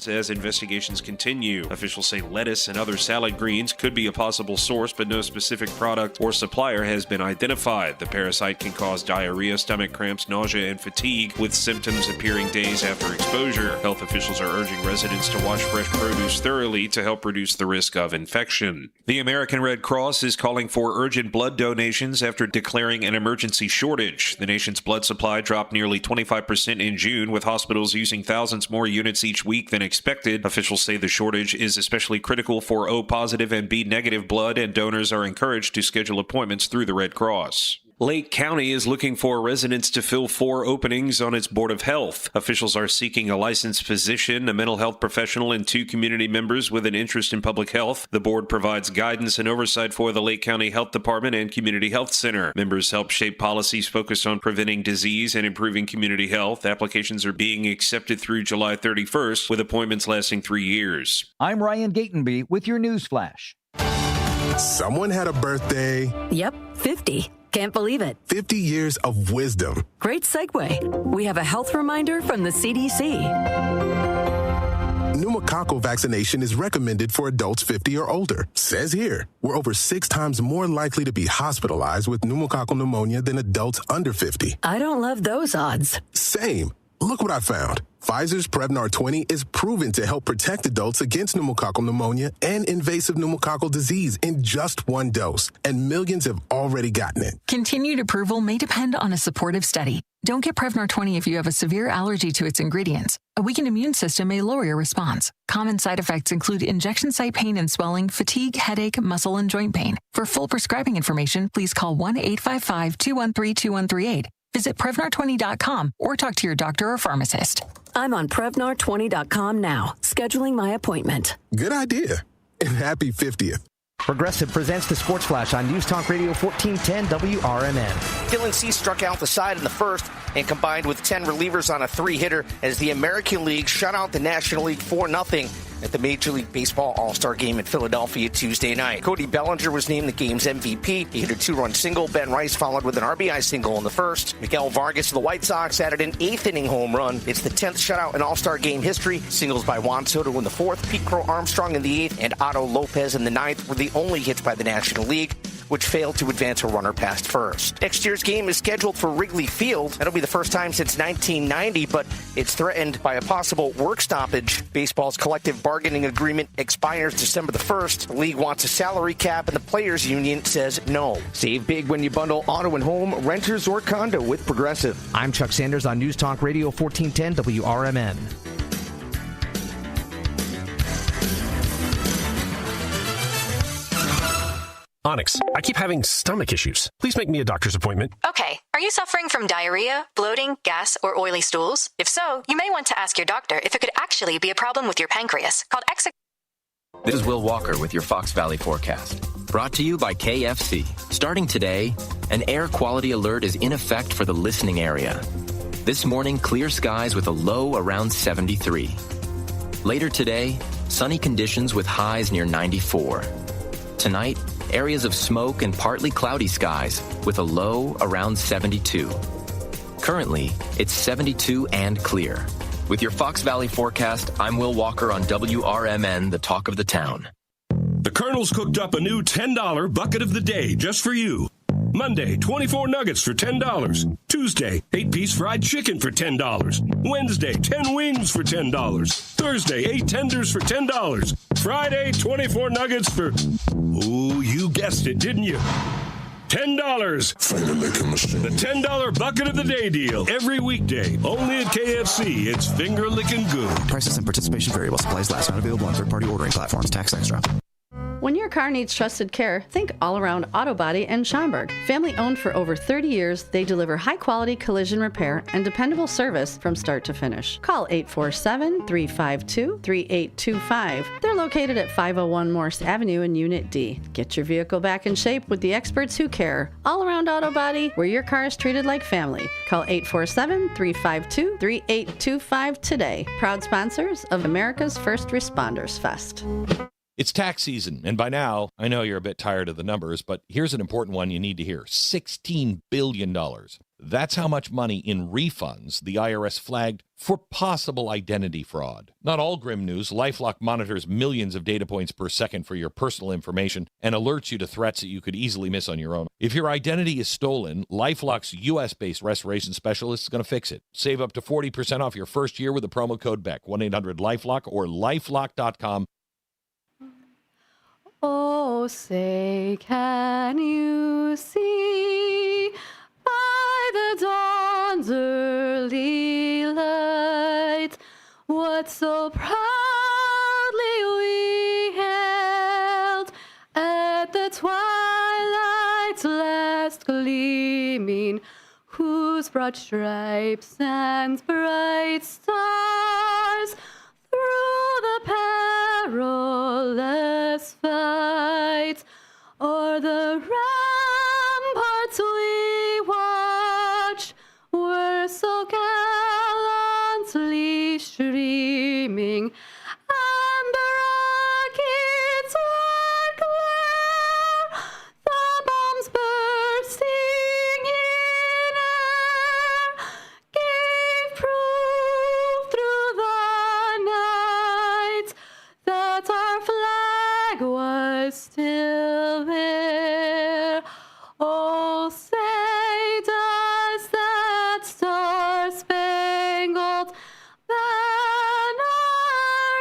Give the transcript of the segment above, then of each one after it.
as investigations continue. Officials say lettuce and other salad greens could be a possible source, but no specific product or supplier has been identified. The parasite can cause diarrhea, stomach cramps, nausea, and fatigue, with symptoms appearing days after exposure. Health officials are urging residents to wash fresh produce thoroughly to help reduce the risk of infection. The American Red Cross is calling for urgent blood donations after declaring an emergency shortage. The nation's blood supply dropped nearly 25% in June, with hospitals using thousands more units each week than expected. Officials say the shortage is especially critical for O-positive and B-negative blood, and donors are encouraged to schedule appointments through the Red Cross. Lake County is looking for residents to fill 4 openings on its Board of Health. Officials are seeking a licensed physician, a mental health professional, and 2 community members with an interest in public health. The board provides guidance and oversight for the Lake County Health Department and Community Health Center. Members help shape policies focused on preventing disease and improving community health. Applications are being accepted through July 31st, with appointments lasting 3 years. I'm Ryan Gatenby with your news flash. Someone had a birthday. Yep, 50. Can't believe it. 50 years of wisdom. Great segue. We have a health reminder from the CDC. Pneumococcal vaccination is recommended for adults 50 or older. Says here, we're over 6 times more likely to be hospitalized with pneumococcal pneumonia than adults under 50. I don't love those odds. Same. Look what I found. Pfizer's Prevnar 20 is proven to help protect adults against pneumococcal pneumonia and invasive pneumococcal disease in just 1 dose, and millions have already gotten it. Continued approval may depend on a supportive study. Don't get Prevnar 20 if you have a severe allergy to its ingredients. A weakened immune system may lower your response. Common side effects include injection site pain and swelling, fatigue, headache, muscle, and joint pain. For full prescribing information, please call 1-855-213-2138. Visit Prevnar20.com or talk to your doctor or pharmacist. I'm on Prevnar20.com now, scheduling my appointment. Good idea. And happy 50th. Progressive presents the Sports Flash on News Talk Radio 1410 WRMN. Dylan Cease struck out the side in the first and combined with 10 relievers on a 3-hitter as the American League shut out the National League 4-0 at the Major League Baseball All-Star Game in Philadelphia Tuesday night. Cody Bellinger was named the game's MVP. He hit a 2-run single. Ben Rice followed with an RBI single in the first. Miguel Vargas of the White Sox added an 8th-inning home run. It's the 10th shutout in All-Star Game history. Singles by Juan Soto in the 4th, Pete Crow Armstrong in the 8th, and Otto Lopez in the 9th were the only hits by the National League, which failed to advance a runner past first. Next year's game is scheduled for Wrigley Field. That'll be the first time since 1990, but it's threatened by a possible work stoppage. Baseball's collective bargaining agreement expires December the 1st. The league wants a salary cap, and the players' union says no. Save big when you bundle auto and home, renters, or condo with Progressive. I'm Chuck Sanders on News Talk Radio 1410 WRMN. Onyx, I keep having stomach issues. Please make me a doctor's appointment. Okay, are you suffering from diarrhea, bloating, gas, or oily stools? If so, you may want to ask your doctor if it could actually be a problem with your pancreas, called This is Will Walker with your Fox Valley forecast. Brought to you by KFC. Starting today, an air quality alert is in effect for the listening area. This morning, clear skies with a low around 73. Later today, sunny conditions with highs near 94. Tonight, areas of smoke and partly cloudy skies with a low around 72. Currently, it's 72 and clear. With your Fox Valley forecast, I'm Will Walker on WRMN, the talk of the town. The Colonel's cooked up a new $10 bucket of the day just for you. Monday, 24 nuggets for $10. Tuesday, 8-piece fried chicken for $10. Wednesday, 10 wings for $10. Thursday, 8 tenders for $10. Friday, 24 nuggets for, ooh, you guessed it, didn't you? $10. Finger licking machine. The $10 bucket of the day deal. Every weekday. Only at KFC. It's finger licking good. Prices and participation variable. Supplies last. Not available on third-party ordering platforms. Tax extra. When your car needs trusted care, think All Around Auto Body in Schaumburg. Family owned for over 30 years, they deliver high-quality collision repair and dependable service from start to finish. Call 847-352-3825. They're located at 501 Morse Avenue in Unit D. Get your vehicle back in shape with the experts who care. All Around Auto Body, where your car is treated like family. Call 847-352-3825 today. Proud sponsors of America's First Responders Fest. It's tax season, and by now, I know you're a bit tired of the numbers, but here's an important one you need to hear. $16 billion. The That's how much money in refunds the IRS flagged for possible identity fraud. Not all grim news. LifeLock monitors millions of data points per second for your personal information and alerts you to threats that you could easily miss on your own. If your identity is stolen, LifeLock's U.S.-based restoration specialist is going to fix it. Save up to 40% off your first year with the promo code BECK, 1-800-LifeLock or lifelock.com. Oh, say, can you see by the dawn's early light what so proudly we hailed at the twilight's last gleaming, whose broad stripes and bright stars through the perilous fight o'er the ramparts we watched were so gallantly streaming, and the rockets' red glare, the bombs bursting in air, gave proof through the night that our flag was still there. Oh, say, does that star-spangled banner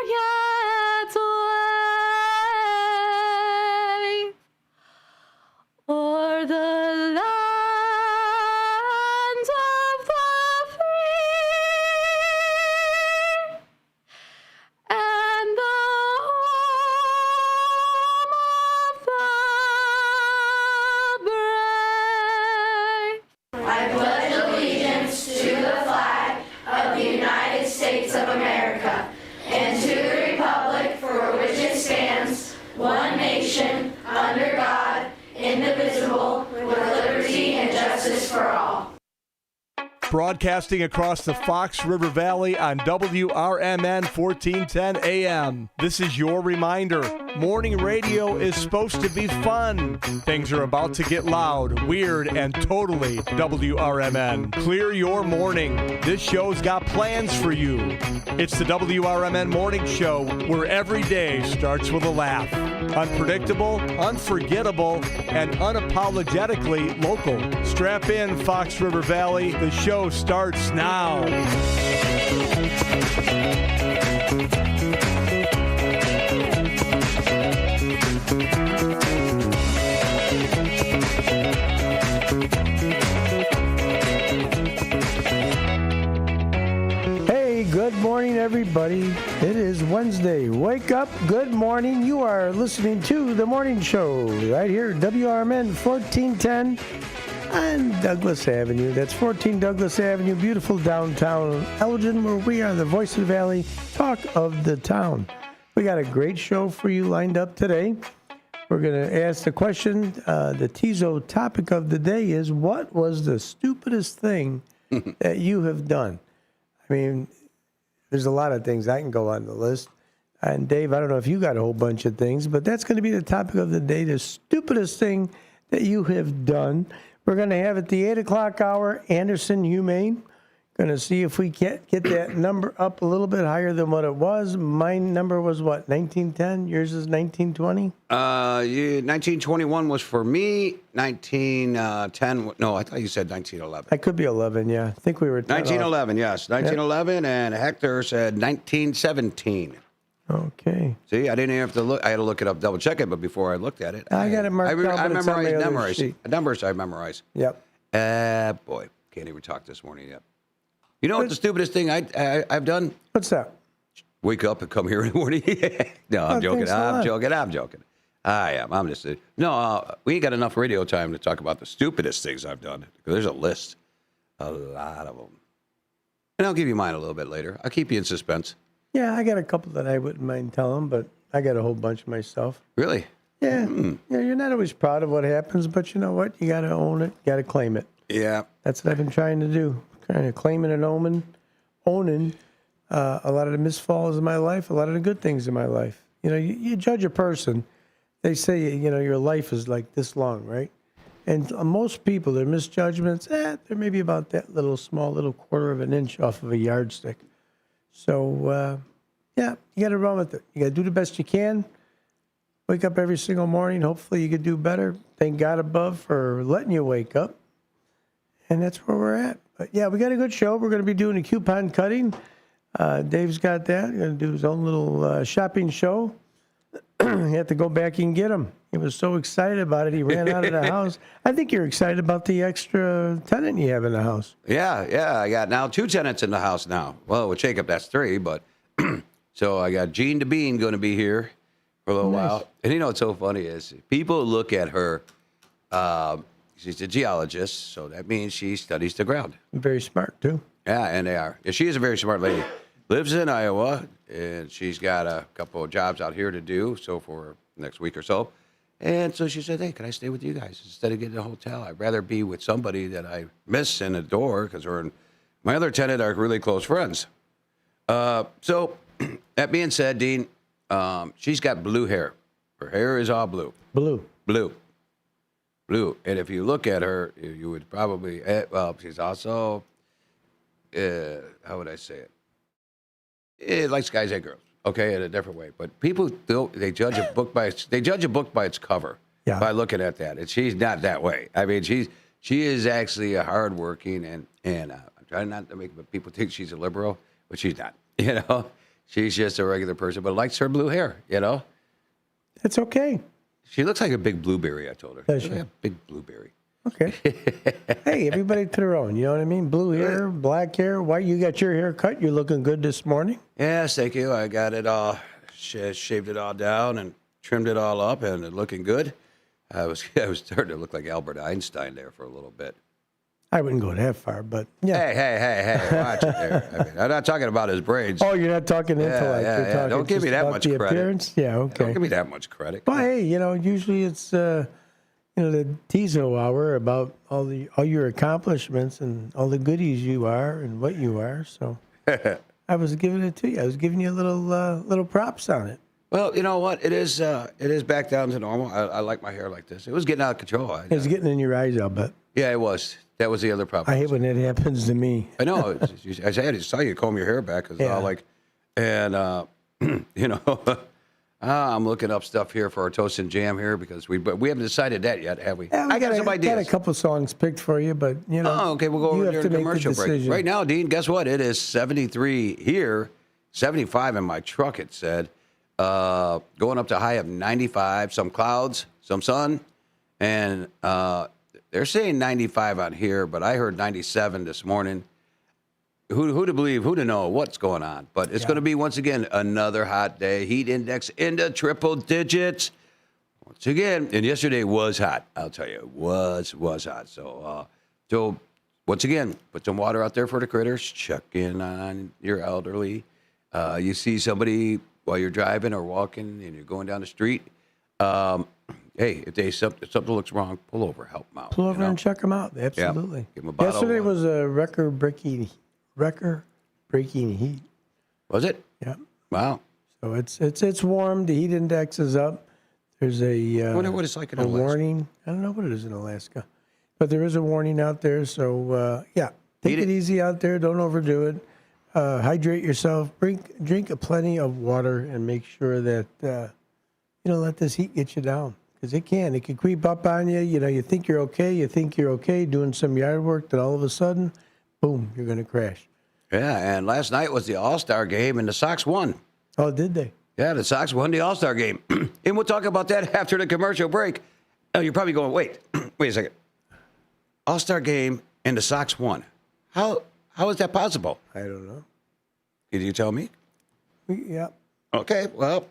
yet wave o'er the land of the free and the home of the brave? I pledge allegiance to the flag of the United States of America and to the republic for which it stands, one nation, under God, indivisible, with liberty and justice for all. Broadcasting across the Fox River Valley on WRMN 1410 AM. This is your reminder. Morning radio is supposed to be fun. Things are about to get loud, weird, and totally WRMN. Clear your morning. This show's got plans for you. It's the WRMN Morning Show, where every day starts with a laugh. Unpredictable, unforgettable, and unapologetically local. Strap in, Fox River Valley. The show starts now. Hey, good morning, everybody. It is Wednesday. Wake up. Good morning. You are listening to The Morning Show right here, WRMN 1410 on Douglas Avenue. That's 14 Douglas Avenue, beautiful downtown Elgin, where we are the voice of the valley, talk of the town. We got a great show for you lined up today. We're going to ask the question. The Teaso topic of the day is, what was the stupidest thing that you have done? I mean, there's a lot of things I can go on the list. And Dave, I don't know if you got a whole bunch of things, but that's going to be the topic of the day, the stupidest thing that you have done. We're going to have at the 8 o'clock hour, Anderson Humane. Going to see if we can't get that number up a little bit higher than what it was. My number was what, 1910? Yours is 1920? 1921 was for me. 1910, no, I thought you said 1911. I could be 11, yeah. I think we were 1911, yes. 1911, yep. And Hector said 1917. Okay. See, I didn't even have to look. I had to look it up, double check it, but before I looked at it, I got it marked down, I but it's on my other memorized sheet. numbers. I memorized. Yep. Boy, can't even talk this morning yet. You know what the stupidest thing I've done? What's that? Wake up and come here in the morning. No, I'm joking. I'm joking. I am. I'm just no. We ain't got enough radio time to talk about the stupidest things I've done. There's a list, a lot of them, and I'll give you mine a little bit later. I'll keep you in suspense. Yeah, I got a couple that I wouldn't mind telling, but I got a whole bunch myself. Really? Yeah. Yeah, you're not always proud of what happens, but you know what? You got to own it. You got to claim it. Yeah. That's what I've been trying to do. Trying to claim it and owning a lot of the misfalls in my life, a lot of the good things in my life. You know, you judge a person. They say, you know, your life is like this long, right? And most people, their misjudgments, they're maybe about that small little quarter of an inch off of a yardstick. So, you got to run with it. You got to do the best you can. Wake up every single morning. Hopefully you could do better. Thank God above for letting you wake up. And that's where we're at. But, yeah, we got a good show. We're going to be doing a coupon cutting. Dave's got that. He's going to do his own little shopping show. He had to go back and get him. He was so excited about it, he ran out of the house. I think you're excited about the extra tenant you have in the house. Yeah. I got now 2 tenants in the house now. Well, with Jacob, that's 3, but so I got Jean DeBean going to be here for a little while. And you know what's so funny is people look at her. She's a geologist, so that means she studies the ground. Very smart, too. Yeah, and they are. She is a very smart lady. Lives in Iowa, and she's got a couple of jobs out here to do, so for next week or so. And so she said, hey, can I stay with you guys? Instead of getting a hotel, I'd rather be with somebody that I miss and adore, because my other tenant are really close friends. So that being said, Dean, she's got blue hair. Her hair is all blue. Blue. And if you look at her, you would probably, she's also, how would I say it? It likes guys and girls, okay, in a different way. But people they judge a book by its cover. Yeah. By looking at that, and she's not that way. I mean, she is actually a hardworking, and I'm trying not to make people think she's a liberal, but she's not. You know, she's just a regular person, but likes her blue hair. You know, it's okay. She looks like a big blueberry. I told her. Does she? Like a big blueberry. Okay. Hey, everybody to their own. You know what I mean? Blue hair, black hair, white. You got your hair cut. You're looking good this morning. Yes, thank you. I got it all, shaved it all down and trimmed it all up, and it looking good. I was starting to look like Albert Einstein there for a little bit. I wouldn't go that far, but yeah. Hey, watch it there. I mean, I'm not talking about his braids. Oh, you're not talking intellect. Yeah. You're talking Don't give me that about much the credit. Appearance. Yeah, okay. Don't give me that much credit. Well, hey, usually it's the Teaso hour about all your accomplishments and all the goodies you are and what you are. So I was giving it to you. I was giving you a little props on it. Well, you know what? It is back down to normal. I like my hair like this. It was getting out of control. It was getting in your eyes, I'll bet. Yeah, it was. That was the other problem. I hate when that happens to me. I know. I saw you comb your hair back. I'm looking up stuff here for our toast and jam here because we haven't decided that yet, have we? Yeah, I got some ideas. Got a couple songs picked for you, but Oh, okay. We'll go over during the commercial break. Right now, Dean, guess what? It is 73 here, 75 in my truck. It said going up to a high of 95. Some clouds, some sun, and they're saying 95 on here, but I heard 97 this morning. Who to believe, who to know what's going on. But it's going to be, once again, another hot day. Heat index into triple digits. Once again, and yesterday was hot. I'll tell you, it was hot. So once again, put some water out there for the critters. Check in on your elderly. You see somebody while you're driving or walking and you're going down the street. Hey, if something looks wrong, pull over, help them out. Pull over and check them out. Absolutely. Yeah. Give them a bottle Yesterday was a record-breaking heat. Was it? Yeah. Wow. So it's warm. The heat index is up. There's I wonder what it's like in Alaska. Warning. I don't know what it is in Alaska, but there is a warning out there. So take it easy out there. Don't overdo it. Hydrate yourself. Drink plenty of water, and make sure that let this heat get you down, because it can creep up on you. You think you're okay. Doing some yard work, then all of a sudden, boom, you're going to crash. Yeah, and last night was the All-Star game, and the Sox won. Oh, did they? Yeah, the Sox won the All-Star game. And we'll talk about that after the commercial break. Oh, you're probably going, wait a second. All-Star game and the Sox won. How is that possible? I don't know. Did you tell me? Yeah. Okay, well,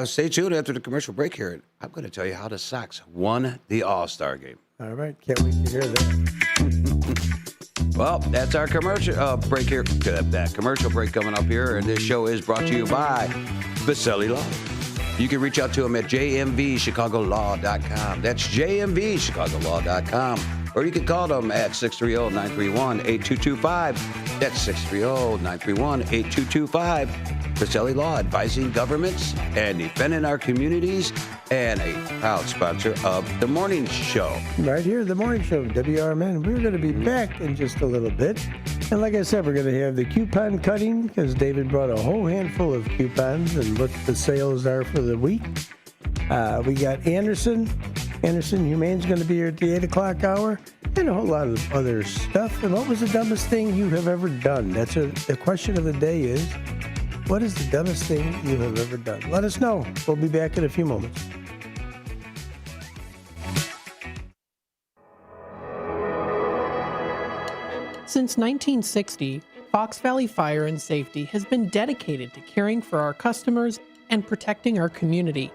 stay tuned after the commercial break here. I'm going to tell you how the Sox won the All-Star game. All right, can't wait to hear that. Well, that's our commercial break here. That commercial break coming up here, and this show is brought to you by Baselli Law. You can reach out to them at jmvchicagolaw.com. That's jmvchicagolaw.com. Or you can call them at 630-931-8225. That's 630-931-8225. Pacelli Law, advising governments and defending our communities, and a proud sponsor of The Morning Show. Right here, The Morning Show, WRMN. We're going to be back in just a little bit. And like I said, we're going to have the coupon cutting because David brought a whole handful of coupons and what the sales are for the week. We got Anderson Humane's going to be here at the 8 o'clock hour, and a whole lot of other stuff. And what was the dumbest thing you have ever done? That's the question of the day is, what is the dumbest thing you have ever done? Let us know. We'll be back in a few moments. Since 1960, Fox Valley Fire and Safety has been dedicated to caring for our customers and protecting our community.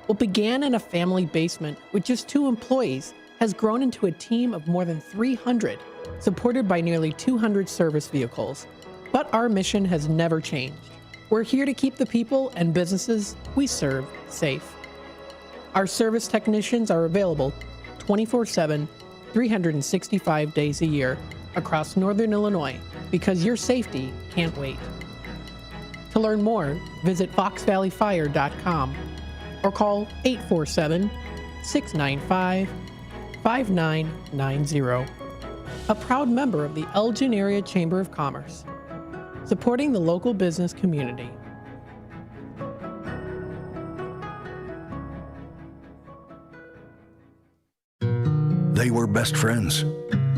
What began in a family basement with just 2 employees has grown into a team of more than 300, supported by nearly 200 service vehicles. But our mission has never changed. We're here to keep the people and businesses we serve safe. Our service technicians are available 24/7, 365 days a year across Northern Illinois because your safety can't wait. To learn more, visit foxvalleyfire.com or call 847-695-5990. A proud member of the Elgin Area Chamber of Commerce, supporting the local business community. They were best friends,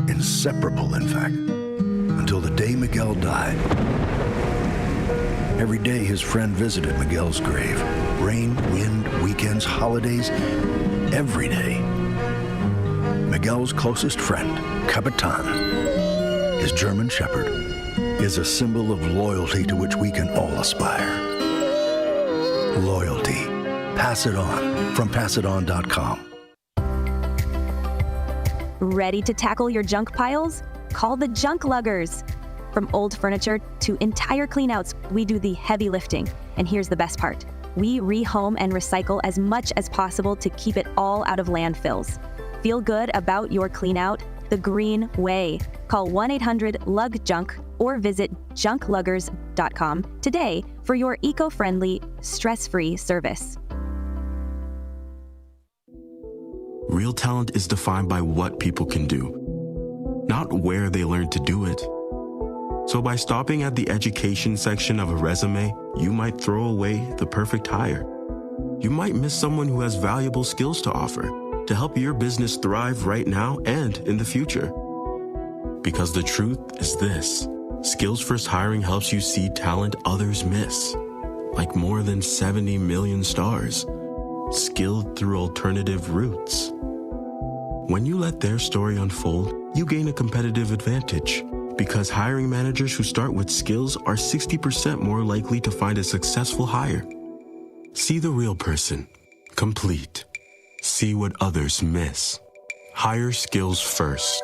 inseparable in fact, until the day Miguel died. Every day his friend visited Miguel's grave. Rain, wind, weekends, holidays, every day. Miguel's closest friend, Capitan, his German Shepherd, is a symbol of loyalty to which we can all aspire. Loyalty. Pass it on from passiton.com. Ready to tackle your junk piles? Call the Junk Luggers. From old furniture to entire cleanouts, we do the heavy lifting. And here's the best part. We rehome and recycle as much as possible to keep it all out of landfills. Feel good about your cleanout the green way. Call 1-800-LUG-JUNK or visit junkluggers.com today for your eco-friendly, stress-free service. Real talent is defined by what people can do, not where they learn to do it. So by stopping at the education section of a resume, you might throw away the perfect hire. You might miss someone who has valuable skills to offer to help your business thrive right now and in the future. Because the truth is this: Skills First Hiring helps you see talent others miss, like more than 70 million stars, skilled through alternative routes. When you let their story unfold, you gain a competitive advantage, because hiring managers who start with skills are 60% more likely to find a successful hire. See the real person, complete. See what others miss. Hire skills first.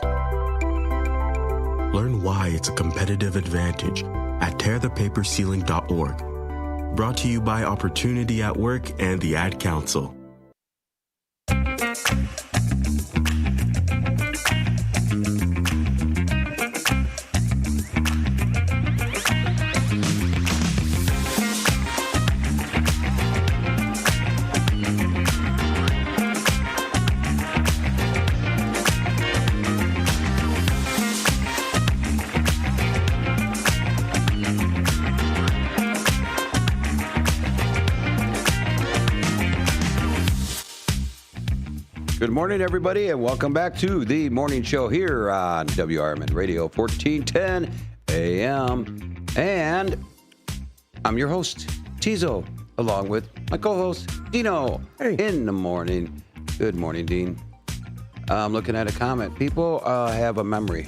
Learn why it's a competitive advantage at tearthepaperceiling.org. Brought to you by Opportunity at Work and the Ad Council. Good morning, everybody, and welcome back to the morning show here on WRMN Radio 1410 AM. And I'm your host, Teaso, along with my co-host, Dino, in the morning. Good morning, Dean. I'm looking at a comment. People have a memory.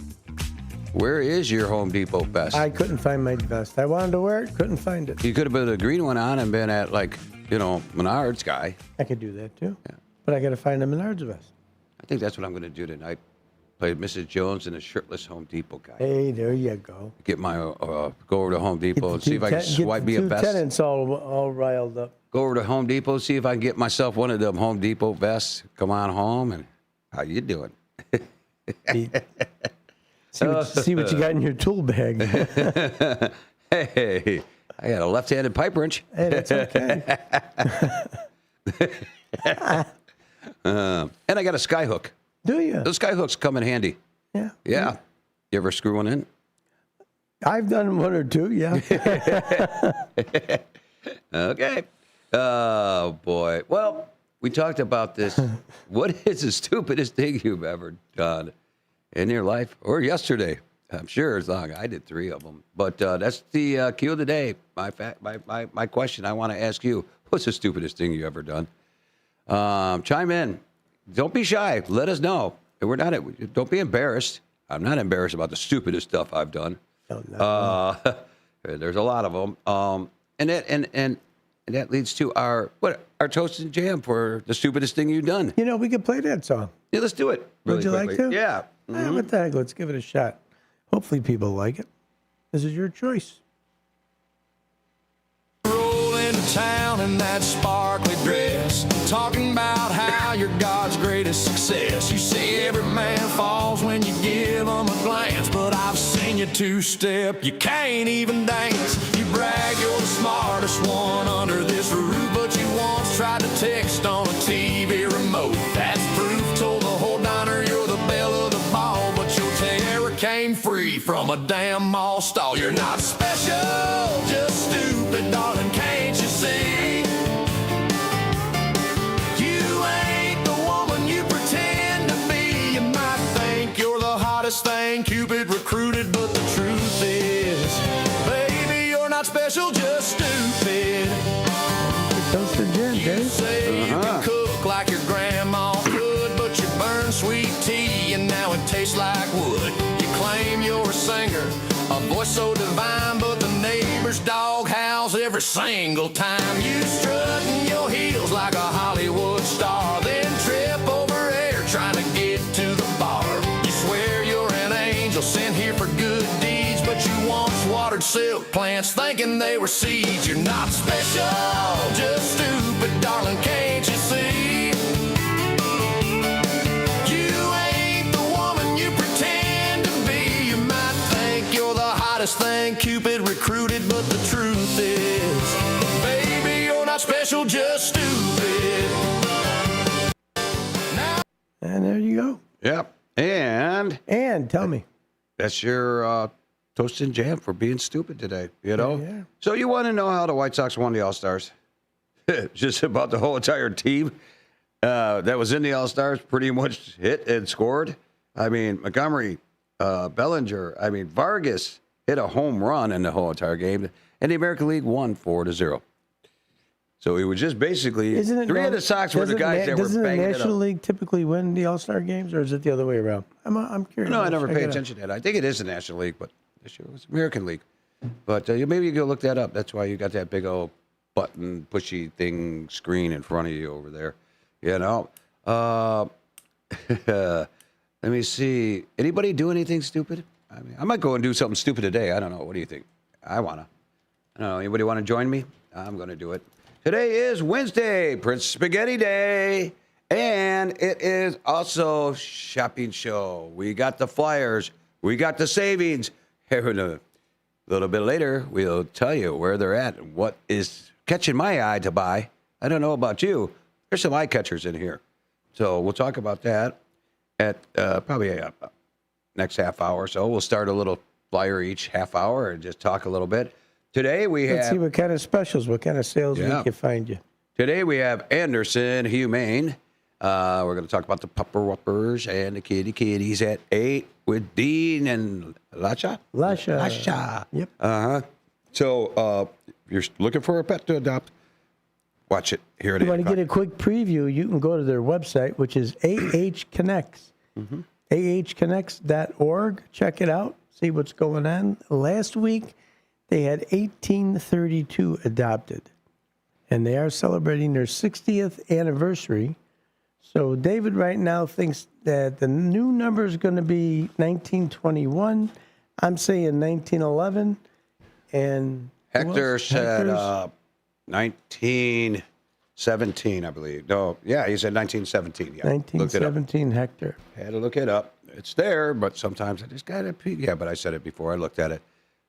Where is your Home Depot vest? I couldn't find my vest. I wanted to wear it, couldn't find it. You could have put a green one on and been at, like, Menards guy. I could do that, too. Yeah. But I got to find a Menards vest. I think that's what I'm going to do tonight. Play Mrs. Jones and a shirtless Home Depot guy. Hey, there you go. Get my go over to Home Depot and see if I can swipe me a vest. Tenants all riled up. Go over to Home Depot, see if I can get myself one of them Home Depot vests. Come on home, and how you doing? See what you got in your tool bag. Hey, I got a left-handed pipe wrench. Hey, that's okay. And I got a sky hook. Do you? Those sky hooks come in handy. Yeah. Yeah. You ever screw one in? I've done one or two, yeah. Okay. Oh, boy. Well, we talked about this. What is the stupidest thing you've ever done in your life or yesterday? I'm sure as long I did 3 of them. But that's the cue of the day. My question I want to ask you, what's the stupidest thing you ever done? Chime in. Don't be shy. Let us know. Don't be embarrassed. I'm not embarrassed about the stupidest stuff I've done. There's a lot of them. And that leads to our toast and jam for the stupidest thing you've done. You know, we could play that song. Yeah, let's do it. Would you like to? Yeah. What the heck? Let's give it a shot. Hopefully people like it. This is your choice. Roll into town in that sparkly dress, talking about how you're God's greatest success. You say every man falls when you give them a glance, but I've seen you two-step, you can't even dance. You brag you're the smartest one under this roof, but you once tried to text on a TV remote. That's proof, told the whole diner you're the belle of the ball, but your terror came free from a damn mall stall. You're not special, just stupid, darling, can't you see? You ain't the woman you pretend to be. You might think you're the hottest thing Cupid recruited, but the truth is, baby, you're not special, just stupid. Toast and jam, You Dave. say you can cook like your grandma could, but you burn sweet tea and now it tastes like wood. You claim you're a singer, a voice so divine, but the neighbor's dog howls every single time you strut in your heels like a Hollywood star, then trip over air trying to get to the bar. You swear you're an angel sent here for good deeds, but you once watered silk plants thinking they were seeds. You're not special, just stupid, darling, can't you see? You ain't the woman you pretend to be. You might think you're the hottest thing Cupid recruited, but the truth is, baby, you're not special, just stupid. And there you go. Yep. And tell me. That's your toast and jam for being stupid today, you know? Yeah. So you want to know how the White Sox won the All-Stars? Just about the whole entire team that was in the All-Stars pretty much hit and scored. I mean, Montgomery, Bellinger, Vargas hit a home run in the whole entire game, and the American League won 4-0. So it was just basically three of the Sox were the guys that were banging it up. Doesn't the National League typically win the All-Star games, or is it the other way around? I'm curious. No, I never pay attention to that. I think it is the National League, but this year it was American League. But maybe you go look that up. That's why you got that big old button, pushy thing screen in front of you over there. You know? Let me see. Anybody do anything stupid? I might go and do something stupid today. I don't know. What do you think? I don't know. Anybody want to join me? I'm going to do it. Today is Wednesday, Prince Spaghetti Day, and it is also shopping show. We got the flyers. We got the savings. Here in a little bit later, we'll tell you where they're at and what is catching my eye to buy. I don't know about you. There's some eye catchers in here. So we'll talk about that at probably next half hour or so. We'll start a little flyer each half hour and just talk a little bit. Today we have... Let's see what kind of specials, what kind of sales we can find you. Today we have Anderson Humane. We're going to talk about the Pupper Whoppers and the Kitties at 8 with Dean and Lasha. Yep. So if you're looking for a pet to adopt, watch it here at 8 o'clock. You want to get a quick preview, you can go to their website, which is ahconnects. ahconnects.org. Check it out. See what's going on. Last week, they had 1832 adopted, and they are celebrating their 60th anniversary. So David right now thinks that the new number is going to be 1921. I'm saying 1911. And Hector said 1917, I believe. No, yeah, he said 1917. Yeah, 1917 Hector. Had to look it up. It's there, but sometimes I just got to peek. Yeah, but I said it before I looked at it.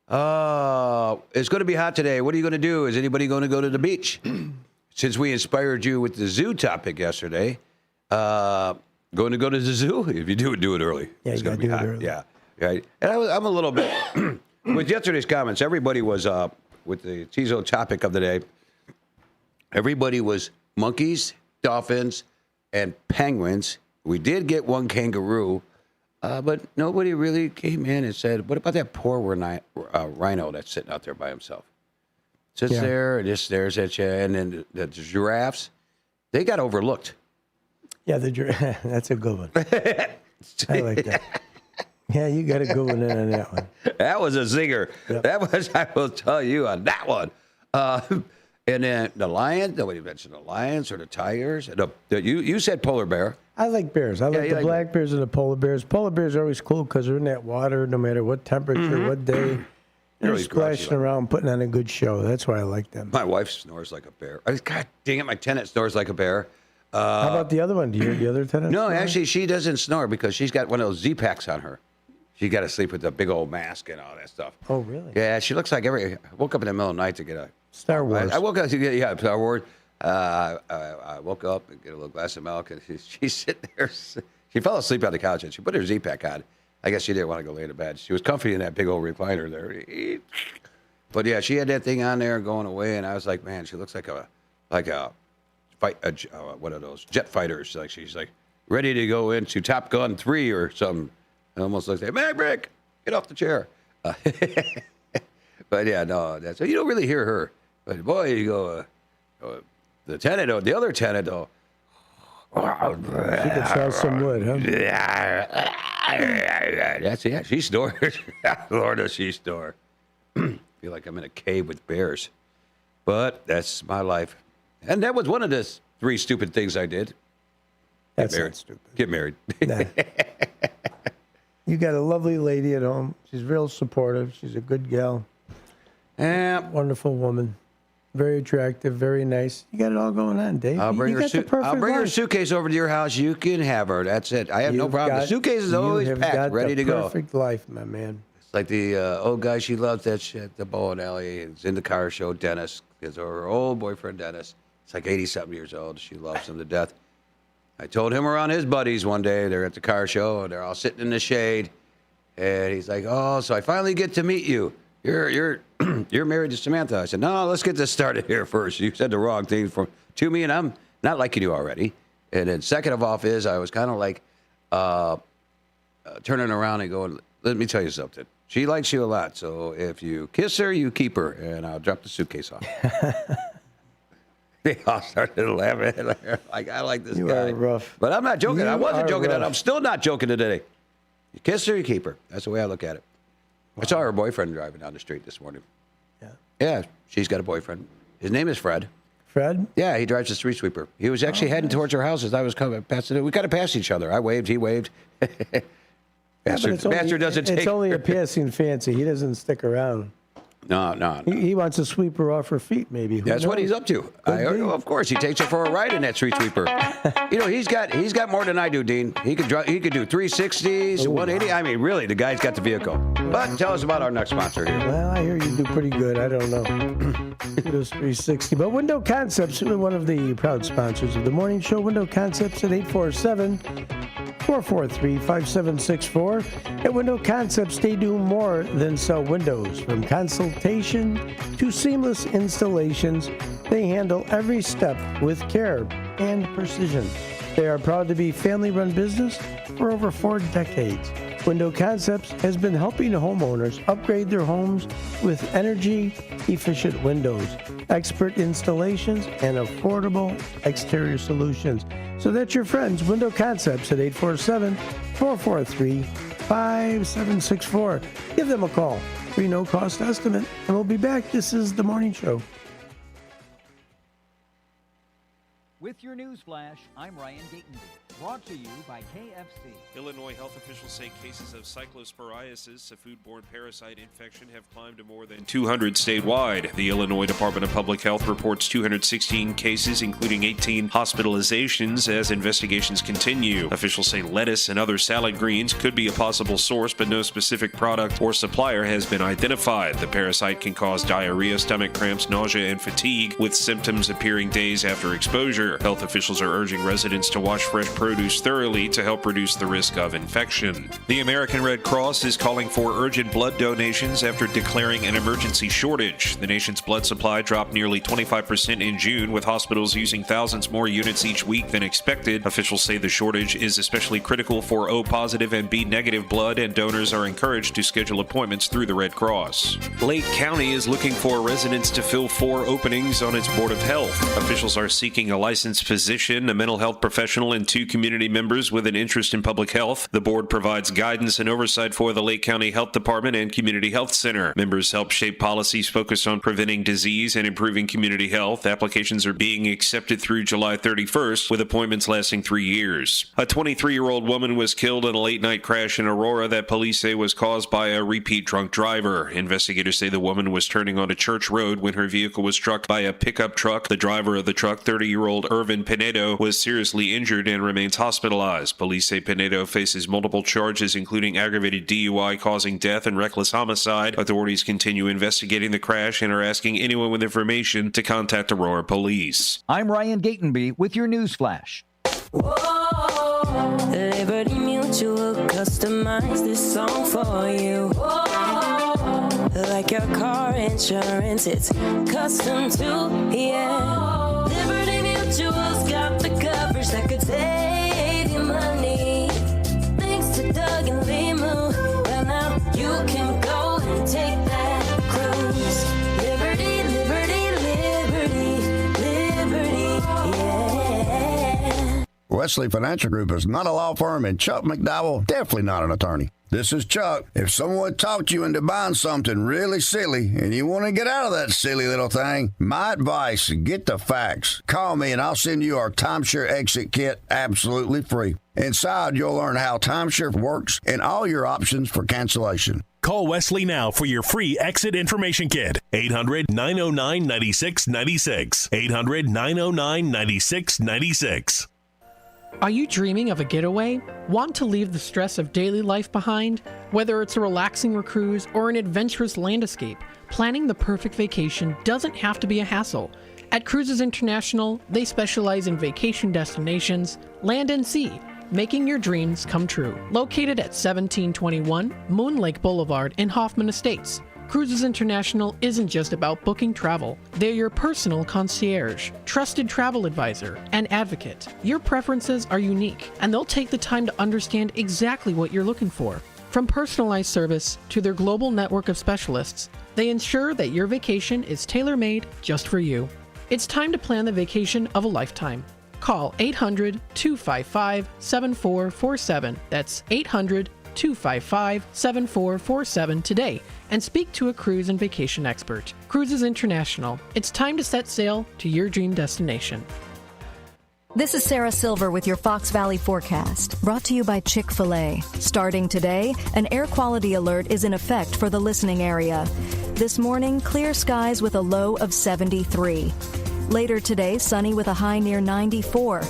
It's going to be hot today. What are you going to do? Is anybody going to go to the beach? Since we inspired you with the zoo topic yesterday, going to go to the zoo? If you do it early. Yeah, it's you going to be hot. early. Yeah. Right. And I'm a little bit with yesterday's comments. Everybody was with the Teaso topic of the day. Everybody was monkeys, dolphins, and penguins. We did get one kangaroo, but nobody really came in and said, "What about that poor rhino that's sitting out there by himself? Sits there and just stares at you." And then the giraffes, they got overlooked. Yeah, that's a good one. I like that. Yeah, you got a good one in on that one. That was a zinger. Yep. That was, I will tell you, on that one. And then the lion, nobody mentioned the lions or the tigers. You said polar bear. I like bears. I like the black bears and the polar bears. Polar bears are always cool because they're in that water no matter what temperature, what day. They're splashing around, putting on a good show. That's why I like them. My wife snores like a bear. God dang it, my tenant snores like a bear. How about the other one? Do you hear the other tenant? No, actually, she doesn't snore because she's got one of those Z-Packs on her. She got to sleep with the big old mask and all that stuff. Oh, really? Yeah, she looks like I woke up in the middle of the night to get a Star Wars. I woke up to get Star Wars. I woke up and get a little glass of milk, and she's sitting there. She fell asleep on the couch, and she put her Z-Pack on. I guess she didn't want to go lay to bed. She was comfy in that big old recliner there. But yeah, she had that thing on there going away, and I was like, man, she looks like a one of those jet fighters. Like she's like ready to go into Top Gun 3 or something. It almost looks like, Maverick, get off the chair. But yeah, no, so you don't really hear her. But boy, you go, the tenant, the other tenant, though. She could sell some wood, huh? That's it. She snores. Lord, does she snore. Feel like I'm in a cave with bears. But that's my life. And that was one of the 3 stupid things I did. That's not stupid. Get married. Nah. You got a lovely lady at home. She's real supportive. She's a good gal. Wonderful woman. Very attractive, very nice. You got it all going on, Dave. I'll bring her suitcase over to your house. You can have her. That's it. I have no problem. The suitcase is always packed, ready to go. Perfect life, my man. It's like the old guy. She loves that shit. The bowling alley. It's in the car show. Dennis, because her old boyfriend Dennis. It's like 80-something years old. She loves him to death. I told him around his buddies one day. They're at the car show and they're all sitting in the shade. And he's like, "Oh, so I finally get to meet you. You're married to Samantha." I said, "No, let's get this started here first. You said the wrong thing to me, and I'm not liking you already." And then second of all is I was kind of like turning around and going, "Let me tell you something. She likes you a lot. So if you kiss her, you keep her." And I'll drop the suitcase off. They all started laughing. Like, I like this guy. You are rough. But I'm not joking. I wasn't joking. And I'm still not joking today. You kiss her, you keep her. That's the way I look at it. Wow. I saw her boyfriend driving down the street this morning. Yeah, she's got a boyfriend. His name is Fred. Fred? Yeah, he drives a street sweeper. He was actually heading towards her house as I was coming past it. We kind of passed each other. I waved, he waved. Bastard doesn't take. It's only a passing fancy. He doesn't stick around. No. He wants to sweep her off her feet, maybe. That's what he's up to. Of course, he takes her for a ride in that street sweeper. He's got more than I do, Dean. He could do 360s, 180. Wow. I mean, really, the guy's got the vehicle. But tell us about our next sponsor here. Well, I hear you do pretty good. I don't know. Kudos 360. But Window Concepts, one of the proud sponsors of the morning show. Window Concepts at 847-443-5764. At Window Concepts, they do more than sell windows. From consultation to seamless installations, they handle every step with care and precision. They are proud to be family-run business for over 4 decades. Window Concepts has been helping homeowners upgrade their homes with energy-efficient windows, expert installations, and affordable exterior solutions. So that's your friends, Window Concepts at 847-443-5764. Give them a call. Free no-cost estimate, and we'll be back. This is The Morning Show. With your news flash, I'm Ryan Gatenby. Brought to you by KFC. Illinois health officials say cases of cyclosporiasis, a foodborne parasite infection, have climbed to more than 200 statewide. The Illinois Department of Public Health reports 216 cases, including 18 hospitalizations, as investigations continue. Officials say lettuce and other salad greens could be a possible source, but no specific product or supplier has been identified. The parasite can cause diarrhea, stomach cramps, nausea, and fatigue, with symptoms appearing days after exposure. Health officials are urging residents to wash fresh produce thoroughly to help reduce the risk of infection. The American Red Cross is calling for urgent blood donations after declaring an emergency shortage. The nation's blood supply dropped nearly 25% in June, with hospitals using thousands more units each week than expected. Officials say the shortage is especially critical for O-positive and B-negative blood, and donors are encouraged to schedule appointments through the Red Cross. Lake County is looking for residents to fill 4 openings on its Board of Health. Officials are seeking a licensed physician, a mental health professional, and 2 community members with an interest in public health. The board provides guidance and oversight for the Lake County Health Department and Community Health Center. Members help shape policies focused on preventing disease and improving community health. Applications are being accepted through July 31st, with appointments lasting 3 years. A 23-year-old woman was killed in a late-night crash in Aurora that police say was caused by a repeat drunk driver. Investigators say the woman was turning onto Church Road when her vehicle was struck by a pickup truck. The driver of the truck, 30-year-old Irvin Pinedo, was seriously injured and remains hospitalized. Police say Pinedo faces multiple charges, including aggravated DUI causing death and reckless homicide. Authorities continue investigating the crash and are asking anyone with information to contact Aurora Police. I'm Ryan Gatenby with your news flash. Whoa, Liberty Mutual customized this song for you. Whoa, like your car insurance, it's custom too, yeah. Liberty Mutual's got the coverage that could save you money. Thanks to Doug and Limu, well now you can go and take that cruise. Liberty, liberty, liberty, liberty, yeah. Wesley Financial Group is not a law firm, and Chuck McDowell definitely not an attorney. This is Chuck. If someone talked you into buying something really silly and you want to get out of that silly little thing, my advice, get the facts. Call me and I'll send you our timeshare exit kit absolutely free. Inside, you'll learn how timeshare works and all your options for cancellation. Call Wesley now for your free exit information kit. 800-909-9696. 800-909-9696. Are you dreaming of a getaway? Want to leave the stress of daily life behind? Whether it's a relaxing cruise or an adventurous land escape, planning the perfect vacation doesn't have to be a hassle. At Cruises International, they specialize in vacation destinations, land and sea, making your dreams come true. Located at 1721 Moon Lake Boulevard in Hoffman Estates, Cruises International isn't just about booking travel. They're your personal concierge, trusted travel advisor, and advocate. Your preferences are unique, and they'll take the time to understand exactly what you're looking for. From personalized service to their global network of specialists, they ensure that your vacation is tailor-made just for you. It's time to plan the vacation of a lifetime. Call 800-255-7447. That's 800-255-7447 today and speak to a cruise and vacation expert. Cruises International. It's time to set sail to your dream destination. This is Sarah Silver with your Fox Valley forecast, brought to you by Chick-fil-A. Starting today, an air quality alert is in effect for the listening area. This morning, clear skies with a low of 73. Later today, sunny with a high near 94.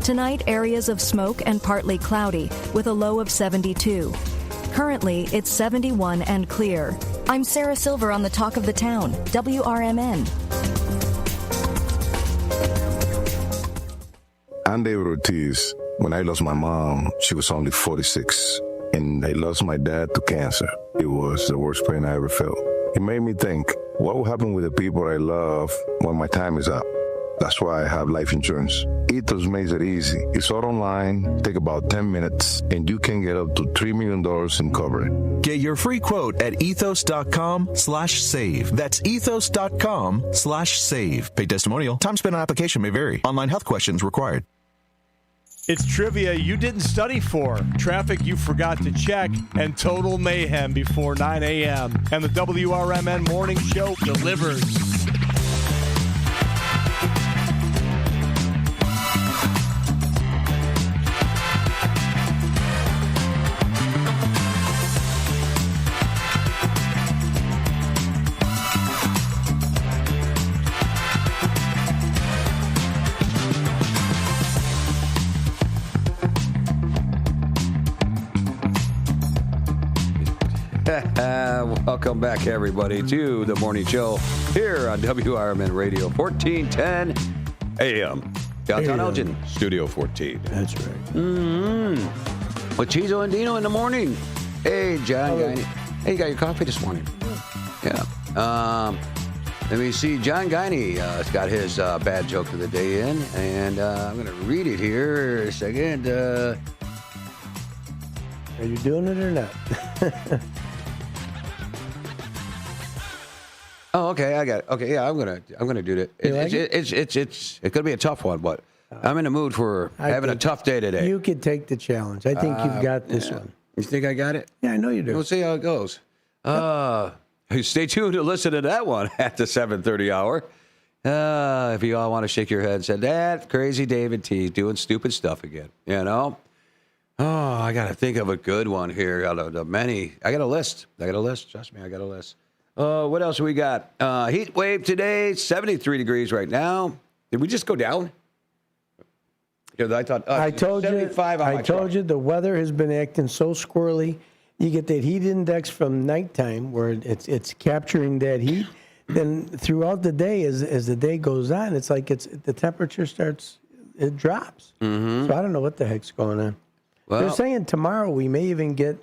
Tonight, areas of smoke and partly cloudy with a low of 72. Currently, it's 71 and clear. I'm Sarah Silver on the Talk of the Town, WRMN. I'm David Ortiz. When I lost my mom, she was only 46, and I lost my dad to cancer. It was the worst pain I ever felt. It made me think, what will happen with the people I love when my time is up? That's why I have life insurance. Ethos makes it easy. It's all online, take about 10 minutes, and you can get up to $3 million in coverage. Get your free quote at ethos.com/save. That's ethos.com/save. Paid testimonial. Time spent on application may vary. Online health questions required. It's trivia you didn't study for, traffic you forgot to check, and total mayhem before 9 a.m. And the WRMN Morning Show delivers. Welcome back, everybody, to the morning show here on WRMN Radio 1410 AM. Downtown Elgin, Studio 14. That's right. Mm-hmm. With Teaso and Dino in the morning. Hey, John. Hey, you got your coffee this morning? Yeah. Let me see. John Guiney has got his bad joke of the day in, and I'm going to read it here a second. Are you doing it or not? Oh, okay, I got it. Okay, yeah, I'm gonna do that. It's gonna be a tough one, but I'm in the mood for having a tough day today. You could take the challenge. I think you've got this one. You think I got it? Yeah, I know you do. We'll see how it goes. Stay tuned to listen to that one at the 7:30 hour. If you all want to shake your head and say, that crazy David T doing stupid stuff again, you know? Oh, I got to think of a good one here out of the many. I got a list. Trust me, I got a list. What else we got? Heat wave today, 73 degrees right now. Did we just go down? Because I thought I told you the weather has been acting so squirrely. You get that heat index from nighttime where it's capturing that heat. Then throughout the day, as the day goes on, it's like the temperature it drops. Mm-hmm. So I don't know what the heck's going on. Well, they're saying tomorrow we may even get,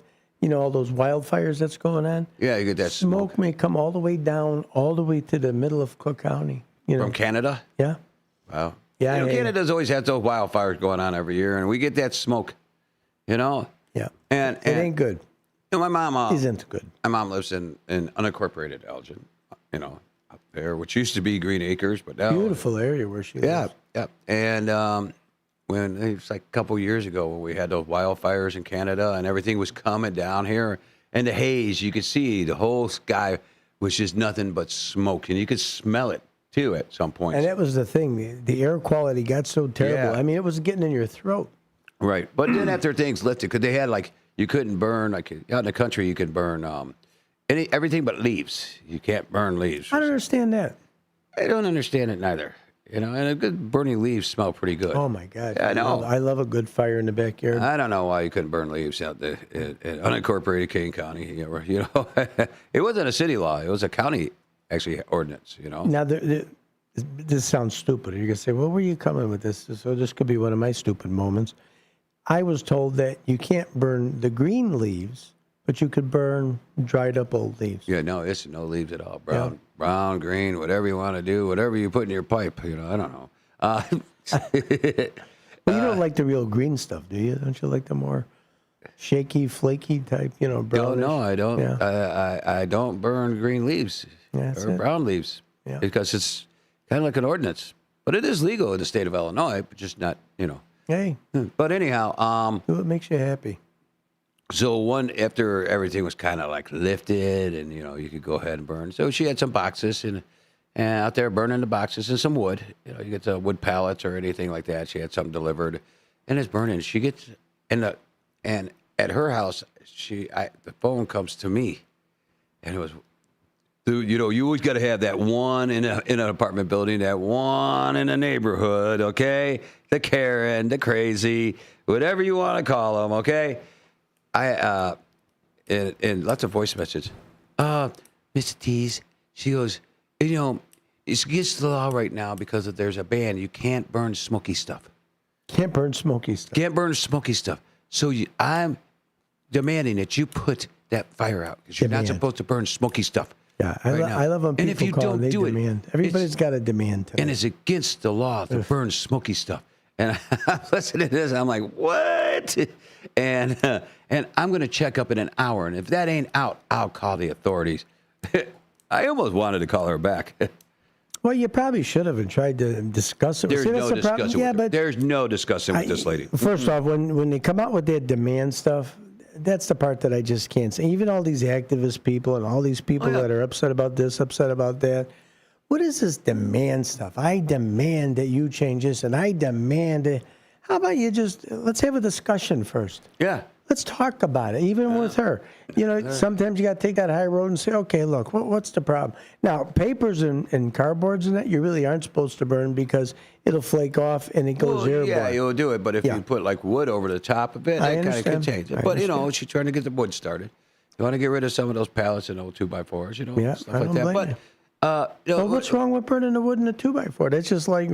all those wildfires that's going on. Yeah, you get that smoke may come all the way down, all the way to the middle of Cook County. From Canada? Yeah. Wow. Yeah. Canada's always had those wildfires going on every year, and we get that smoke, Yeah. And it ain't good. My mom isn't good. My mom lives in unincorporated Elgin, up there, which used to be Green Acres, but now beautiful area where she lives. Yeah. And when it was like a couple years ago when we had those wildfires in Canada and everything was coming down here, and the haze, you could see the whole sky was just nothing but smoke, and you could smell it too at some point. And that was the thing. The air quality got so terrible. Yeah. I mean, it was getting in your throat. Right. But then after things lifted, because they had you couldn't burn, out in the country, you could burn everything but leaves. You can't burn leaves. I don't understand that. I don't understand it neither. And a good burning leaves smell pretty good. Oh, my God. Yeah, I know. I love a good fire in the backyard. I don't know why you couldn't burn leaves out there in unincorporated Kane County. It wasn't a city law. It was a county, actually, ordinance, Now, this sounds stupid. You're going to say, well, where are you coming with this? So this could be one of my stupid moments. I was told that you can't burn the green leaves, but you could burn dried up old leaves. Yeah, no, it's no leaves at all. Brown, green, whatever you want to do, whatever you put in your pipe, I don't know. Well, you don't like the real green stuff, do you? Don't you like the more shaky, flaky type, brownish? No, I don't. Yeah. I don't burn green leaves or brown leaves because it's kind of like an ordinance. But it is legal in the state of Illinois, but just not, Hey. But anyhow. Do what makes you happy. So after everything was kind of lifted and, you could go ahead and burn. So she had some boxes and out there burning the boxes and some wood. You get the wood pallets or anything like that. She had something delivered and it's burning. She gets, and at her house, the phone comes to me and it was, dude, you always got to have that one in an apartment building, that one in a neighborhood, okay? The Karen, the crazy, whatever you want to call them, okay? And lots of voice messages. Mr. Tease, she goes, it's against the law right now because there's a ban. You can't burn smoky stuff. Can't burn smoky stuff. So I'm demanding that you put that fire out because you're not supposed to burn smoky stuff. Yeah, I love when people and if you call don't and they do demand. it, Everybody's got a demand today. And it's against the law to burn smoky stuff. And I'm listening to this, and I'm like, what? And I'm going to check up in an hour. And if that ain't out, I'll call the authorities. I almost wanted to call her back. Well, you probably should have and tried to discuss it. There's no discussing with this lady. First off, when they come out with that demand stuff, that's the part that I just can't say. Even all these activist people and all these people that are upset about this, upset about that. What is this demand stuff? I demand that you change this, and I demand it. How about you let's have a discussion first? Yeah. Let's talk about it, even with her. Sometimes you got to take that high road and say, okay, look, what's the problem? Now, papers and cardboards and that, you really aren't supposed to burn because it'll flake off and it goes airborne. Yeah, you'll do it, but if you put wood over the top of it, that kind of can change it. But, she's trying to get the wood started. You want to get rid of some of those pallets and old 2x4s, you know, Yeah, stuff I like don't that. blame But you. you know, Well, what's wrong with burning the wood in a 2x4? That's just like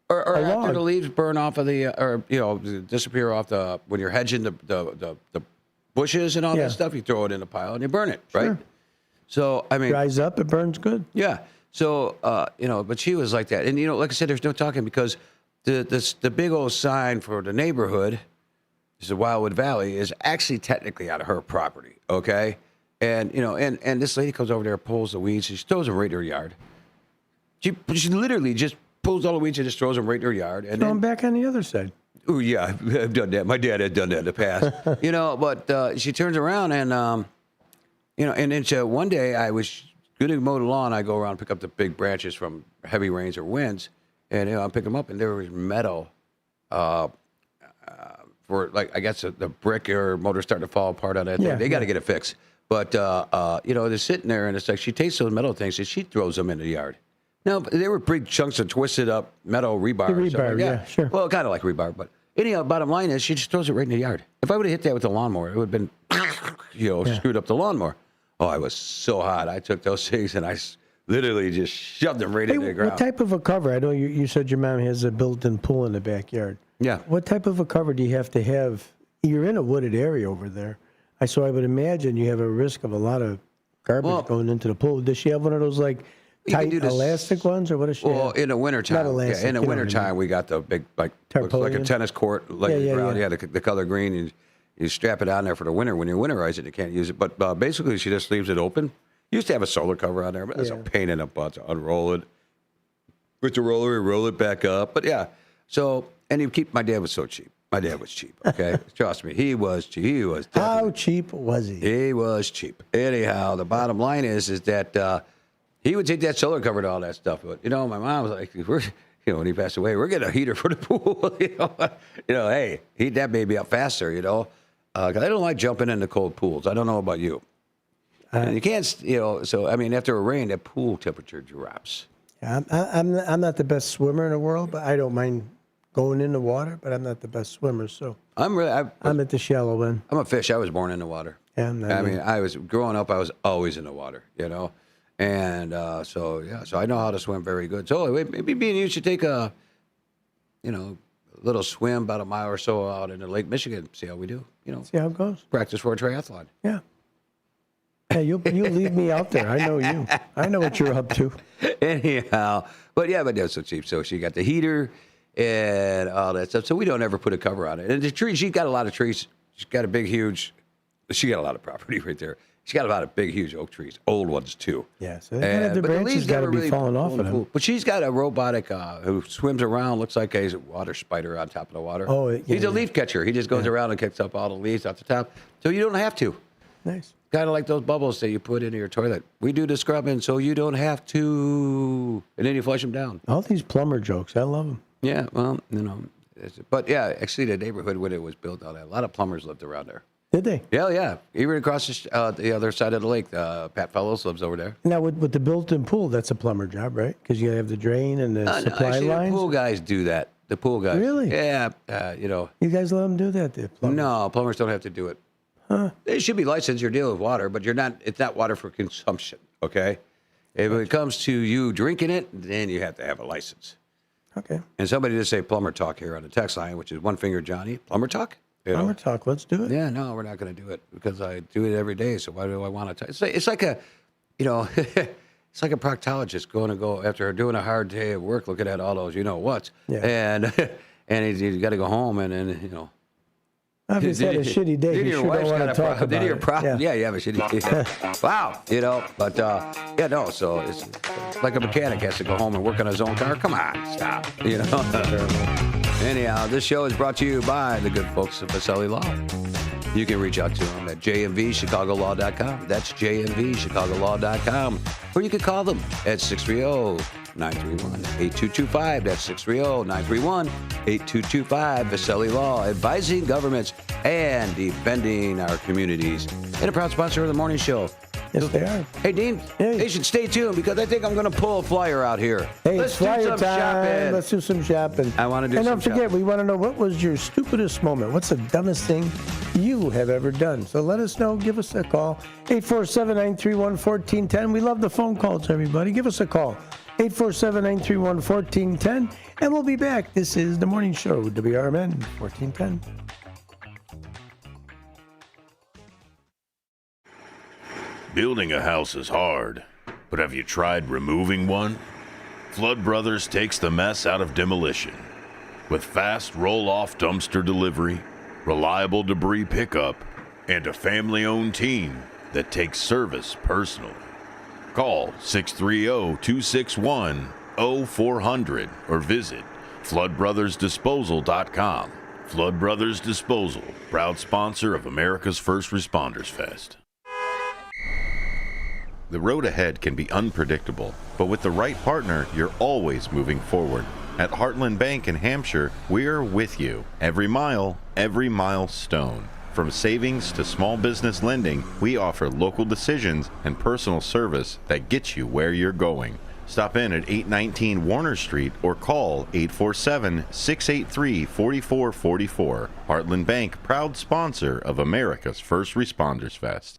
or a after log. the leaves burn off of the, or you know, disappear off the when you're hedging the bushes and all Yeah. that stuff, you throw it in a pile and you burn it, right? Sure. So I mean, Dries up, it burns good. yeah. So you know, but she was like that, and you know, like I said, there's no talking because the big old sign for the neighborhood, is the Wildwood Valley, is actually technically out of her property. Okay, and you know, and this lady comes over there, pulls the weeds, she throws them right in her yard. She literally just pulls all the weeds and just throws them right in her yard, and Throw then them back on the other side. oh yeah, I've done that. My dad had done that in the past, you know. But she turns around and you know, and then one day I was going to mow the lawn. I go around and pick up the big branches from heavy rains or winds, and you know, I pick them up, and there was metal for like I guess the brick or motor starting to fall apart on that thing. Yeah, They got to yeah. get it fixed. But you know, they're sitting there, and it's like she takes those metal things and she throws them in the yard. No, they were big chunks of twisted up metal rebar. The or something. rebar, yeah, sure. Well, kind of like rebar, but anyhow, bottom line is she just throws it right in the yard. If I would have hit that with the lawnmower, it would have been, you know, screwed up the lawnmower. Oh, I was so hot. I took those things and I literally just shoved them right into the ground. What type of a cover? I know you said your mom has a built-in pool in the backyard. Yeah. What type of a cover do you have to have? You're in a wooded area over there. So I would imagine you have a risk of a lot of garbage going into the pool. Does she have one of those like You can tight do this- elastic ones, or what does she Well, have? in the wintertime. Not elastic. Yeah, in the you know what I wintertime, mean. we got the big, like, looks like a Tarpaulin? tennis court, like Yeah, around. yeah. Yeah, the color green, and you strap it on there for the winter. When you winterize it, you can't use it. But basically, she just leaves it open. Used to have a solar cover on there, but it's a pain in the butt to unroll it. With the roller, you roll it back up. But yeah, so, and you keep, my dad was so cheap. My dad was cheap, okay? Trust me, he was cheap. He was How cheap was he? He was cheap. Anyhow, the bottom line is that he would take that solar cover to all that stuff. But, you know, my mom was like, when he passed away, we're getting a heater for the pool. you know, hey, heat that baby up faster, you know. 'Cause I don't like jumping into cold pools. I don't know about you. And you can't, you know, so, I mean, after a rain, that pool temperature drops. I'm not the best swimmer in the world, but I don't mind going in the water, but I'm not the best swimmer, so I'm at the shallow end. I'm a fish. I was born in the water. Yeah, I'm not I mean, I was growing up. I was always in the water, you know, and so I know how to swim very good. So maybe me and you should take a, you know, little swim about a mile or so out into Lake Michigan. See how we do. You know, See how it goes. practice for a triathlon. Yeah. Hey, you'll leave me out there. I know you. I know what you're up to. Anyhow, but that's so cheap. So she got the heater and all that stuff. So we don't ever put a cover on it. And the trees, she's got a lot of trees. She's got a big, huge. She got a lot of property right there. She's got a lot of big, huge oak trees, old ones too. Yeah, so they gotta have the but branches leaves got to never be really falling off of pull- them. But she's got a robotic who swims around, looks like a water spider on top of the water. Oh, yeah, he's a yeah. leaf catcher. He just goes around and kicks up all the leaves off the top, so you don't have to. Nice. Kind of like those bubbles that you put into your toilet. We do the scrubbing, so you don't have to, and then you flush them down. All these plumber jokes, I love them. Yeah, well, you know, but yeah, actually, the neighborhood when it was built out, a lot of plumbers lived around there. Did they? Yeah. Even across the other side of the lake, Pat Fellows lives over there. Now, with the built-in pool, that's a plumber job, right? Because you have the drain and the No, supply actually, lines. the pool guys do that. The pool guys. Really? Yeah, you know. You guys let them do that, the plumbers? No, plumbers don't have to do it. Huh? They should be licensed. You're dealing with water, but you're not. It's not water for consumption. Okay. If it comes to you drinking it, then you have to have a license. Okay. And somebody did say plumber talk here on the text line, which is One Finger Johnny. Plumber talk. You know? Plumber talk. Let's do it. Yeah, no, we're not going to do it because I do it every day. So why do I want to? It's like a, you know, it's like a proctologist going to go after doing a hard day of work, looking at all those, you know what's, and he's got to go home and then you know. If he's had a shitty day, Then you your sure wife's don't want got to a talk problem. Then about your it. problem. Yeah, you have a shitty day. Wow, you know, but yeah, no. So it's like a mechanic has to go home and work on his own car. Come on, stop. You know. Anyhow, this show is brought to you by the good folks at Vaselli Law. You can reach out to them at jmvchicagolaw.com. That's jmvchicagolaw.com. Or you can call them at 630-931-8225. That's 630-931-8225. Vaselli Law, advising governments and defending our communities. And a proud sponsor of the morning show. Yes, they are. Hey, Dean, they should stay tuned because I think I'm going to pull a flyer out here. Hey, Let's it's do flyer some time. shopping. Let's do some shopping. I want to do and some don't forget, shopping. we want to know what was your stupidest moment? What's the dumbest thing you have ever done. So let us know. Give us a call. 847-931-1410. We love the phone calls, everybody. Give us a call. 847-931-1410. And we'll be back. This is The Morning Show, WRMN 1410. Building a house is hard, but have you tried removing one? Flood Brothers takes the mess out of demolition. With fast roll-off dumpster delivery, reliable debris pickup, and a family-owned team that takes service personally. Call 630-261-0400 or visit floodbrothersdisposal.com. Flood Brothers Disposal, proud sponsor of America's First Responders Fest. The road ahead can be unpredictable, but with the right partner, you're always moving forward. At Heartland Bank in Hampshire, we're with you every mile, every milestone. From savings to small business lending, we offer local decisions and personal service that gets you where you're going. Stop in at 819 Warner Street or call 847-683-4444. Heartland Bank, proud sponsor of America's First Responders Fest.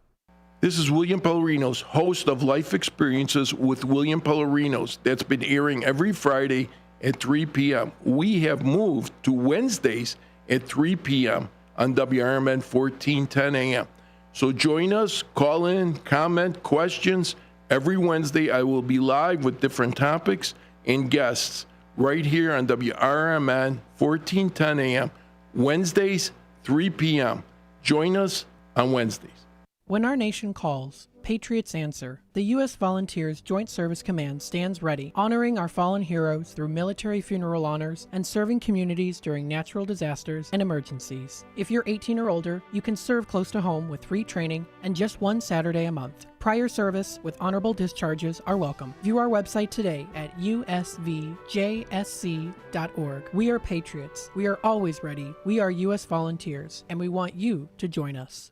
This is William Pellerinos, host of Life Experiences with William Pellerinos. That's been airing every Friday at 3 p.m. We have moved to Wednesdays at 3 p.m. on WRMN 1410 a.m. So join us, call in, comment, questions. Every Wednesday I will be live with different topics and guests right here on WRMN 1410 a.m. Wednesdays, 3 p.m. Join us on Wednesdays. When our nation calls, patriots answer. The U.S. Volunteers Joint Service Command stands ready, honoring our fallen heroes through military funeral honors and serving communities during natural disasters and emergencies. If you're 18 or older, you can serve close to home with free training and just one Saturday a month. Prior service with honorable discharges are welcome. View our website today at usvjsc.org. We are patriots. We are always ready. We are U.S. Volunteers, and we want you to join us.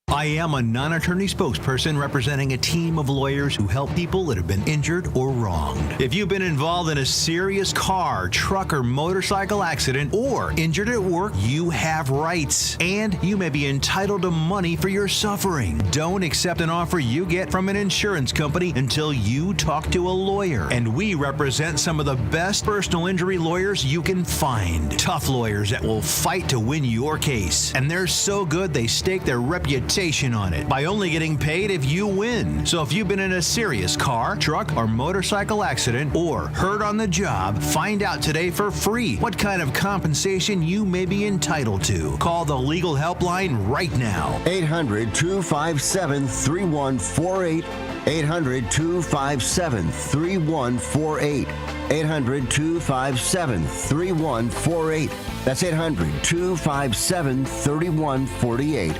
I am a non-attorney spokesperson representing a team of lawyers who help people that have been injured or wronged. If you've been involved in a serious car, truck, or motorcycle accident or injured at work, you have rights, and you may be entitled to money for your suffering. Don't accept an offer you get from an insurance company until you talk to a lawyer. And we represent some of the best personal injury lawyers you can find. Tough lawyers that will fight to win your case. And they're so good they stake their reputation on it by only getting paid if you win. So if you've been in a serious car, truck, or motorcycle accident or hurt on the job, find out today for free what kind of compensation you may be entitled to. Call the legal helpline right now. 800-257-3148. 800-257-3148. 800-257-3148. That's 800-257-3148.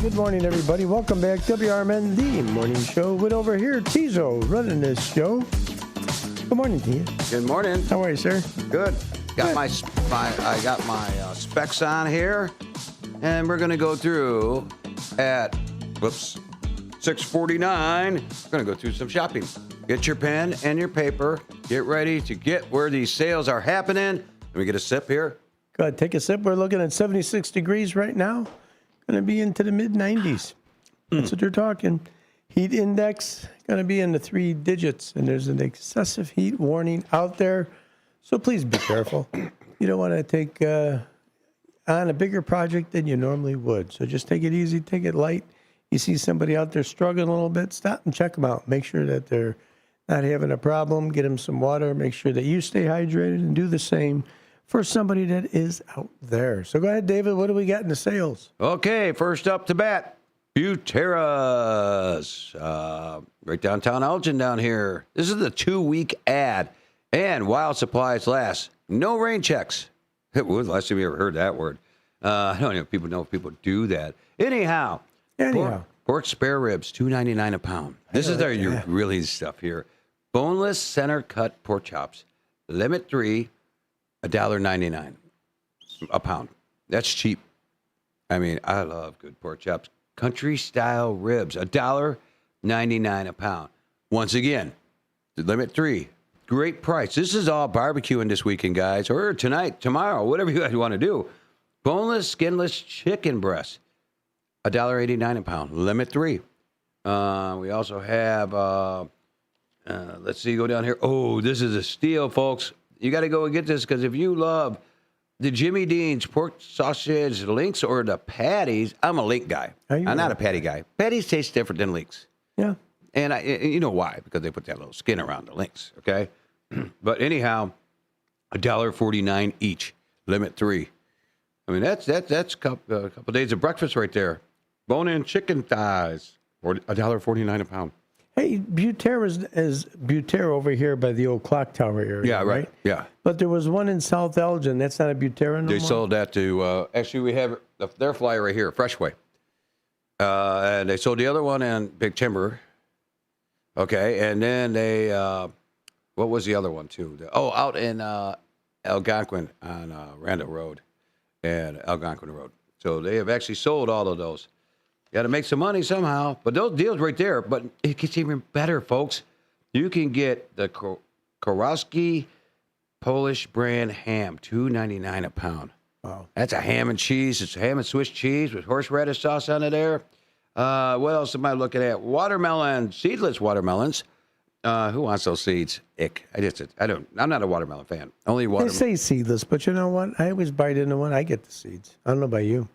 Good morning, everybody. Welcome back. WRMN, the morning show. With over here, Teaso running this show. Good morning to you. Good morning. How are you, sir? Good. Got my specs on here, and we're going to go through at 6:49. We're going to go through some shopping. Get your pen and your paper. Get ready to get where these sales are happening. Let me get a sip here. Go ahead, take a sip. We're looking at 76 degrees right now. Going to be into the mid-90s. That's what they're talking. Heat index going to be in the 3 digits, and there's an excessive heat warning out there. So please be careful. You don't want to take on a bigger project than you normally would. So just take it easy, take it light. You see somebody out there struggling a little bit, stop and check them out. Make sure that they're not having a problem. Get them some water. Make sure that you stay hydrated, and do the same for somebody that is out there. So go ahead, David. What do we got in the sales? Okay, first up to bat, Buteras. Right downtown Elgin down here. This is the 2-week ad. And while supplies last, no rain checks. It was last time we ever heard that word. I don't know if people do that. Anyhow. Pork spare ribs, $2.99 a pound. This is your really stuff here. Boneless center cut pork chops, limit 3, $1.99 a pound. That's cheap. I mean, I love good pork chops. Country style ribs, $1.99 a pound. Once again, limit 3. Great price. This is all barbecuing this weekend, guys, or tonight, tomorrow, whatever you guys want to do. Boneless, skinless chicken breast, $1.89 a pound. Limit 3. We also have, let's see, go down here. Oh, this is a steal, folks. You got to go and get this because if you love the Jimmy Dean's pork sausage links or the patties, I'm a link guy. I'm not a patty guy. Patties taste different than links. Yeah. And you know why? Because they put that little skin around the links, okay? But anyhow, $1.49 each, limit 3. I mean, that's a couple days of breakfast right there. Bone-in chicken thighs, $1.49 a pound. Hey, Butera is Butera over here by the old clock tower area. Yeah, right. Yeah. But there was one in South Elgin. That's not a Butera no more? They sold that to, actually, we have their flyer right here, Freshway. And they sold the other one in Big Timber. Okay, and then they, what was the other one, too? Out in Algonquin on Randall Road and Algonquin Road. So they have actually sold all of those. Got to make some money somehow. But those deals right there, but it gets even better, folks. You can get the Kowalski Polish brand ham, $2.99 a pound. Wow. That's a ham and cheese. It's ham and Swiss cheese with horseradish sauce on it there. What else am I looking at? Watermelon, seedless watermelons. Who wants those seeds? Ick. I'm not a watermelon fan. Only watermelon. They say seedless, but you know what? I always bite into one. I get the seeds. I don't know about you.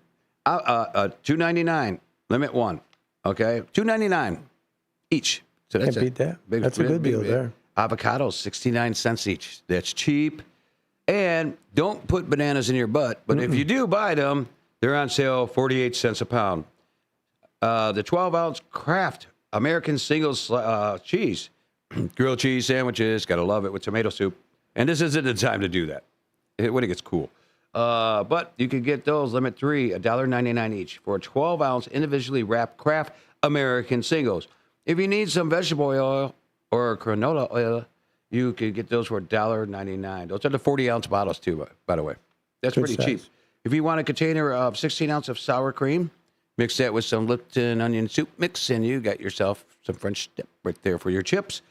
$2.99, limit 1. Okay, $2.99 each. So Can't beat that. That's a good deal there. Avocados, 69 cents each. That's cheap. And don't put bananas in your butt. But if you do buy them, they're on sale, 48 cents a pound. The 12-ounce Kraft American singles cheese, grilled cheese sandwiches, gotta love it with tomato soup. And this isn't the time to do that when it gets cool. But you can get those, limit 3, $1.99 each for a 12-ounce individually wrapped Kraft American singles. If you need some vegetable oil or canola oil, you can get those for $1.99. Those are the 40-ounce bottles too, by the way. That's Good pretty size. cheap. If you want a container of 16 ounce of sour cream, mix that with some Lipton onion soup mix, and you got yourself some French dip right there for your chips.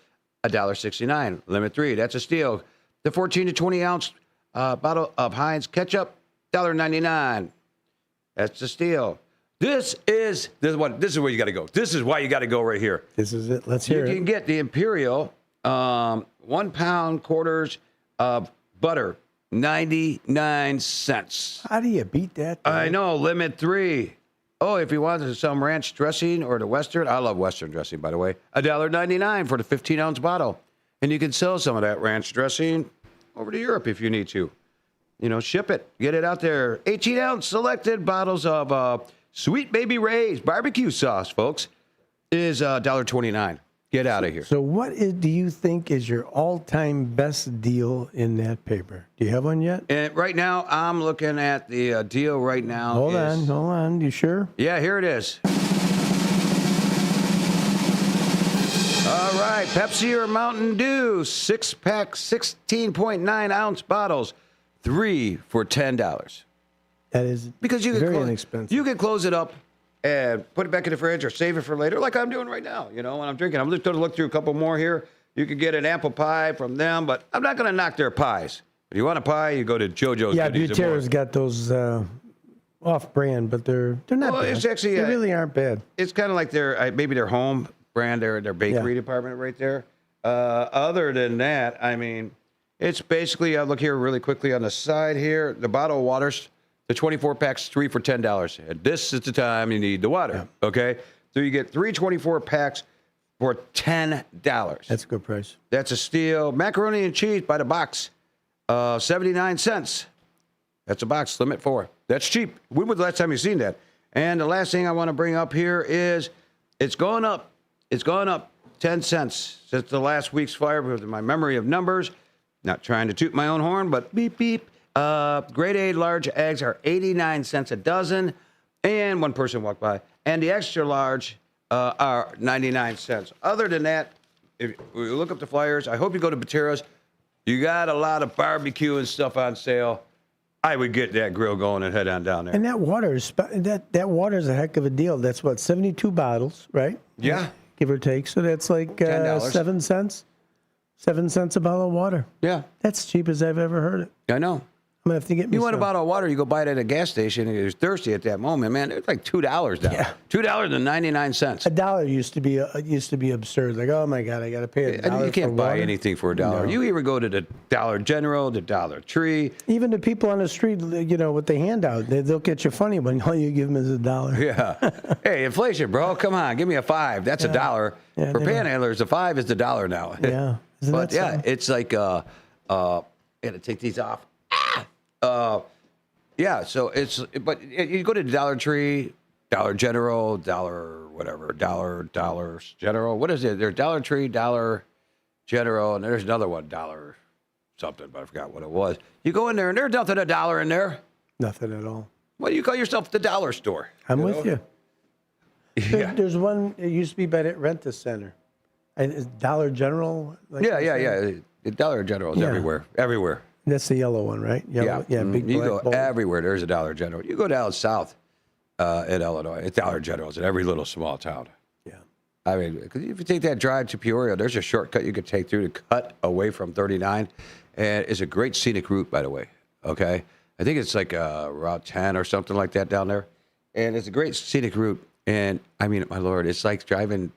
$1.69, limit 3. That's a steal. The 14 to 20 ounce bottle of Heinz ketchup, $1.99. That's a steal. This is where you got to go. This is why you got to go right here. This is it. Let's hear it. You can get the Imperial 1 pound quarters of butter, 99 cents. How do you beat that? I know, limit 3. Oh, if you wanted some ranch dressing or the Western, I love Western dressing, by the way, $1.99 for the 15-ounce bottle. And you can sell some of that ranch dressing over to Europe if you need to. You know, ship it. Get it out there. 18-ounce selected bottles of Sweet Baby Ray's barbecue sauce, folks, is $1.29. Get out of here. So do you think is your all-time best deal in that paper? Do you have one yet? And right now, I'm looking at the deal right now. Hold on. You sure? Yeah, here it is. All right, Pepsi or Mountain Dew, 6-pack, 16.9-ounce bottles, 3 for $10. That is because very inexpensive. You can close it up and put it back in the fridge or save it for later, like I'm doing right now, you know, when I'm drinking. I'm just going to look through a couple more here. You could get an apple pie from them, but I'm not going to knock their pies. If you want a pie, you go to JoJo's. Yeah, Butera's got those off-brand, but they're not bad. It's actually, they really aren't bad. It's kind of like maybe their home brand, their bakery department right there. Other than that, I mean, it's basically, I'll look here really quickly on the side here, the bottled waters. The 24 packs, 3 for $10. And this is the time you need the water. Yeah. Okay, so you get 3 24 packs for $10. That's a good price. That's a steal. Macaroni and cheese by the box, 79 cents. That's a box, limit 4. That's cheap. When was the last time you seen that? And the last thing I want to bring up here is it's gone up. It's gone up 10 cents since the last week's flyer. Because of my memory of numbers, not trying to toot my own horn, but beep beep. Grade A large eggs are 89 cents a dozen, and one person walked by. And the extra large are 99 cents. Other than that, if you look up the flyers, I hope you go to Bateras. You got a lot of barbecue and stuff on sale. I would get that grill going and head on down there. And that water is that water is a heck of a deal. That's what, 72 bottles, right? Yeah, give or take. So that's like $10. 7 cents. 7 cents a bottle of water. Yeah, that's cheap as I've ever heard it. I know. I'm gonna have to get me. You want a some. bottle of water? You go buy it at a gas station, and you're thirsty at that moment, man. It's like $2 now. Yeah, $2.99. $1 used to be absurd. Like, oh my God, I got to pay $1. You can't buy anything for $1. No. You either go to the Dollar General, the Dollar Tree. Even the people on the street, what they hand out, they'll get you funny when all you give them is $1. Yeah. Hey, inflation, bro. Come on, give me a $5. That's $1. Yeah, for panhandlers, the $5 is the $1 now. Yeah. But yeah, it's like I gotta take these off. Yeah, so it's, but you go to Dollar Tree, Dollar General, Dollar General. What is it? There's Dollar Tree, Dollar General, and there's another one, Dollar something, but I forgot what it was. You go in there, and there's nothing $1 in there. Nothing at all. What do you call yourself? The dollar store. I'm with you. Yeah. There's one, it used to be by that Rent-A-Center. Dollar General? Yeah. The Dollar General is everywhere. That's the yellow one, right? Yellow, yeah. Big you black go bowl. everywhere. There's a Dollar General. You go down south in Illinois, it's Dollar Generals in every little small town. Yeah. I mean, because if you take that drive to Peoria, there's a shortcut you could take through to cut away from 39. And it's a great scenic route, by the way. Okay? I think it's like Route 10 or something like that down there. And it's a great scenic route. And, I mean, my Lord, it's like driving...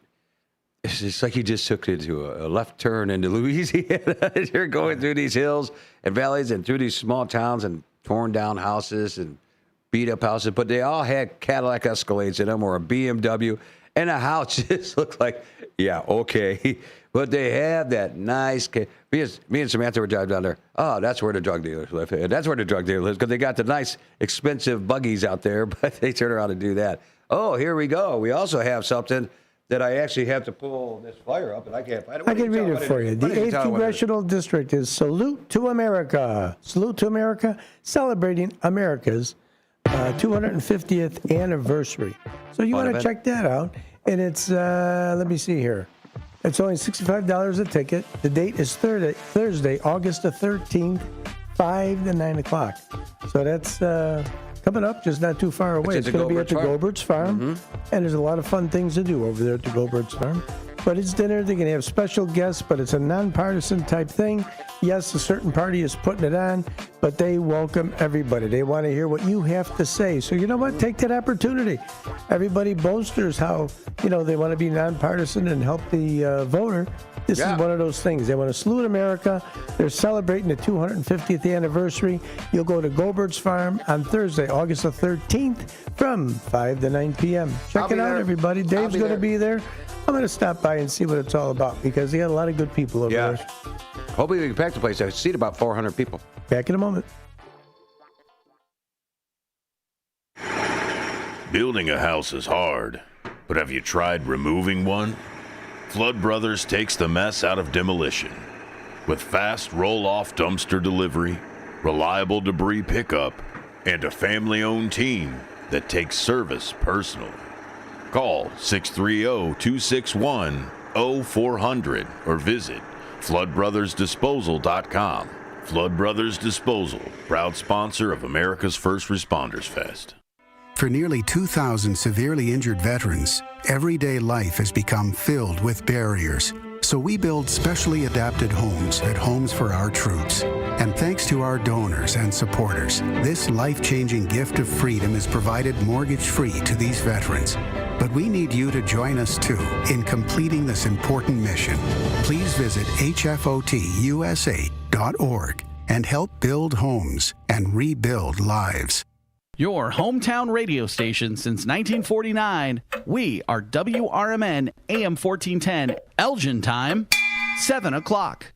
It's like you just took it to a left turn into Louisiana. You're going through these hills and valleys and through these small towns and torn down houses and beat up houses, but they all had Cadillac Escalades in them or a BMW, and a house just looked like, yeah, okay. But they have that nice, me and Samantha were driving down there. Oh, that's where the drug dealers live. And that's where the drug dealer lives because they got the nice, expensive buggies out there, but they turn around and do that. Oh, here we go. We also have something that I actually have to pull this flyer up, and I can't find it. I can read it for you. The 8th Congressional District is Salute to America. Salute to America, celebrating America's 250th anniversary. So you want to check that out. And it's, let me see here. It's only $65 a ticket. The date is Thursday, August the 13th, 5 to 9 o'clock. So that's coming up, just not too far away. It's going to be at the Gobert's Farm, and there's a lot of fun things to do over there at the Gobert's Farm. But it's dinner. They're going to have special guests, but it's a nonpartisan type thing. Yes, a certain party is putting it on, but they welcome everybody. They want to hear what you have to say. So you know what? Take that opportunity. Everybody boasters how, they want to be nonpartisan and help the voter. This is one of those things. They want to salute America. They're celebrating the 250th anniversary. You'll go to Gobert's Farm on Thursday, August the 13th from 5 to 9 p.m. Check it out, everybody. Dave's going to be there. I'm going to stop by and see what it's all about because they got a lot of good people over there. Hopefully we can pack the place. I seat about 400 people. Back in a moment. Building a house is hard, but have you tried removing one? Flood Brothers takes the mess out of demolition. With fast roll-off dumpster delivery, reliable debris pickup, and a family-owned team that takes service personally. Call 630-261-0400 or visit floodbrothersdisposal.com. Flood Brothers Disposal, proud sponsor of America's First Responders Fest. For nearly 2,000 severely injured veterans, everyday life has become filled with barriers. So we build specially adapted homes at Homes for Our Troops. And thanks to our donors and supporters, this life-changing gift of freedom is provided mortgage-free to these veterans. But we need you to join us, too, in completing this important mission. Please visit hfotusa.org and help build homes and rebuild lives. Your hometown radio station since 1949. We are WRMN AM 1410, Elgin time, 7 o'clock.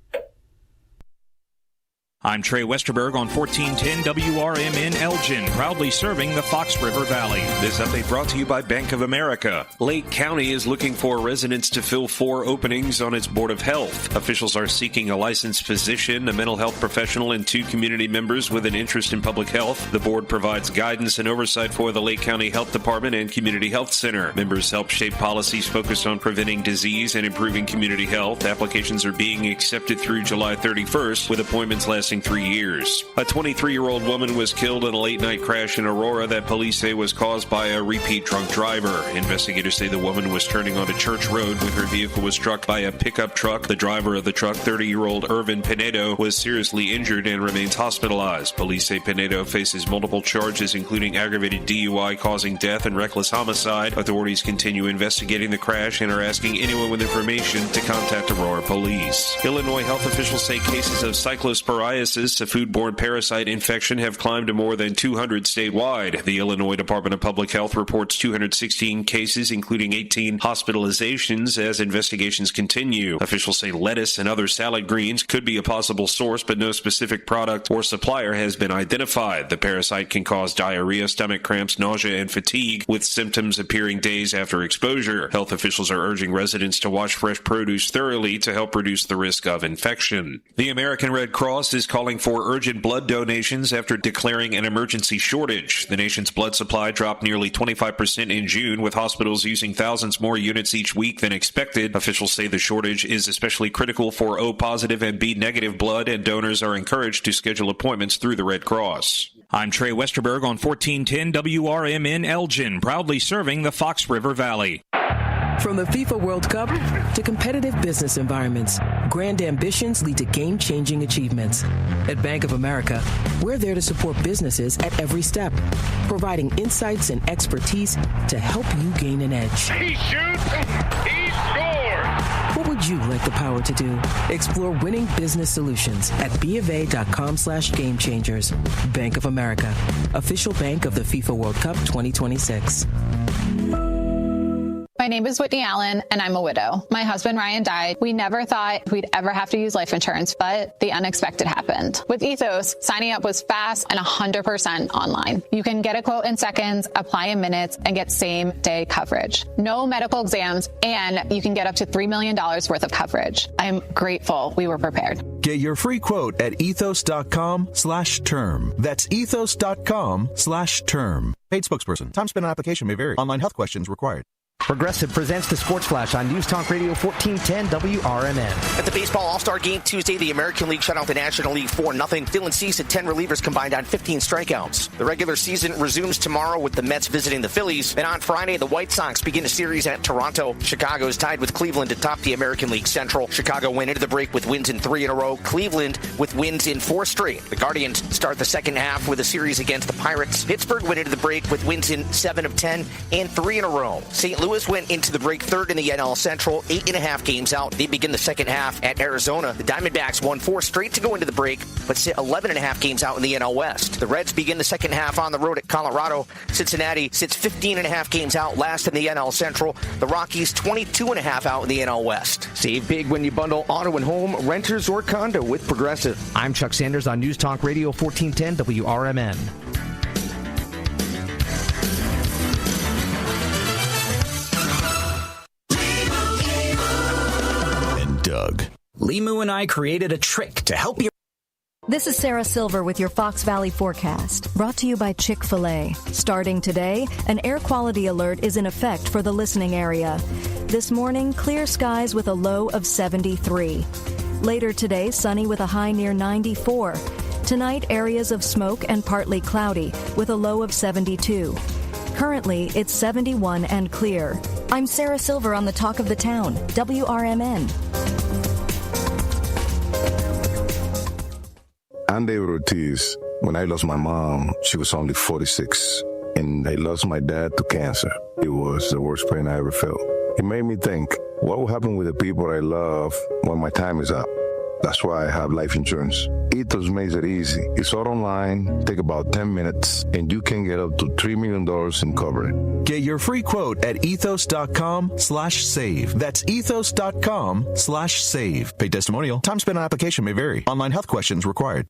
I'm Trey Westerberg on 1410 WRMN Elgin, proudly serving the Fox River Valley. This update brought to you by Bank of America. Lake County is looking for residents to fill 4 openings on its Board of Health. Officials are seeking a licensed physician, a mental health professional, and 2 community members with an interest in public health. The board provides guidance and oversight for the Lake County Health Department and Community Health Center. Members help shape policies focused on preventing disease and improving community health. Applications are being accepted through July 31st, with appointments lasting 3 years. A 23-year-old woman was killed in a late-night crash in Aurora that police say was caused by a repeat drunk driver. Investigators say the woman was turning onto Church Road when her vehicle was struck by a pickup truck. The driver of the truck, 30-year-old Irvin Pinedo, was seriously injured and remains hospitalized. Police say Pinedo faces multiple charges, including aggravated DUI causing death and reckless homicide. Authorities continue investigating the crash and are asking anyone with information to contact Aurora Police. Illinois health officials say cases of cyclosporiasis, a foodborne parasite infection, have climbed to more than 200 statewide. The Illinois Department of Public Health reports 216 cases, including 18 hospitalizations, as investigations continue. Officials say lettuce and other salad greens could be a possible source, but no specific product or supplier has been identified. The parasite can cause diarrhea, stomach cramps, nausea, and fatigue, with symptoms appearing days after exposure. Health officials are urging residents to wash fresh produce thoroughly to help reduce the risk of infection. The American Red Cross is calling for urgent blood donations after declaring an emergency shortage. The nation's blood supply dropped nearly 25% in June, with hospitals using thousands more units each week than expected. Officials say the shortage is especially critical for O-positive and B-negative blood, and donors are encouraged to schedule appointments through the Red Cross. I'm Trey Westerberg on 1410 WRMN Elgin, proudly serving the Fox River Valley. From the FIFA World Cup to competitive business environments, grand ambitions lead to game-changing achievements. At Bank of America, we're there to support businesses at every step, providing insights and expertise to help you gain an edge. He shoots, he scores! What would you like the power to do? Explore winning business solutions at BofA.com/gamechangers. Bank of America, official bank of the FIFA World Cup 2026. My name is Whitney Allen, and I'm a widow. My husband, Ryan, died. We never thought we'd ever have to use life insurance, but the unexpected happened. With Ethos, signing up was fast and 100% online. You can get a quote in seconds, apply in minutes, and get same-day coverage. No medical exams, and you can get up to $3 million worth of coverage. I'm grateful we were prepared. Get your free quote at ethos.com/term. That's ethos.com/term. Paid spokesperson. Time spent on application may vary. Online health questions required. Progressive presents the Sports Flash on News Talk Radio 1410 WRMN. At the Baseball All-Star Game Tuesday, the American League shut out the National League 4-0. Dylan Cease had 10 relievers combined on 15 strikeouts. The regular season resumes tomorrow with the Mets visiting the Phillies. And on Friday, the White Sox begin a series at Toronto. Chicago is tied with Cleveland to top the American League Central. Chicago went into the break with wins in 3 in a row. Cleveland with wins in 4 straight. The Guardians start the second half with a series against the Pirates. Pittsburgh went into the break with wins in 7 of 10 and 3 in a row. St. Louis went into the break third in the NL Central, 8.5 games out. They begin the second half at Arizona. The Diamondbacks won 4 straight to go into the break, but sit 11.5 games out in the NL West. The Reds begin the second half on the road at Colorado. Cincinnati sits 15.5 games out, last in the NL Central. The Rockies 22.5 out in the NL West. Save big when you bundle auto and home, renters, or condo with Progressive. I'm Chuck Sanders on News Talk Radio 1410 WRMN. Doug. Limu and I created a trick to help you. This is Sarah Silver with your Fox Valley forecast, brought to you by Chick-fil-A. Starting today, an air quality alert is in effect for the listening area. This morning, clear skies with a low of 73. Later today, sunny with a high near 94. Tonight, areas of smoke and partly cloudy with a low of 72. Currently, it's 71 and clear. I'm Sarah Silver on the Talk of the Town, WRMN. I'm David Ortiz. When I lost my mom, she was only 46, and I lost my dad to cancer. It was the worst pain I ever felt. It made me think, what will happen with the people I love when my time is up? That's why I have life insurance. Ethos makes it easy. It's all online, take about 10 minutes, and you can get up to $3 million in coverage. Get your free quote at ethos.com/save. That's ethos.com/save. Paid testimonial. Time spent on application may vary. Online health questions required.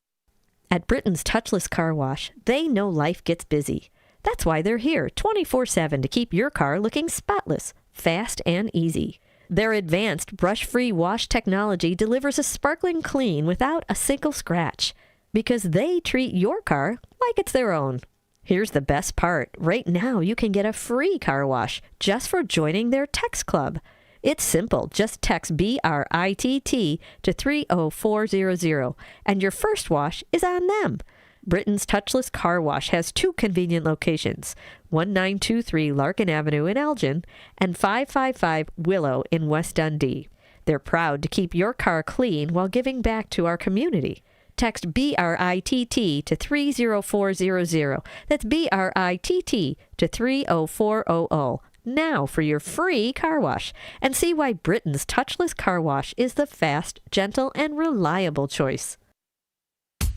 At Britain's Touchless Car Wash, they know life gets busy. That's why they're here 24/7 to keep your car looking spotless, fast, and easy. Their advanced brush-free wash technology delivers a sparkling clean without a single scratch, because they treat your car like it's their own. Here's the best part. Right now, you can get a free car wash just for joining their text club. It's simple. Just text BRITT to 30400, and your first wash is on them. Britain's Touchless Car Wash has 2 convenient locations, 1923 Larkin Avenue in Elgin and 555 Willow in West Dundee. They're proud to keep your car clean while giving back to our community. Text BRITT to 30400. That's BRITT to 30400. Now for your free car wash, and see why Britain's Touchless Car Wash is the fast, gentle, and reliable choice.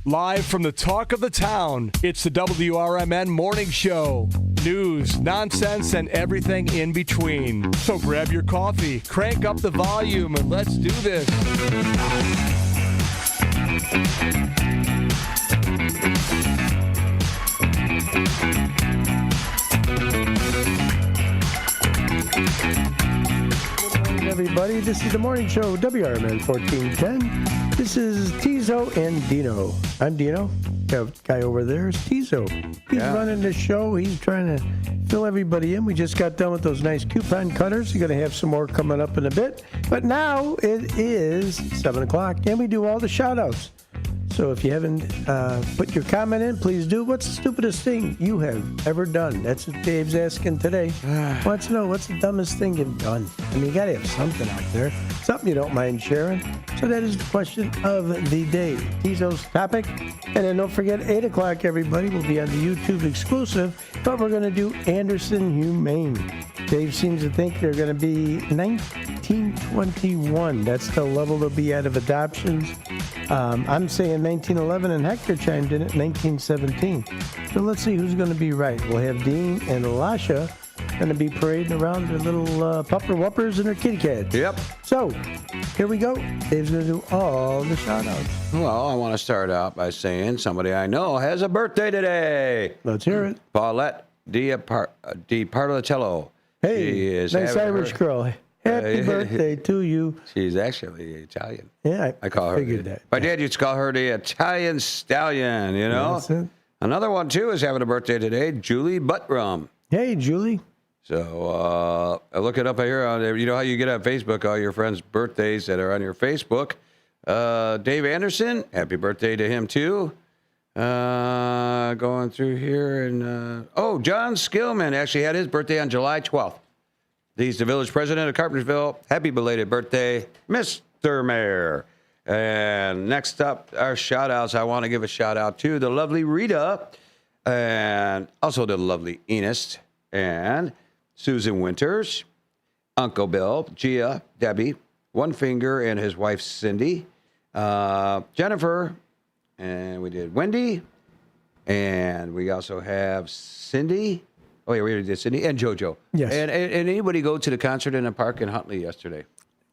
Live from the talk of the town, it's the WRMN Morning Show. News, nonsense, and everything in between. So grab your coffee, crank up the volume, and let's do this. Good morning, everybody. This is the morning show, WRMN 1410. This is Teaso and Dino. I'm Dino. The guy over there is Teaso. He's running the show. He's trying to fill everybody in. We just got done with those nice coupon cutters. You're going to have some more coming up in a bit. But now it is 7 o'clock, and we do all the shout-outs. So if you haven't put your comment in, please do. What's the stupidest thing you have ever done? That's what Dave's asking today. Wants to know, what's the dumbest thing you've done? I mean, you got to have something out there. Something you don't mind sharing. So that is the question of the day. Teaso's topic. And then don't forget, 8 o'clock, everybody, will be on the YouTube exclusive. But we're going to do Anderson Humane. Dave seems to think they're going to be 1921. That's the level they'll be at of adoptions. I'm saying 1911, and Hector chimed in at 1917. So let's see who's going to be right. We'll have Dean and Lasha going to be parading around their little pupper whoppers and their kitty cats. Yep. So here we go. Dave's going to do all the shout-outs. Well, I want to start out by saying somebody I know has a birthday today. Let's hear it. Paulette Di Parlatello. Hey, nice Irish girl. Happy birthday to you. She's actually Italian. Yeah, I call her. Figured that. My dad used to call her the Italian stallion, you know? That's it. Another one, too, is having a birthday today, Julie Buttram. Hey, Julie. So I look it up here. You know how you get on Facebook, all your friends' birthdays that are on your Facebook. Dave Anderson, happy birthday to him, too. Going through here. And John Skillman actually had his birthday on July 12th. He's the village president of Carpentersville. Happy belated birthday, Mr. Mayor. And next up, our shout-outs. I want to give a shout-out to the lovely Rita and also the lovely Enos and Susan Winters, Uncle Bill, Gia, Debbie, One Finger, and his wife, Cindy, Jennifer, and we did Wendy, and we also have Cindy. Oh, yeah, we already did Cindy and JoJo. Yes. And anybody go to the concert in the park in Huntley yesterday?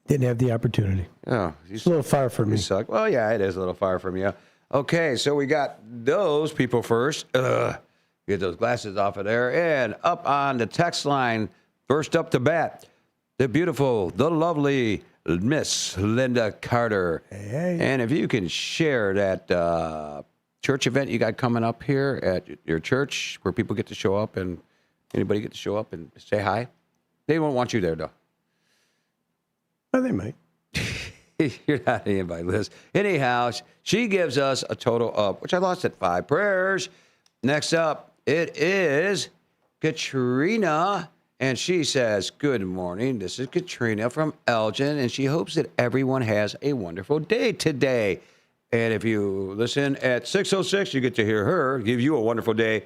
Didn't have the opportunity. Oh, it's a little far from me. Suck. Well, yeah, it is a little far from you. Okay, so we got those people first. Get those glasses off of there. And up on the text line, first up to bat, the beautiful, the lovely Miss Linda Carter. Hey. And if you can share that church event you got coming up here at your church where people get to show up and anybody get to show up and say hi? They won't want you there, though. Oh, they might. You're not an invite list. Anyhow, she gives us a total of, which I lost at 5 prayers. Next up, it is Katrina. And she says, good morning. This is Katrina from Elgin. And she hopes that everyone has a wonderful day today. And if you listen at 6:06, you get to hear her give you a wonderful day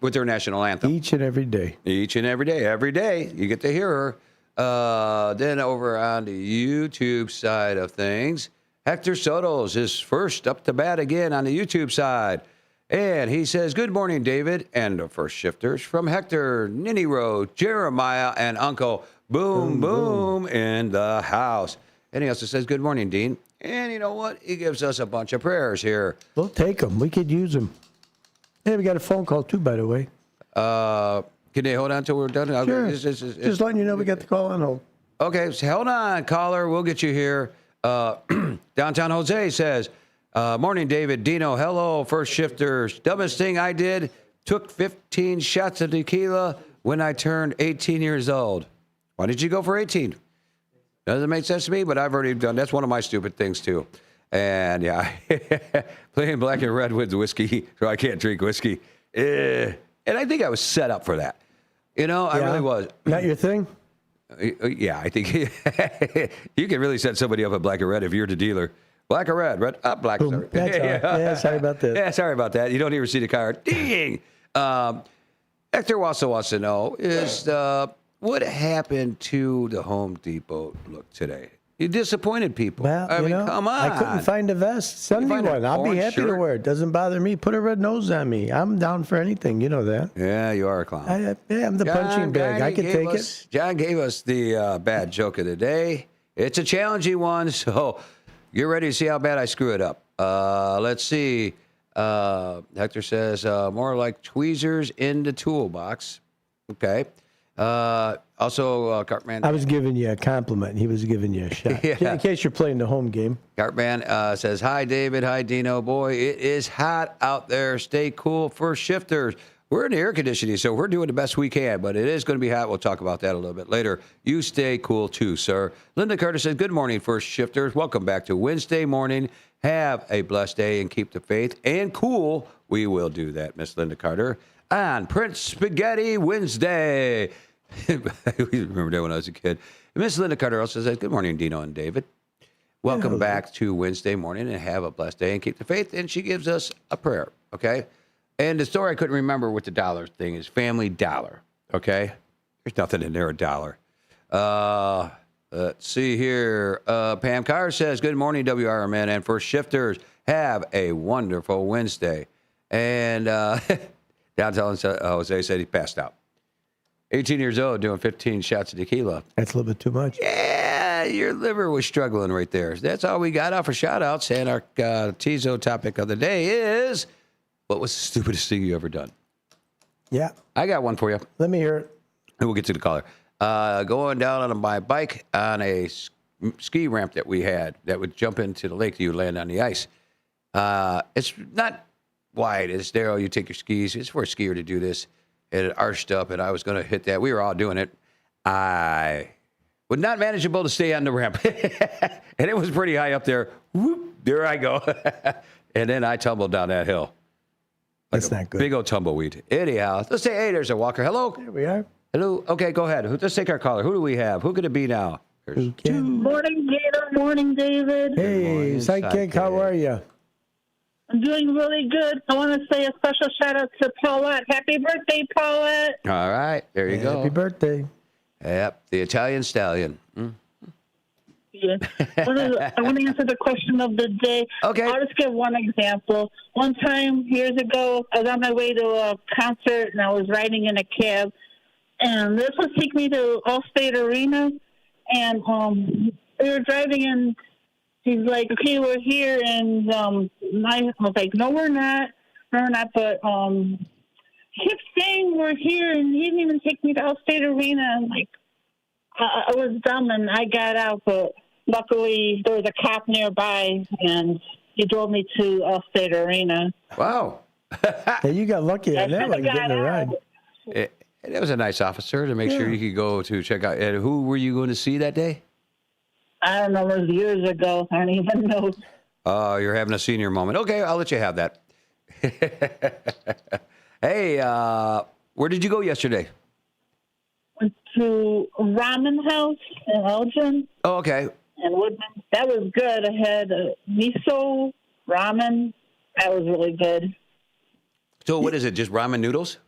with her national anthem. Each and every day. Each and every day. Every day you get to hear her. Then over on the YouTube side of things, Hector Sotos is first up to bat again on the YouTube side. And he says, good morning, David. And the first shifters from Hector, Ninny Road, Jeremiah, and Uncle Boom Boom in the house. And he also says, good morning, Dean. And you know what? He gives us a bunch of prayers here. We'll take them. We could use them. Hey, we got a phone call, too, by the way. Can they hold on till we're done? Sure. Just letting you know we got the call on hold. Okay, so hold on, caller. We'll get you here. Downtown Jose says, morning, David. Dino, hello, first shifters. Dumbest thing I did, took 15 shots of tequila when I turned 18 years old. Why did you go for 18? Doesn't make sense to me, but I've already done. That's one of my stupid things, too. And, yeah, playing black and red with whiskey, so I can't drink whiskey. And I think I was set up for that. You know, I really was. Not your thing? Yeah, I think you can really set somebody up at black and red if you're the dealer. Black or red? Red? Black. Sorry. That's all right. Yeah, sorry about that. Yeah, sorry about that. You don't even see the car. Ding! Hector also wants to know is what happened to the Home Depot look today? You disappointed people. Well, I mean, come on. I couldn't find a vest. Send me one. I'll be happy to wear it. Doesn't bother me. Put a red nose on me. I'm down for anything. You know that. Yeah, you are a clown. I'm the punching bag. I can take it. John gave us the bad joke of the day. It's a challenging one, so you're ready to see how bad I screw it up. Let's see. Hector says, more like tweezers in the toolbox. Okay. Also, Cartman. I was giving you a compliment, and he was giving you a shot. In case you're playing the home game. Cartman says, hi, David. Hi, Dino. Boy, it is hot out there. Stay cool for shifters. We're in the air conditioning, so we're doing the best we can, but it is going to be hot. We'll talk about that a little bit later. You stay cool, too, sir. Linda Carter says, good morning, first shifters. Welcome back to Wednesday morning. Have a blessed day and keep the faith and cool. We will do that, Miss Linda Carter. On Prince Spaghetti Wednesday. I remember that when I was a kid. Miss Linda Carter also says, good morning, Dino and David. Welcome back to Wednesday morning and have a blessed day and keep the faith. And she gives us a prayer, okay? And the story I couldn't remember with the dollar thing is Family Dollar, okay? There's nothing in there, a dollar. Let's see here. Pam Carr says, good morning, WRMN, and first shifters, have a wonderful Wednesday. And downtown Jose said he passed out. 18 years old, doing 15 shots of tequila. That's a little bit too much. Yeah, your liver was struggling right there. That's all we got out for shout-outs. And our Teaso topic of the day is, what was the stupidest thing you ever done? Yeah. I got one for you. Let me hear it. And we'll get to the caller. Going down on my bike on a ski ramp that we had that would jump into the lake, you land on the ice. It's not wide. It's narrow. You take your skis. It's for a skier to do this. It arched up, and I was going to hit that. We were all doing it. I was not manageable to stay on the ramp. And it was pretty high up there. Whoop, there I go. And then I tumbled down that hill. That's not good. Big old tumbleweed. Anyhow, let's say, hey, there's a walker. Hello? There we are. Hello? Okay, go ahead. Let's take our caller. Who do we have? Who could it be now? Morning, Gator. Morning, David. Hey, Sidekick, how are you? I'm doing really good. I want to say a special shout out to Paulette. Happy birthday, Paulette. All right, there you go. Happy birthday. Yep, the Italian stallion. Yeah. I want to answer the question of the day. Okay. I'll just give one example. One time, years ago, I was on my way to a concert, and I was riding in a cab. And this would take me to Allstate Arena. And we were driving, and he's like, okay, we're here. And I was like, no, we're not. No, we're not. But he kept saying we're here, and he didn't even take me to Allstate Arena. And like, I was dumb, and I got out. But luckily, there was a cop nearby, and he drove me to Allstate Arena. Wow. Hey, you got lucky on that one, getting a ride. That was a nice officer to make sure you could go to check out. And who were you going to see that day? I don't know. It was years ago. I don't even know. Oh, you're having a senior moment. Okay, I'll let you have that. Hey, where did you go yesterday? Went to Ramen House in Elgin. Oh, okay. And that was good. I had miso ramen. That was really good. So what is it, just ramen noodles?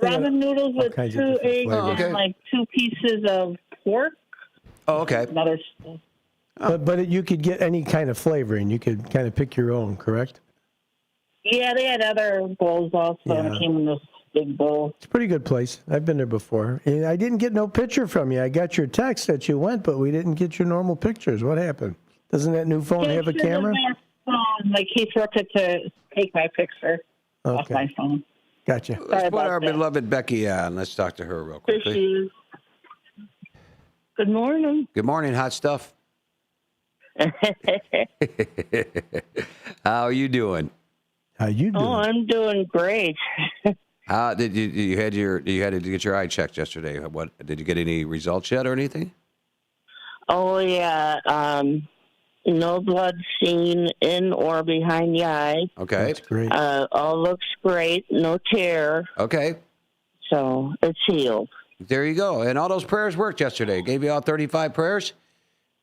Ramen noodles with 2 eggs and like 2 pieces of pork. Oh, okay. Another stuff. But you could get any kind of flavoring. You could kind of pick your own, correct? Yeah, they had other bowls also, and it came in this Big Bull. It's a pretty good place. I've been there before. And I didn't get no picture from you. I got your text that you went, but we didn't get your normal pictures. What happened? Doesn't that new phone have a camera? Like he forgot to take my picture off my phone. Gotcha. Let's put our beloved Becky on. Let's talk to her real quickly. Good morning. Good morning, hot stuff. How are you doing? How you doing? Oh, I'm doing great. Did you had to get your eye checked yesterday? What did you get any results yet or anything? Oh yeah, no blood seen in or behind the eye. Okay, that's great. All looks great. No tear. Okay, so it's healed. There you go. And all those prayers worked yesterday. Gave you all 35 prayers,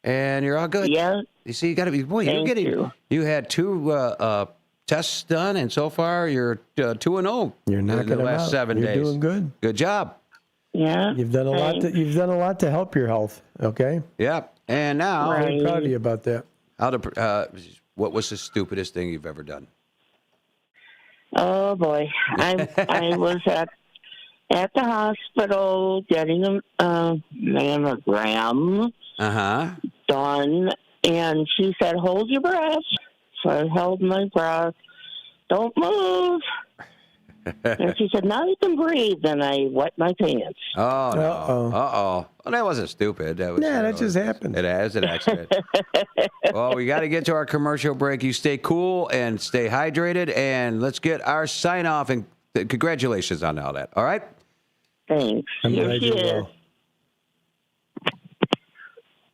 and you're all good. Yeah. You see, you got to be. Boy, you're getting. You had 2 tests done, and so far you're 2-0. You're knocking in the them last out. 7 days. You're doing good. Good job. Yeah. You've done a lot. You've done a lot to help your health. Okay. Yeah. And now, I'm very proud of you about that. What was the stupidest thing you've ever done? Oh boy, I was at the hospital getting a mammogram done, and she said, "Hold your breath." So I held my breath. Don't move. And she said, "Now you can breathe." And I wet my pants. Oh no! Uh-oh. Well, that wasn't stupid. That was. Yeah, that just happened. It is an accident. Well, we got to get to our commercial break. You stay cool and stay hydrated, and let's get our sign off. And congratulations on all that. All right. Thanks. I'm Here glad she you're is. well.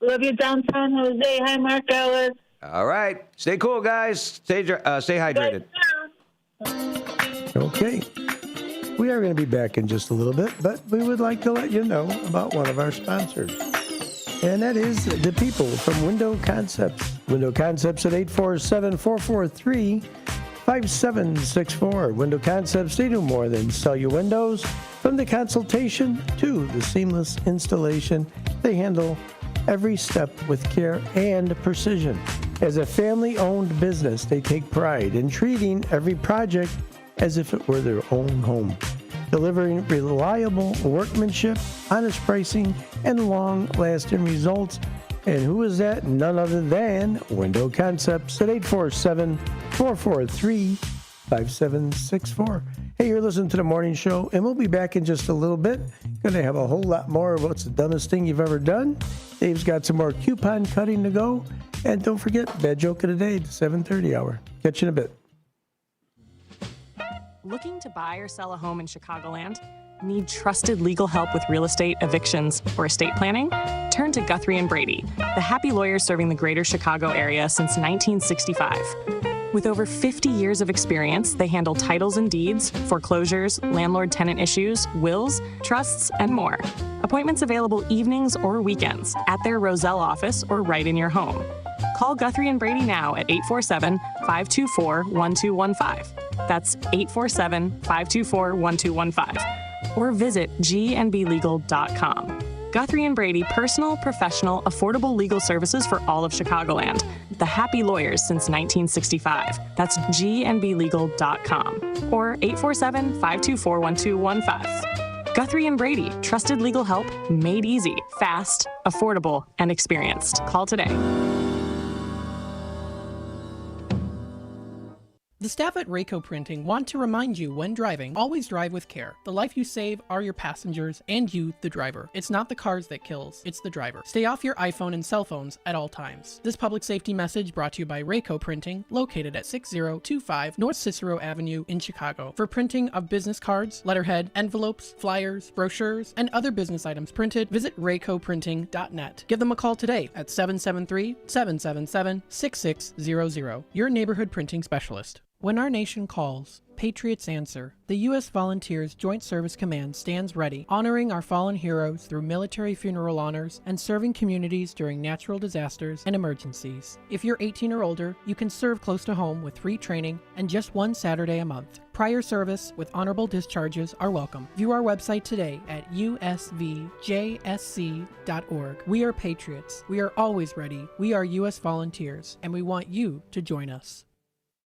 Love you, downtown Jose. Hi, Mark Ellis. All right. Stay cool, guys. Stay hydrated. Okay. We are going to be back in just a little bit, but we would like to let you know about one of our sponsors. And that is the people from Window Concepts. Window Concepts at 847-443-5764. Window Concepts, they do more than sell you windows. From the consultation to the seamless installation, they handle every step with care and precision. As a family-owned business, they take pride in treating every project as if it were their own home, delivering reliable workmanship, honest pricing, and long-lasting results. And who is that? None other than Window Concepts at 847-443-5764. Hey, you're listening to The Morning Show, and we'll be back in just a little bit. Going to have a whole lot more of what's the dumbest thing you've ever done. Dave's got some more coupon cutting to go. And don't forget, Bad Joke of the Day, the 7:30 hour. Catch you in a bit. Looking to buy or sell a home in Chicagoland? Need trusted legal help with real estate, evictions, or estate planning? Turn to Guthrie & Brady, the happy lawyers serving the greater Chicago area since 1965. With over 50 years of experience, they handle titles and deeds, foreclosures, landlord-tenant issues, wills, trusts, and more. Appointments available evenings or weekends at their Roselle office or right in your home. Call Guthrie & Brady now at 847-524-1215. That's 847-524-1215. Or visit gnblegal.com. Guthrie & Brady, personal, professional, affordable legal services for all of Chicagoland. The happy lawyers since 1965. That's gnblegal.com. Or 847-524-1215. Guthrie & Brady, trusted legal help made easy, fast, affordable, and experienced. Call today. The staff at Rayco Printing want to remind you when driving, always drive with care. The life you save are your passengers and you, the driver. It's not the cars that kills, it's the driver. Stay off your iPhone and cell phones at all times. This public safety message brought to you by Rayco Printing, located at 6025 North Cicero Avenue in Chicago. For printing of business cards, letterhead, envelopes, flyers, brochures, and other business items printed, visit raycoprinting.net. Give them a call today at 773-777-6600. Your neighborhood printing specialist. When our nation calls, patriots answer. The U.S. Volunteers Joint Service Command stands ready, honoring our fallen heroes through military funeral honors and serving communities during natural disasters and emergencies. If you're 18 or older, you can serve close to home with free training and just one Saturday a month. Prior service with honorable discharges are welcome. View our website today at usvjsc.org. We are patriots. We are always ready. We are U.S. Volunteers, and we want you to join us.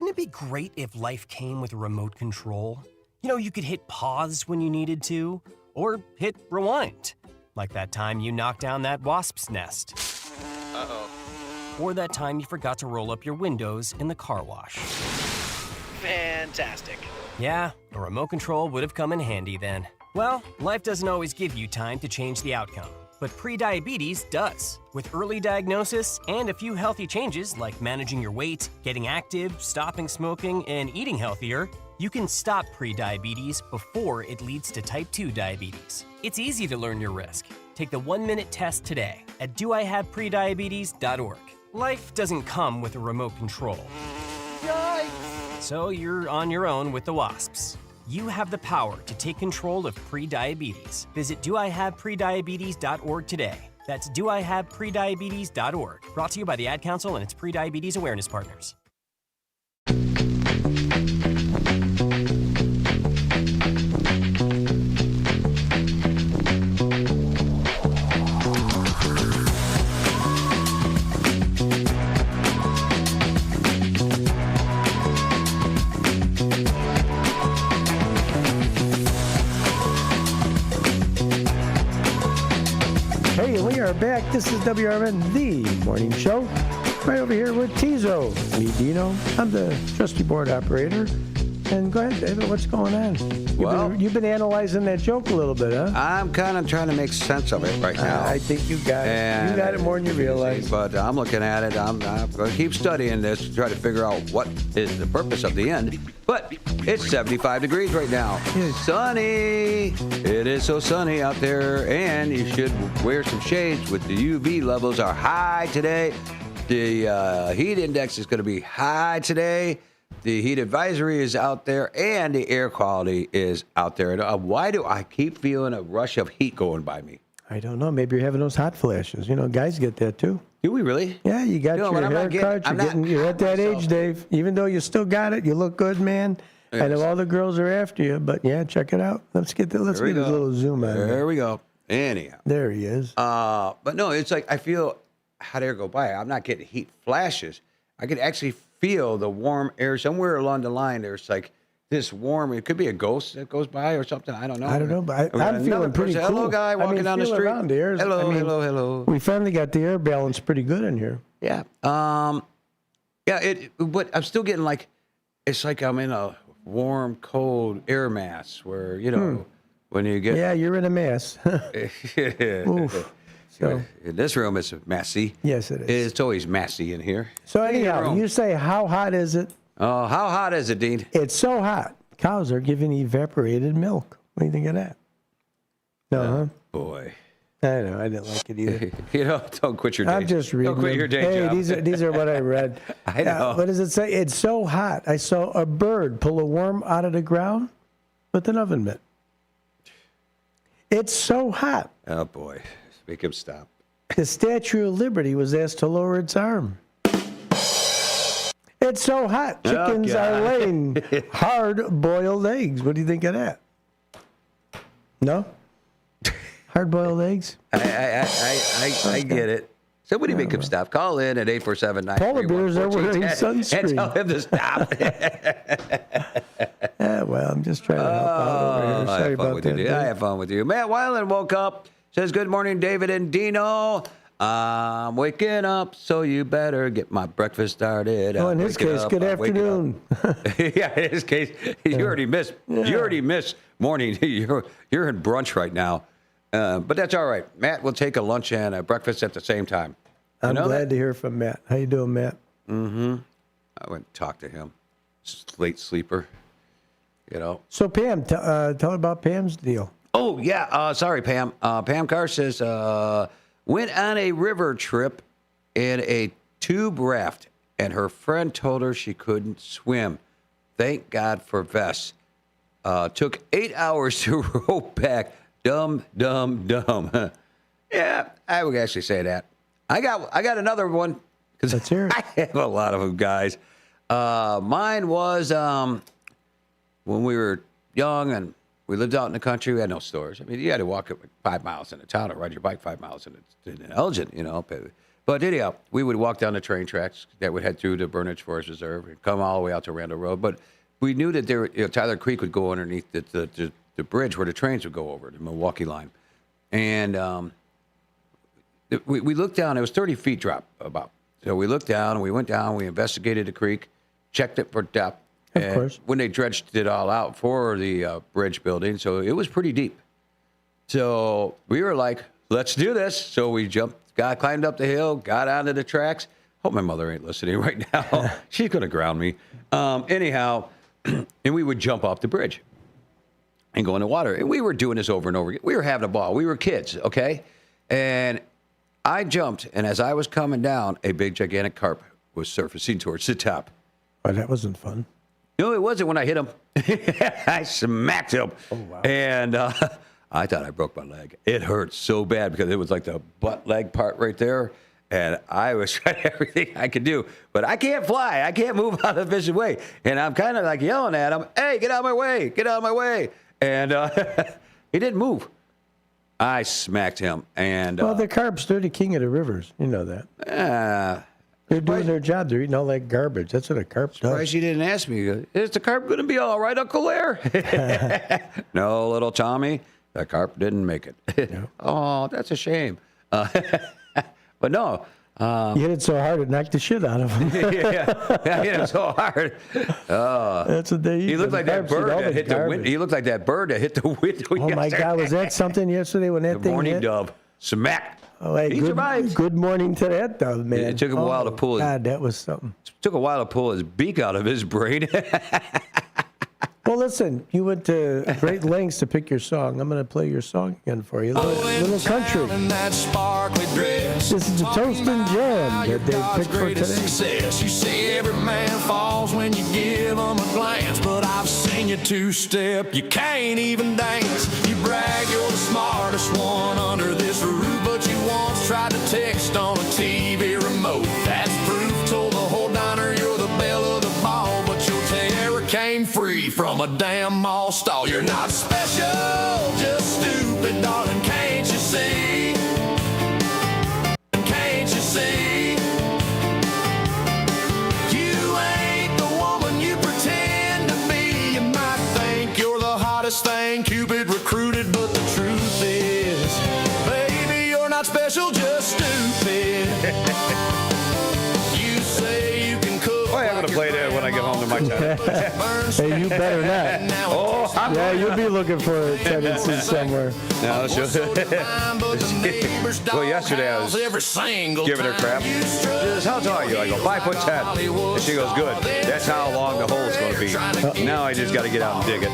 Wouldn't it be great if life came with a remote control? You know, you could hit pause when you needed to, or hit rewind, like that time you knocked down that wasp's nest. Uh-oh. Or that time you forgot to roll up your windows in the car wash. Fantastic. Yeah, a remote control would have come in handy then. Well, life doesn't always give you time to change the outcome, but prediabetes does. With early diagnosis and a few healthy changes like managing your weight, getting active, stopping smoking, and eating healthier, you can stop prediabetes before it leads to type 2 diabetes. It's easy to learn your risk. Take the 1-minute test today at doihaveprediabetes.org. Life doesn't come with a remote control. Yikes! So you're on your own with the wasps. You have the power to take control of prediabetes. Visit doihaveprediabetes.org today. That's doihaveprediabetes.org. Brought to you by the Ad Council and its prediabetes awareness partners. Hey, we are back. This is WRMN, the morning show. Right over here with Teaso. Me, Dino. I'm the trustee board operator. And go ahead, David, what's going on? You've been analyzing that joke a little bit, huh? I'm kind of trying to make sense of it right now. I think you got it. You got it more than you realize. But I'm looking at it. I'm going to keep studying this to try to figure out what is the purpose of the end. But it's 75 degrees right now. It's sunny. It is so sunny out there. And you should wear some shades with the UV levels are high today. The heat index is going to be high today. The heat advisory is out there, and the air quality is out there. Why do I keep feeling a rush of heat going by me? I don't know. Maybe you're having those hot flashes. You know, guys get that too. Do we really? Yeah, you got your haircut. You're at that age, Dave. Even though you still got it, you look good, man. Yes. I know all the girls are after you, but yeah, check it out. Let's get a little zoom on it. There we go. Anyhow. There he is. But no, it's like I feel hot air go by. I'm not getting heat flashes. I can actually feel the warm air somewhere along the line. There's like this warm. It could be a ghost that goes by or something. I don't know. I don't know, but I'm feeling pretty cool. Hello, guy walking down the street. Hello. We finally got the air balance pretty good in here. Yeah. But I'm still getting like, it's like I'm in a warm, cold air mass where, you know, when you get. Yeah, you're in a mass. Oof. So, in this room, it's messy. Yes, it is. It's always messy in here. So anyhow, you say, how hot is it? Oh, how hot is it, Dean? It's so hot. Cows are giving evaporated milk. What do you think of that? No, huh? Boy. I know. I didn't like it either. Don't quit your day. I'm just reading. Don't quit your day job. These are what I read. I know. What does it say? It's so hot. I saw a bird pull a worm out of the ground with an oven mitt. It's so hot. Oh, boy. Make him stop. The Statue of Liberty was asked to lower its arm. It's so hot. Chickens are laying hard-boiled eggs. What do you think of that? No? Hard-boiled eggs? I get it. Somebody make him stop. Call in at 847-931-1410. Polar bears are wearing sunscreen. And tell him to stop. Yeah, well, I'm just trying to help out over here. Sorry about that. I have fun with you. Matt Weiland woke up. Says, good morning, David and Dino. I'm waking up, so you better get my breakfast started. Oh, in his case, good afternoon. Yeah, in his case, you already missed. Yeah. You already missed morning. You're in brunch right now. But that's all right. Matt will take a lunch and a breakfast at the same time. I'm glad to hear from Matt. How you doing, Matt? Mm-hmm. I went and talked to him. Late sleeper, you know. So, Pam, tell about Pam's deal. Oh, yeah. Sorry, Pam. Pam Carr says, went on a river trip in a tube raft, and her friend told her she couldn't swim. Thank God for vests. Took 8 hours to row back. Dumb. Yeah, I would actually say that. I got another one. Let's hear it. I have a lot of them, guys. Mine was when we were young and we lived out in the country. We had no stores. I mean, you had to walk 5 miles in the town or ride your bike 5 miles in Elgin, you know. But anyhow, we would walk down the train tracks that would head through the Burnage Forest Reserve and come all the way out to Randall Road. But we knew that there, Tyler Creek would go underneath the bridge where the trains would go over, the Milwaukee line. And we looked down. It was 30 feet drop about. So we looked down, and we went down. We investigated the creek, checked it for depth. Of course. When they dredged it all out for the bridge building, so it was pretty deep. So we were like, let's do this. So we climbed up the hill, got onto the tracks. Hope my mother ain't listening right now. She's going to ground me. Anyhow, and we would jump off the bridge and go in the water. And we were doing this over and over again. We were having a ball. We were kids, okay? And I jumped, and as I was coming down, a big, gigantic carp was surfacing towards the top. Oh, that wasn't fun. No, it wasn't when I hit him. I smacked him. Oh, wow. And I thought I broke my leg. It hurt so bad because it was like the butt leg part right there. And I was trying everything I could do. But I can't fly. I can't move out of the fish's way. And I'm kind of like yelling at him, hey, get out of my way. Get out of my way. And he didn't move. I smacked him. And well, the carps, they're the king of the rivers. You know that. They're doing their job. They're eating all that garbage. That's what a carp does. Surprised you didn't ask me. Is the carp going to be all right, Uncle Lair? No, little Tommy. The carp didn't make it. No. Oh, that's a shame. But no. You hit it so hard it knocked the shit out of him. Yeah, I hit him so hard. That's what they eat. He looked like that bird that hit the window. He looked like that bird that hit the window. Oh, my God. Was that something yesterday when that thing hit? The morning dove. Smack. Oh, hey, he survived. Good morning to that dove, man. It took him a while to pull. God, that was something. It took a while to pull his beak out of his brain. Well, listen, you went to great lengths to pick your song. I'm going to play your song again for you. Little country. This is the Toast and Jam that they picked for today. Success. You say every man falls when you give them a glance, but I've seen you two-step. You can't even dance. You brag you're the smartest one under this roof, but you once tried to text on a TV remote. That's proof. Told the whole diner you're the belle of the ball, but your terror came free from a damn mall stall. You're not special, just stupid, darling. Can't you see? Can't you see? You ain't the woman you pretend to be. You might think you're the hottest thing Cupid recruited, but the truth is, baby, you're not special, just stupid. You say you can cook. Boy, I'm going to play that when I get home to my town. Hey, you better not. Oh, yeah, you'll be looking for tendencies somewhere. No, well, yesterday I was giving her crap. She says, how tall are you? I go, 5'10". And she goes, good. That's how long the hole's going to be. Now I just got to get out and dig it.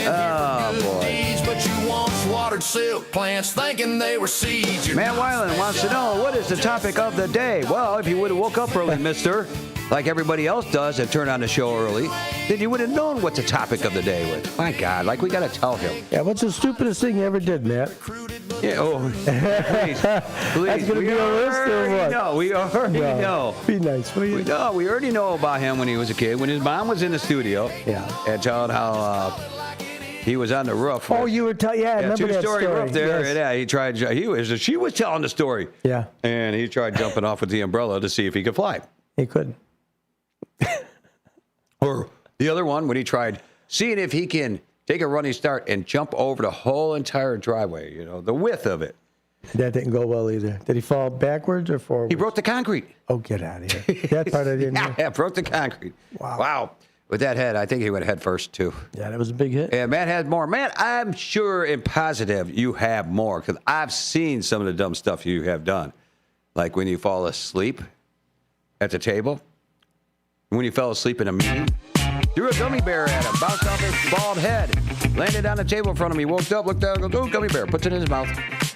Oh, boy. But you once watered silk plants thinking they were seeds. Matt Weiland wants to know, what is the topic of the day? Well, if you would have woke up early, mister, like everybody else does and turn on the show early, then you would have known what the topic of the day was. My God, like we got to tell him. Yeah, what's the stupidest thing you ever did, Matt? Yeah, please. That's going to be a list or what? No, we already know. Be nice, will you? We already know about him when he was a kid, when his mom was in the studio. Yeah. And telling how he was on the roof. Oh, you were telling, I remember that story. Roof there. Yes. Yeah, he tried. She was telling the story. Yeah. And he tried jumping off with the umbrella to see if he could fly. He couldn't. Or the other one, when he tried seeing if he can take a running start and jump over the whole entire driveway, the width of it. That didn't go well either. Did he fall backwards or forwards? He broke the concrete. Oh, get out of here. That part I didn't know. Yeah, broke the concrete. Wow. With that head, I think he went head first, too. Yeah, that was a big hit. Yeah, Matt has more. Matt, I'm sure and positive you have more, because I've seen some of the dumb stuff you have done. Like when you fall asleep at the table. When you fell asleep in a meeting. Threw a gummy bear at him, bounced off his bald head, landed on the table in front of me, woke up, looked down, goes, oh, gummy bear, puts it in his mouth.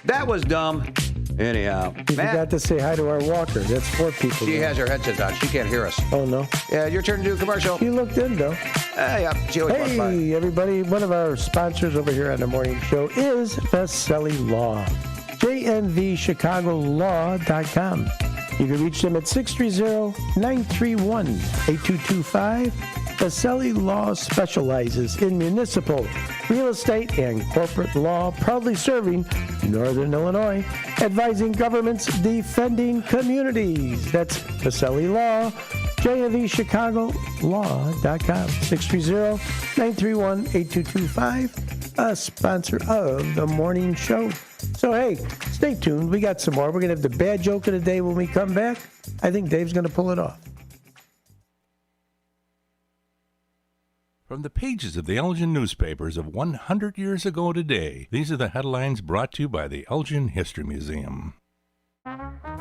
That was dumb. Anyhow. You forgot to say hi to our walker. That's 4 people. She has her headset on. She can't hear us. Oh, no? Yeah, your turn to do a commercial. She looked in, though. Yeah, she always walks by. Hey, everybody. One of our sponsors over here on the morning show is Veseli Law. JNVChicagoLaw.com. You can reach them at 630-931-8225. Veseli Law specializes in municipal, real estate, and corporate law, proudly serving Northern Illinois, advising governments, defending communities. That's Veseli Law, JFEChicagoLaw.com. 630-931-8225. A sponsor of the morning show. So, hey, stay tuned. We got some more. We're going to have the bad joke of the day when we come back. I think Dave's going to pull it off. From the pages of the Elgin newspapers of 100 years ago today, these are the headlines brought to you by the Elgin History Museum.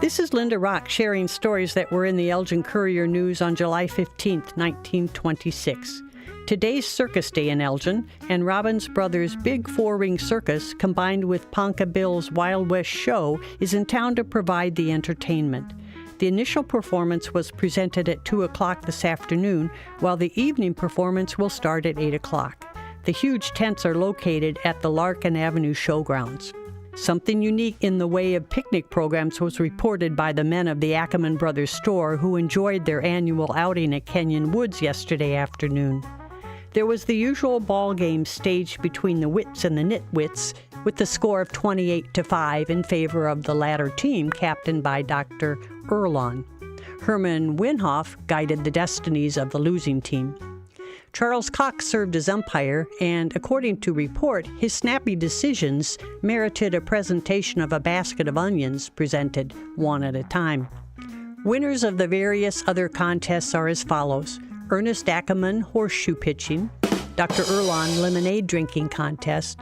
This is Linda Rock sharing stories that were in the Elgin Courier News on July 15th, 1926. Today's Circus Day in Elgin, and Robbins Brothers' Big Four-Ring Circus, combined with Ponca Bill's Wild West Show, is in town to provide the entertainment. The initial performance was presented at 2 o'clock this afternoon, while the evening performance will start at 8 o'clock. The huge tents are located at the Larkin Avenue Showgrounds. Something unique in the way of picnic programs was reported by the men of the Ackerman Brothers store who enjoyed their annual outing at Kenyon Woods yesterday afternoon. There was the usual ball game staged between the Wits and the Nitwits, with the score of 28-5 in favor of the latter team, captained by Dr. Erlon. Herman Winhoff guided the destinies of the losing team. Charles Cox served as umpire, and according to report, his snappy decisions merited a presentation of a basket of onions presented one at a time. Winners of the various other contests are as follows: Ernest Ackerman, horseshoe pitching; Dr. Erlon, lemonade drinking contest;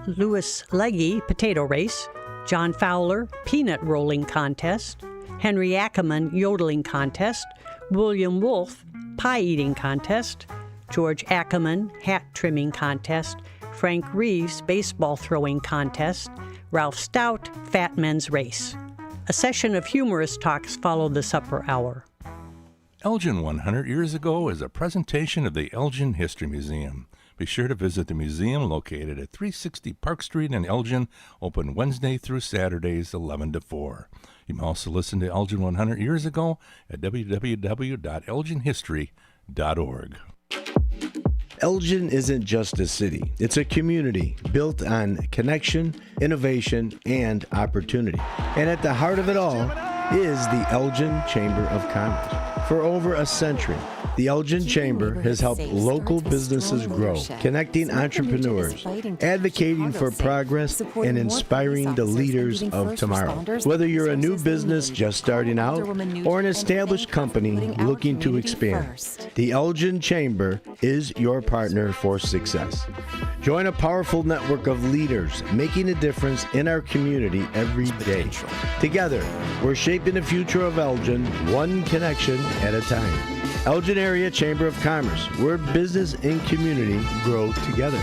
Louis Legge, potato race; John Fowler, peanut rolling contest; Henry Ackerman, yodeling contest; William Wolfe, pie eating contest; George Ackerman, hat trimming contest; Frank Reeves, baseball throwing contest; Ralph Stout, fat men's race. A session of humorous talks followed the supper hour. Elgin 100 years ago is a presentation of the Elgin History Museum. Be sure to visit the museum located at 360 Park Street in Elgin, open Wednesday through Saturdays 11 to 4. You can also listen to Elgin 100 years ago at www.elginhistory.org. Elgin isn't just a city, it's a community built on connection, innovation, and opportunity. And at the heart of it all is the Elgin Chamber of Commerce. For over a century, the Elgin Chamber has helped local businesses grow, connecting entrepreneurs, advocating for progress, and inspiring the leaders of tomorrow. Whether you're a new business just starting out or an established company looking to expand, the Elgin Chamber is your partner for success. Join a powerful network of leaders making a difference in our community every day. Together, we're shaping the future of Elgin, one connection at a time. Elgin Area Chamber of Commerce, where business and community grow together.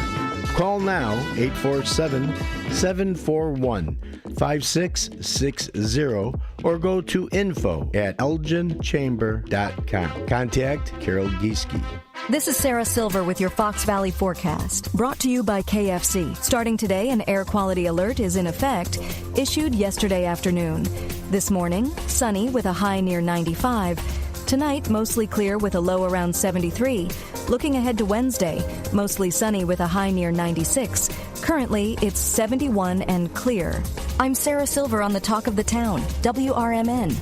Call now, 847-741-5660, or go to info@elginchamber.com. Contact Carol Gieske. This is Sarah Silver with your Fox Valley forecast, brought to you by KFC. Starting today, an air quality alert is in effect, issued yesterday afternoon. This morning, sunny with a high near 95. Tonight, mostly clear with a low around 73. Looking ahead to Wednesday, mostly sunny with a high near 96. Currently, it's 71 and clear. I'm Sarah Silver on the Talk of the Town, WRMN.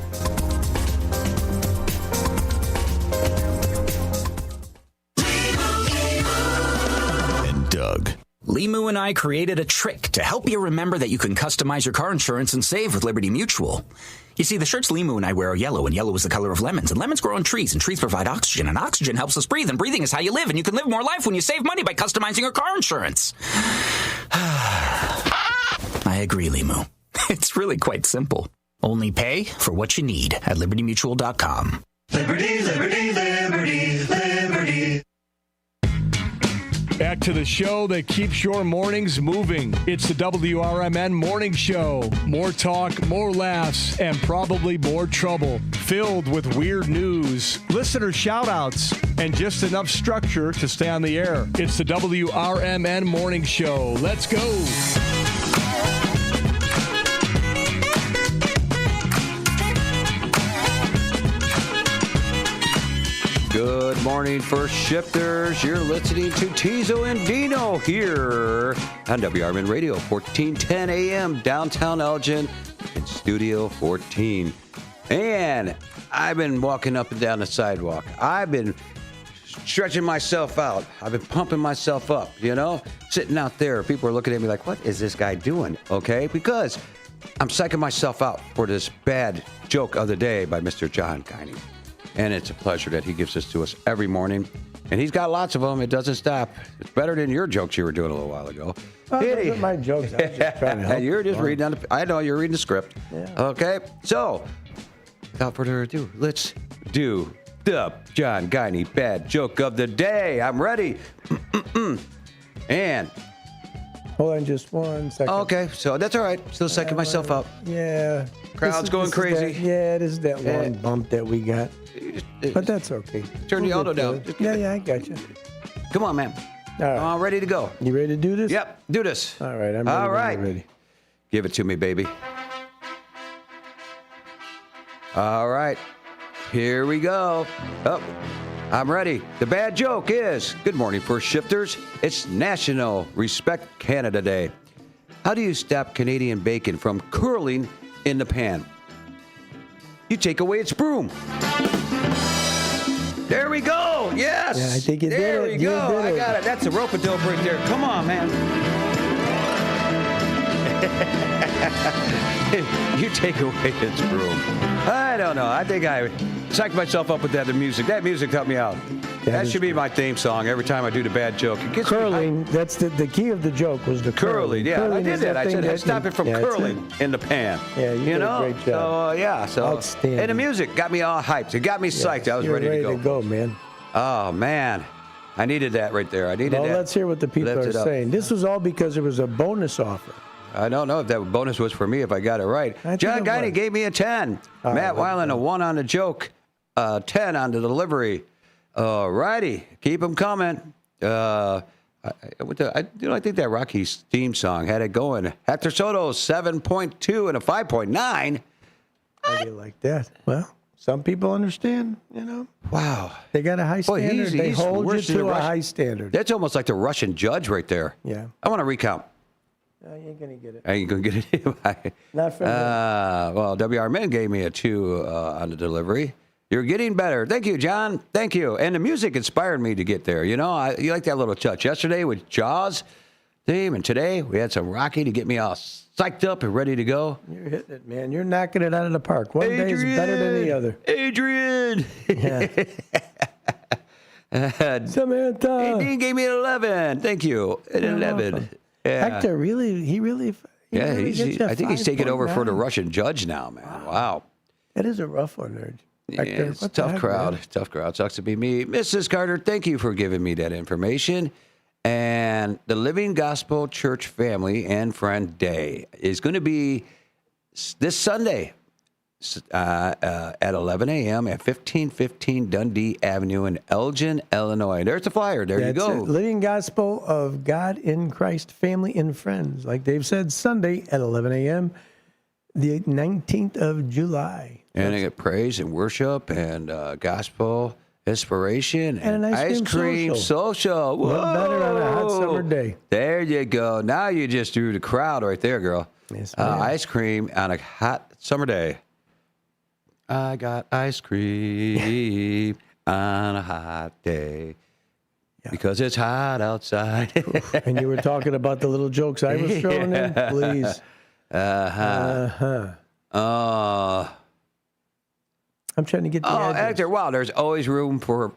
And Doug. Limu and I created a trick to help you remember that you can customize your car insurance and save with Liberty Mutual. You see, the shirts Limu and I wear are yellow, and yellow is the color of lemons, and lemons grow on trees, and trees provide oxygen, and oxygen helps us breathe, and breathing is how you live, and you can live more life when you save money by customizing your car insurance. I agree, Limu. It's really quite simple. Only pay for what you need at libertymutual.com. Liberty, liberty, liberty, liberty. Back to the show that keeps your mornings moving. It's the WRMN Morning Show. More talk, more laughs, and probably more trouble. Filled with weird news, listener shout-outs, and just enough structure to stay on the air. It's the WRMN Morning Show. Let's go. Good morning, first shifters. You're listening to Teaso and Dino here on WRMN Radio, 1410 AM, downtown Elgin, in Studio 14. And I've been walking up and down the sidewalk. I've been stretching myself out. I've been pumping myself up, sitting out there. People are looking at me like, what is this guy doing? Okay, because I'm psyching myself out for this bad joke of the day by Mr. John Guiney. And it's a pleasure that he gives this to us every morning. And he's got lots of them. It doesn't stop. It's better than your jokes you were doing a little while ago. Those are my jokes. I was just trying to help. You're just reading I know you're reading the script. Yeah. Okay, so without further ado, let's do the John Guiney bad joke of the day. I'm ready. And hold on just 1 second. Okay, so that's all right. Still psyching myself out. Yeah. Crowd's going crazy. This is that long bump that we got. But that's okay. Turn the auto down. Yeah, I got you. Come on, man. All right. I'm ready to go. You ready to do this? Yep, do this. All right, I'm ready. All right. Ready. Give it to me, baby. All right. Here we go. Oh, I'm ready. The bad joke is, good morning, First Shifters. It's National Respect Canada Day. How do you stop Canadian bacon from curling in the pan? You take away its broom. There we go. Yes. Yeah, I think you did it. There we go. I got it. That's a rope-a-dope right there. Come on, man. You take away its broom. I don't know. I think I psyched myself up with that music. That music helped me out. That should be my theme song every time I do the bad joke. It gets curling, that's the key of the joke was the curling. Yeah, curling I did that. I said, stop it from curling in the pan. Yeah, you did a great job. So outstanding. And the music got me all hyped. It got me psyched. I was ready to go. Ready to go, man. Oh, man. I needed that right there. I needed that. Well, let's hear what the people are saying. This was all because it was a bonus offer. I don't know if that bonus was for me if I got it right. John Guiney gave me a 10. Matt Weiland, a 1 on the joke, 10 on the delivery. All righty. Keep them coming. I think that Rocky's theme song had it going. Hector Soto, 7.2 and a 5.9. How do you like that? Well, some people understand, Wow. They got a high standard. They hold you to a high standard. That's almost like the Russian judge right there. Yeah. I want to recount. No, you ain't going to get it. I ain't going to get it. Not from me. Well, WRMN gave me a 2 on the delivery. You're getting better. Thank you, John. Thank you. And the music inspired me to get there. You like that little touch. Yesterday with Jaws theme, and today we had some Rocky to get me all psyched up and ready to go. You're hitting it, man. You're knocking it out of the park. One day is better than the other. Adrian. Yeah. Samantha. Dean gave me an 11. Thank you. An 11. Yeah. Hector, he really Yeah, I think he's taking over for the Russian judge now, man. Wow. That is a rough one, there. Yeah, it's a tough crowd. Man? Tough crowd. Sucks to be me. Mrs. Carter, thank you for giving me that information. And the Living Gospel Church Family and Friend Day is going to be this Sunday at 11 a.m. at 1515 Dundee Avenue in Elgin, Illinois. There's the flyer. There you go. Living Gospel of God in Christ Family and Friends. Like Dave said, Sunday at 11 a.m., the 19th of July. And I get praise and worship and gospel inspiration and an ice cream social. Whoa. What better on a hot summer day? There you go. Now you just drew the crowd right there, girl. Yes, ice cream on a hot summer day. I got ice cream on a hot day because it's hot outside. And you were talking about the little jokes I was throwing in? Please. I'm trying to get the address. Hector, wow, there's always room for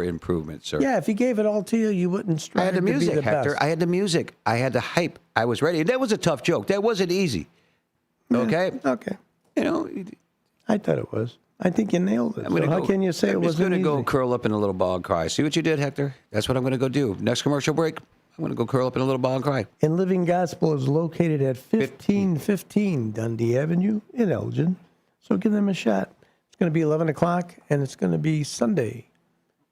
improvement, sir. Yeah, if he gave it all to you, you wouldn't strive I had the music, to be the Hector. best. I had the music. I had the hype. I was ready. That was a tough joke. That wasn't easy. Okay? Okay. I thought it was. I think you nailed it. So how can you say it wasn't easy? I'm just going to go curl up in a little ball and cry. See what you did, Hector? That's what I'm going to go do. Next commercial break, I'm going to go curl up in a little ball and cry. And Living Gospel is located at 1515 Dundee Avenue in Elgin. So give them a shot. It's going to be 11 o'clock, and it's going to be Sunday.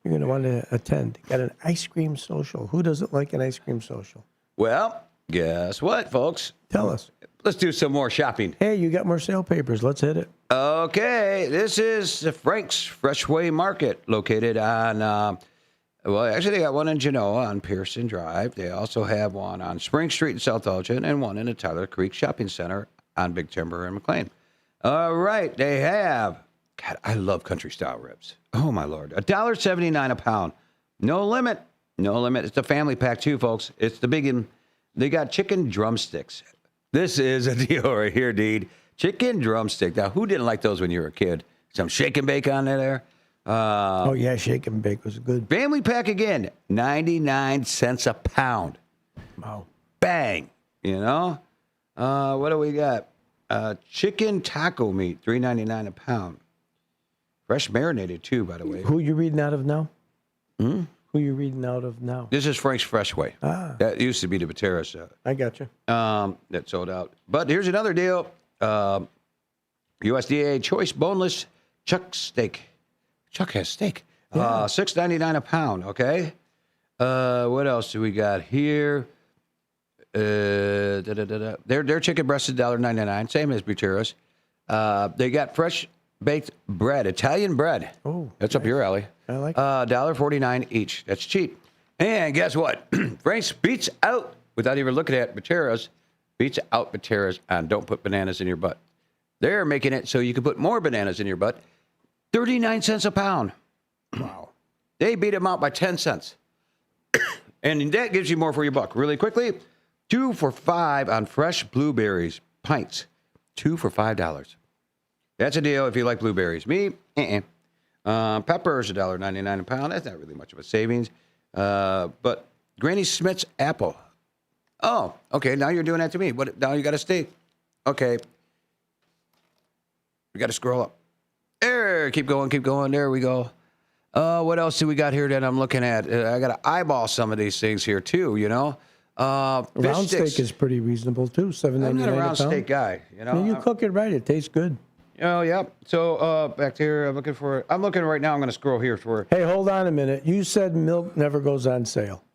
You're going to want to attend. Got an ice cream social. Who doesn't like an ice cream social? Well, guess what, folks? Tell us. Let's do some more shopping. Hey, you got more sale papers. Let's hit it. Okay. This is the Frank's Freshway Market located on, actually, they got one in Genoa on Pearson Drive. They also have one on Spring Street in South Elgin and one in the Tyler Creek Shopping Center on Big Timber and McLean. All right, they have. God, I love country style ribs. Oh my Lord, $1.79 a pound. No limit. No limit. It's a family pack too, folks. It's the big one. They got chicken drumsticks. This is a deal right here, dude. Chicken drumstick. Now, who didn't like those when you were a kid? Some shake and bake on there. Oh, yeah, shake and bake was good. Family pack again, 99 cents a pound. Wow. Bang. You know? What do we got? Chicken taco meat, $3.99 a pound. Fresh marinated, too, by the way. Who you reading out of now? Hmm? Who you reading out of now? This is Frank's Fresh Way. Ah. That used to be the Bateras. I got you. That sold out. But here's another deal. USDA Choice Boneless Chuck Steak. Chuck has steak. Yeah. $6.99 a pound, okay? What else do we got here? Their chicken breast is $1.99, same as Buteros. They got fresh baked bread, Italian bread. Oh, that's up your alley. I like it. $1.49 each. That's cheap. And guess what? Frank's beats out, without even looking at Buteros, beats out Buteros on don't put bananas in your butt. They're making it so you can put more bananas in your butt. 39 cents a pound. Wow. They beat them out by 10 cents. And that gives you more for your buck. Really quickly, 2 for $5 on fresh blueberries, pints. 2 for $5. That's a deal if you like blueberries. Me, peppers, $1.99 a pound. That's not really much of a savings. But Granny Smith's apple. Oh, okay, now you're doing that to me. What? Now you got a steak. Okay. We got to scroll up. There, keep going. There we go. What else do we got here that I'm looking at? I got to eyeball some of these things here too, you know. Round steak is pretty reasonable too, $7.99 I'm not a round pound. steak guy, you know. When you cook it right, it tastes good. Oh, yeah. So back here, I'm looking right now. I'm going to scroll here for. Hey, hold on a minute. You said milk never goes on sale.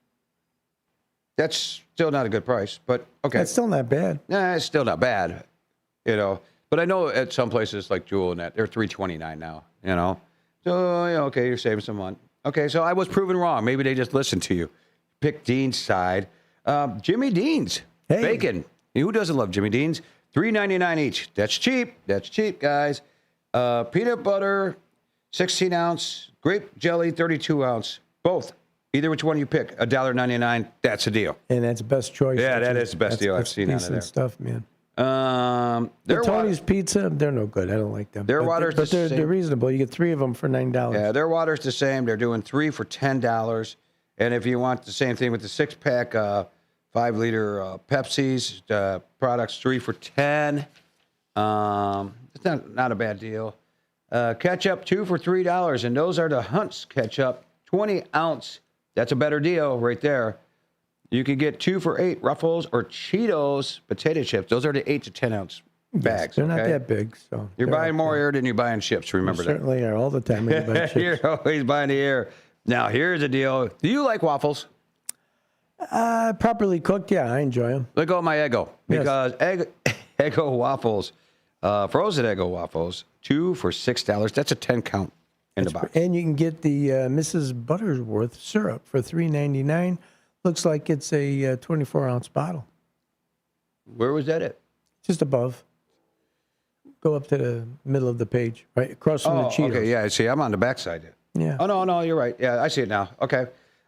That's still not a good price, but okay. That's still not bad. Nah, it's still not bad, you know. But I know at some places like Jewel and that, they're $3.29 now, you know. So, yeah, okay, you're saving some money. Okay, so I was proven wrong. Maybe they just listened to you. Pick Dean's side. Jimmy Dean's. Hey. Bacon. Who doesn't love Jimmy Dean's? $3.99 each. That's cheap. That's cheap, guys. Peanut butter, 16-ounce. Grape jelly, 32-ounce. Both. Either which one you pick. $1.99. That's a deal. And that's the best choice. Yeah, that is the best deal I've seen out of there. Stuff, man. Their Tony's Pizza, they're no good. I don't like them. Their water's but the same. they're reasonable. You get 3 of them for $9. Yeah, their water's the same. They're doing 3 for $10. And if you want the same thing with the 6-pack, 5-liter Pepsi's products, 3 for $10. It's not a bad deal. Ketchup, 2 for $3, and those are the Hunt's ketchup, 20-ounce. That's a better deal right there. You can get 2 for $8 Ruffles or Cheetos potato chips. Those are the 8 to 10-ounce bags. They're not that big, so you're buying more air than you're buying chips. Remember that. Certainly are all the time. When you buy chips. You're always buying the air. Now here's the deal. Do you like waffles? Properly cooked, yeah, I enjoy them. Let go of my Eggo because Eggo waffles, frozen Eggo waffles, 2 for $6. That's a 10 count in the box. And you can get the Mrs. Buttersworth syrup for $3.99. Looks like it's a 24-ounce bottle. Where was that at? Just above. Go up to the middle of the page, right across from the Cheetos. Okay, yeah. See, I'm on the backside. Yeah. Oh no, you're right. Yeah, I see it now. Okay.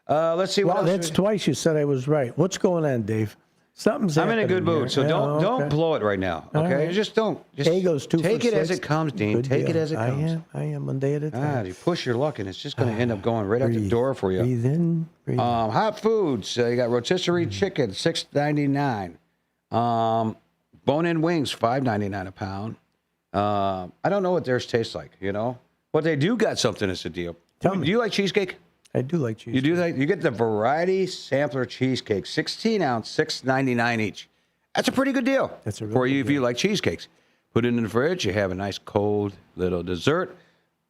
Let's see what else. That's twice you said I was right. What's going on, Dave? Something's I'm in a good mood, so here. don't blow it right now. Okay, right. Just don't. Just Eggo's 2 take for it as $6. it comes, Dean. Good Take deal. it as it comes. I am one day at a time. You push your luck, and it's just going to end up going right out the door for you. Breathe in, breathe out. Hot foods. You got rotisserie chicken, $6.99. Bone-in wings, $5.99 a pound. I don't know what theirs tastes like, you know, but they do got something that's a deal. Tell me. Do you like cheesecake? I do like cheesecake. You do like? You get the variety sampler cheesecake, 16-ounce, $6.99 each. That's a pretty good deal. That's a really for you good if deal. you like cheesecakes. Put it in the fridge. You have a nice cold little dessert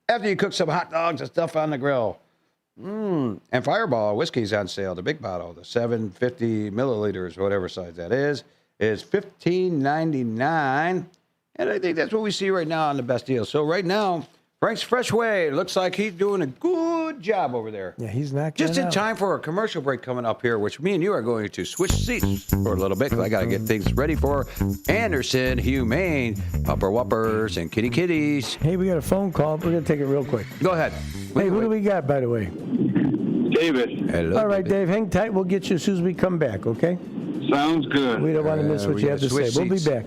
after you cook some hot dogs and stuff on the grill. And Fireball whiskey's on sale. The big bottle, the 750 milliliters, whatever size that is $15.99. And I think that's what we see right now on the best deal. So right now, Frank's Freshway. Looks like he's doing a good job over there. Yeah, he's not just in time for a commercial break coming up here, which me and you are going to switch seats for a little bit because I got to get things ready for Anderson Humane, Upper Whoppers, and Kitty Kitties. Hey, we got a phone call. We're going to take it real quick. Go ahead. Hey, who do we got, by the way? David. Hello. All right, Dave, hang tight. We'll get you as soon as we come back, okay? Sounds good. We don't want to miss what you have to say. We'll be back.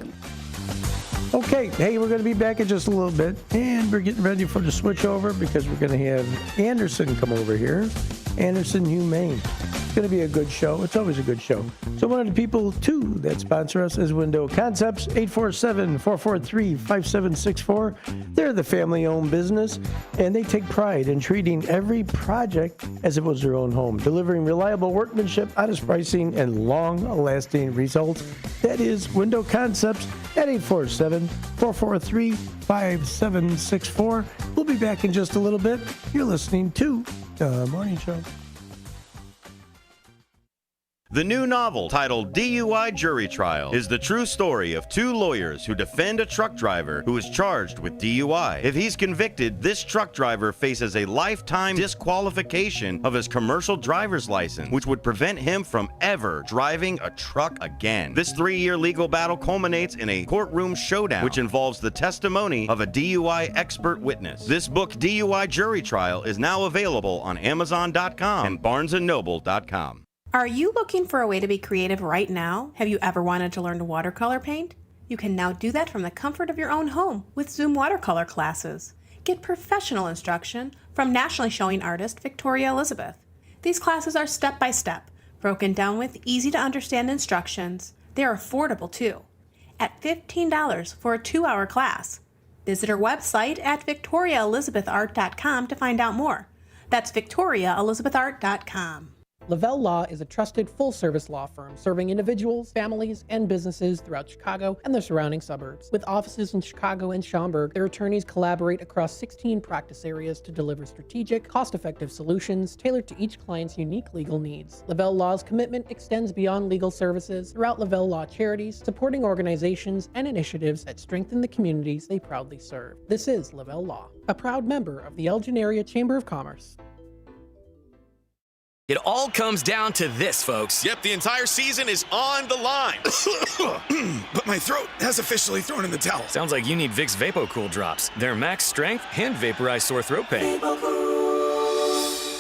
Okay, hey, we're going to be back in just a little bit, and we're getting ready for the switch over because we're going to have Anderson come over here. Anderson Humane. It's going to be a good show. It's always a good show. So one of the people, too, that sponsor us is Window Concepts, 847-443-5764. They're the family-owned business, and they take pride in treating every project as if it was their own home, delivering reliable workmanship, honest pricing, and long-lasting results. That is Window Concepts at 847-443-5764. We'll be back in just a little bit. You're listening to The Morning Show. The new novel, titled DUI Jury Trial, is the true story of two lawyers who defend a truck driver who is charged with DUI. If he's convicted, this truck driver faces a lifetime disqualification of his commercial driver's license, which would prevent him from ever driving a truck again. This 3-year legal battle culminates in a courtroom showdown, which involves the testimony of a DUI expert witness. This book, DUI Jury Trial, is now available on Amazon.com and BarnesandNoble.com. Are you looking for a way to be creative right now? Have you ever wanted to learn to watercolor paint? You can now do that from the comfort of your own home with Zoom watercolor classes. Get professional instruction from nationally showing artist Victoria Elizabeth. These classes are step-by-step, broken down with easy-to-understand instructions. They're affordable, too, at $15 for a 2-hour class. Visit her website at victoriaelizabethart.com to find out more. That's victoriaelizabethart.com. Lavelle Law is a trusted full-service law firm serving individuals, families, and businesses throughout Chicago and the surrounding suburbs. With offices in Chicago and Schaumburg, their attorneys collaborate across 16 practice areas to deliver strategic, cost-effective solutions tailored to each client's unique legal needs. Lavelle Law's commitment extends beyond legal services throughout Lavelle Law charities, supporting organizations and initiatives that strengthen the communities they proudly serve. This is Lavelle Law, a proud member of the Elgin Area Chamber of Commerce. It all comes down to this, folks. Yep, the entire season is on the line. But my throat has officially thrown in the towel. Sounds like you need Vicks VapoCool drops. They're max strength and vaporize sore throat pain.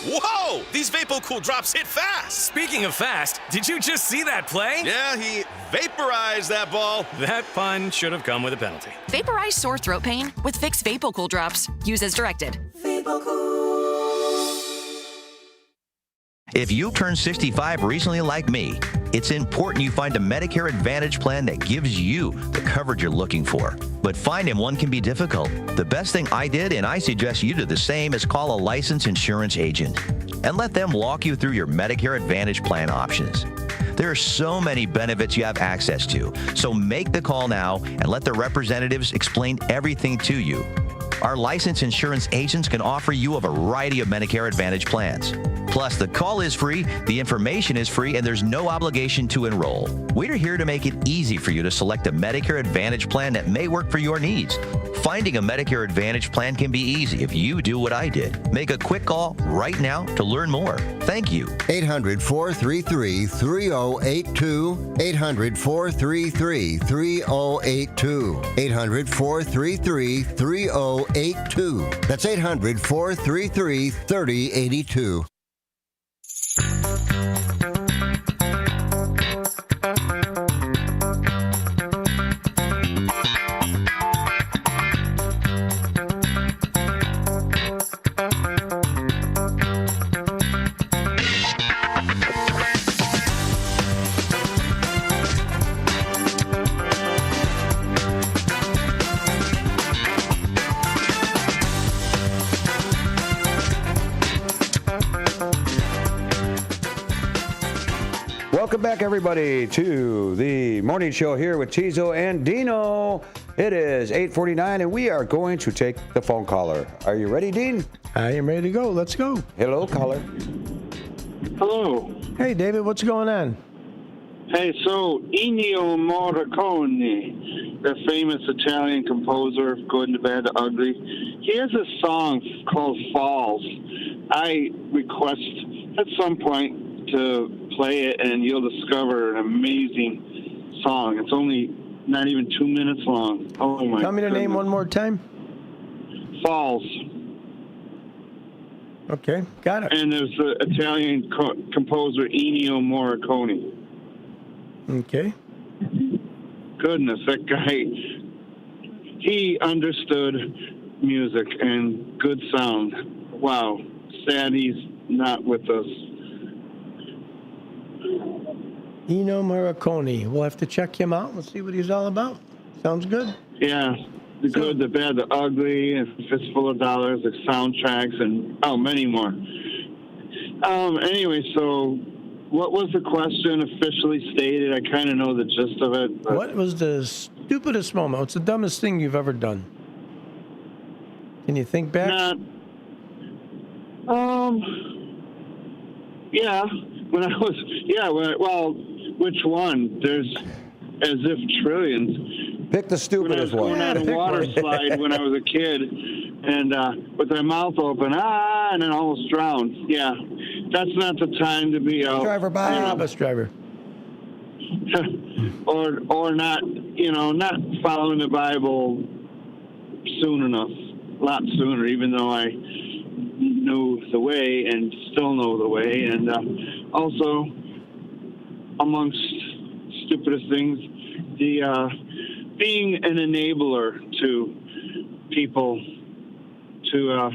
Whoa! These VapoCool drops hit fast. Speaking of fast, did you just see that play? Yeah, he vaporized that ball. That pun should have come with a penalty. Vaporize sore throat pain with Vicks VapoCool drops. Use as directed. If you turned 65 recently like me, it's important you find a Medicare Advantage plan that gives you the coverage you're looking for. But finding one can be difficult. The best thing I did, and I suggest you do the same, is call a licensed insurance agent and let them walk you through your Medicare Advantage plan options. There are so many benefits you have access to, so make the call now and let the representatives explain everything to you. Our licensed insurance agents can offer you a variety of Medicare Advantage plans. Plus, the call is free, the information is free, and there's no obligation to enroll. We're here to make it easy for you to select a Medicare Advantage plan that may work for your needs. Finding a Medicare Advantage plan can be easy if you do what I did. Make a quick call right now to learn more. Thank you. 800-433-3082. 800-433-3082. 800-433-3082. That's 800-433-3082. Welcome back, everybody, to the morning show here with Teaso and Dino. It is 8:49, and we are going to take the phone caller. Are you ready, Dean? I am ready to go. Let's go. Hello, caller. Hello. Hey, David, what's going on? Hey, so Ennio Morricone, the famous Italian composer of Good, the Bad, the Ugly, he has a song called Falls. I request at some point to play it, and you'll discover an amazing song. It's only not even 2 minutes long. Oh, my Tell me the goodness. name one more time. Falls. Okay, got it. And there's the Italian composer Ennio Morricone. Okay. Goodness, that guy, he understood music and good sound. Wow. Sad he's not with us. Ennio Morricone. We'll have to check him out and see what he's all about. Sounds good. Yeah. The Good, the Bad, the Ugly, and Fistful of Dollars, the soundtracks, and many more. Anyway, so what was the question officially stated? I kind of know the gist of it. But What was the stupidest moment? What's the dumbest thing you've ever done? Can you think back? Yeah. Well, which one? There's as if trillions. Pick the stupidest one. When I was going on a water slide when I was a kid, and with my mouth open, and then almost drowned. Yeah, that's not the time to be out. Driver, Bob. Bus driver. or not, not following the Bible soon enough. A lot sooner, even though I knew the way and still know the way. And also, amongst stupidest things, the being an enabler to people, to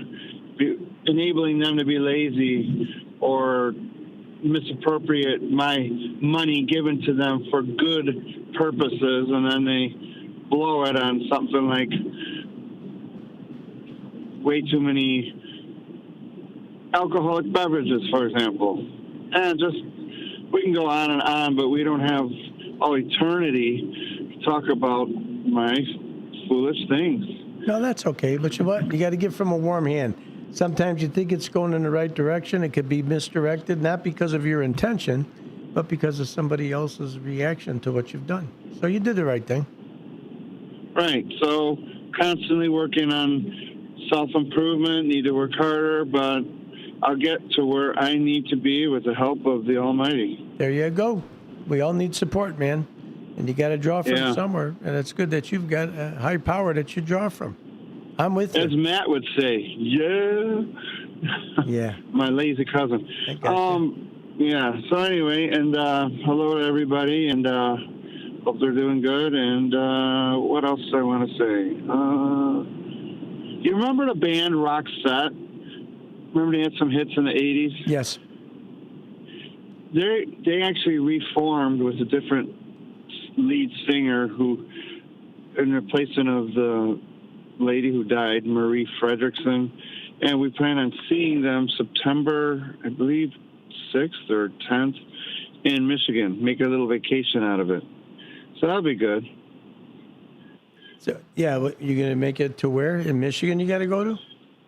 enabling them to be lazy or misappropriate my money given to them for good purposes, and then they blow it on something like way too many alcoholic beverages, for example. And just, we can go on, but we don't have all eternity to talk about my foolish things. No, that's okay. But you know what? You got to give from a warm hand. Sometimes you think it's going in the right direction. It could be misdirected, not because of your intention, but because of somebody else's reaction to what you've done. So you did the right thing. Right. So constantly working on self-improvement, need to work harder, but I'll get to where I need to be with the help of the Almighty. There you go. We all need support, man. And you got to draw from somewhere. And it's good that you've got a high power that you draw from. I'm with you. As Matt would say, yeah. Yeah. My lazy cousin. Yeah. So anyway, and hello to everybody, and hope they're doing good. And what else do I want to say? You remember the band Roxette? Remember they had some hits in the 80s? Yes. They actually reformed with a different lead singer who, in replacement of the lady who died, Marie Fredrickson, and we plan on seeing them September, I believe, 6th or 10th in Michigan. Make a little vacation out of it. So that'll be good. So, yeah, you're going to make it to where? In Michigan you got to go to?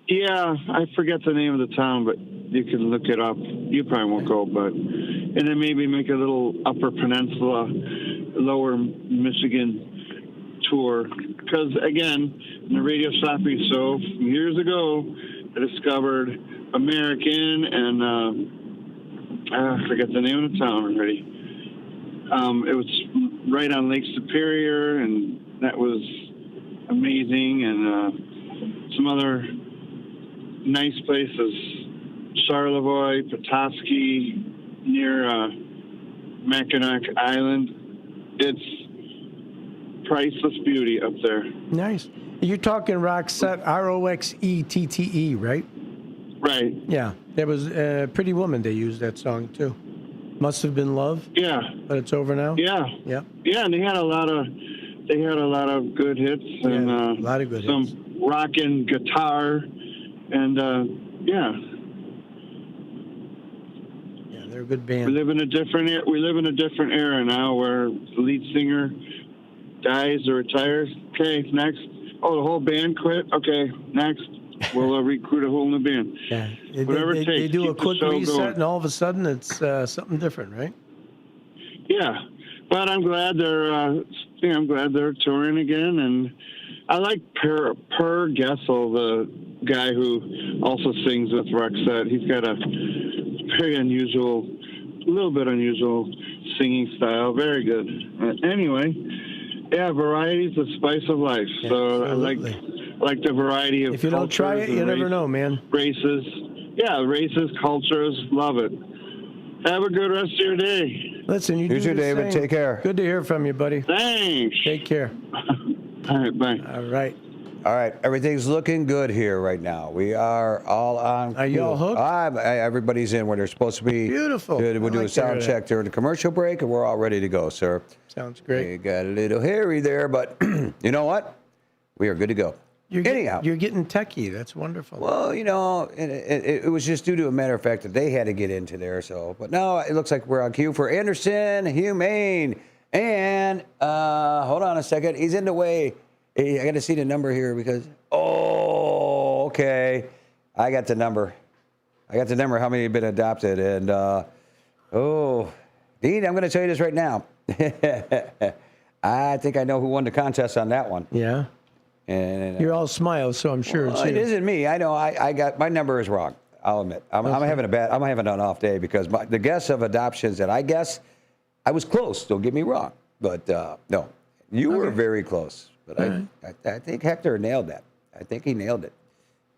Yeah, I forget the name of the town, but you can look it up. You probably won't go, but... And then maybe make a little Upper Peninsula, Lower Michigan tour. Because, again, in the Radio Shopping Show years ago, I discovered American and I forget the name of the town already. It was right on Lake Superior, and that was amazing. And some other nice places, Charlevoix, Petoskey, near Mackinac Island. It's priceless beauty up there. Nice. You're talking Roxette, Roxette, right? Right. Yeah. There was a Pretty Woman. They used that song too. Must Have Been Love. Yeah. But it's over now. Yeah. Yeah. Yeah, and they had a lot of good hits and a lot of good some hits. rockin' guitar and yeah. Yeah, they're a good band. We live in a different era now where the lead singer dies or retires. Okay, next. Oh, the whole band quit? Okay, next. We'll recruit a whole new band. Yeah. Whatever it takes. They do a Keep the quick show reset, going. and all of a sudden it's something different, right? Yeah. But I'm glad they're touring again, and I like Per Gessel, the guy who also sings with Roxette. He's got a very unusual, singing style. Very good. Anyway, yeah, variety's the spice of life. So I like the variety of. If you don't try it, you never know, man. Races, cultures, love it. Have a good rest of your day. Listen, you too, David. Take care. Good to hear from you, buddy. Thanks. Take care. All right, bye. All right. Everything's looking good here right now. We are all on. Are you all hooked? Everybody's in where they're supposed to be. Beautiful. We'll do a sound check during the commercial break, and we're all ready to go, sir. Sounds great. We got a little hairy there, but you know what? We are good to go. You're getting techie. That's wonderful. Well, it was just due to a matter of fact that they had to get into there. So, but now it looks like we're on cue for Anderson Humane. And hold on a second. He's in the way. I got to see the number here because, okay. I got the number. How many have been adopted. And, Dean, I'm going to tell you this right now. I think I know who won the contest on that one. Yeah. And you're all smiles, so I'm sure it's you. It isn't me. I know. I got my number is wrong. I'll admit. I'm having an off day because the guess of adoptions that I guess, I was close. Don't get me wrong, but no, you were very close. But I think Hector nailed that. I think he nailed it.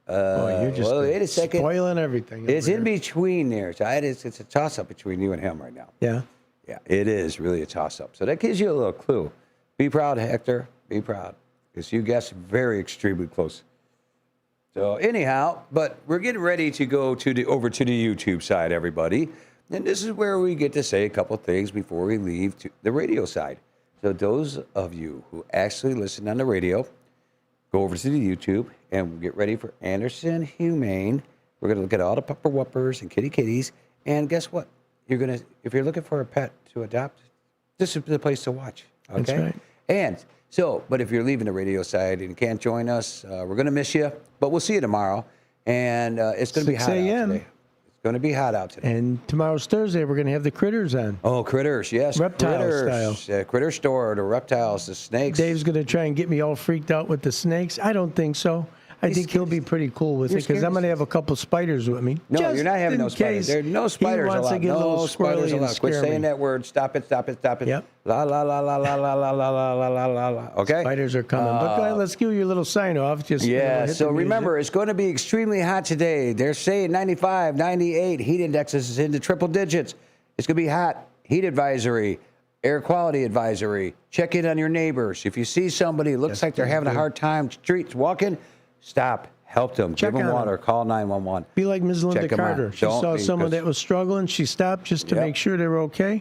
You're just wait a second. Spoiling everything. It's in between there. So it's a toss up between you and him right now. Yeah. Yeah, it is really a toss up. So that gives you a little clue. Be proud, Hector. Be proud. Because you guessed very extremely close. So anyhow, but we're getting ready to go over to the YouTube side, everybody. And this is where we get to say a couple things before we leave to the radio side. So those of you who actually listen on the radio, go over to the YouTube and get ready for Anderson Humane. We're going to look at all the pupper whoppers and kitty kitties. And guess what? If you're looking for a pet to adopt, this is the place to watch. Okay? That's right. And but if you're leaving the radio side and you can't join us, we're going to miss you, but we'll see you tomorrow. And it's going to be hot out today. It's going to be hot out today. And tomorrow's Thursday, we're going to have the critters on. Oh, critters, yes. Reptile style. Critter store, the reptiles, the snakes. Dave's going to try and get me all freaked out with the snakes. I don't think so. I think he'll be pretty cool with it because I'm going to have a couple spiders with me. No, you're not having no spiders. There's no spiders allowed. No spiders allowed. Quit saying that word. Stop it. Yep. La, la, la, la, la, la, la, la, la, la, la, la. Okay? Spiders are coming. But go ahead, let's give you a little sign off. So remember, it's going to be extremely hot today. They're saying 95, 98. Heat indexes is into triple digits. It's going to be hot. Heat advisory. Air quality advisory. Check in on your neighbors. If you see somebody, looks like they're having a hard time streets walking, stop, help them, give them water, call 911. Be like Ms. Linda Carter. She saw someone that was struggling. She stopped just to make sure they were okay.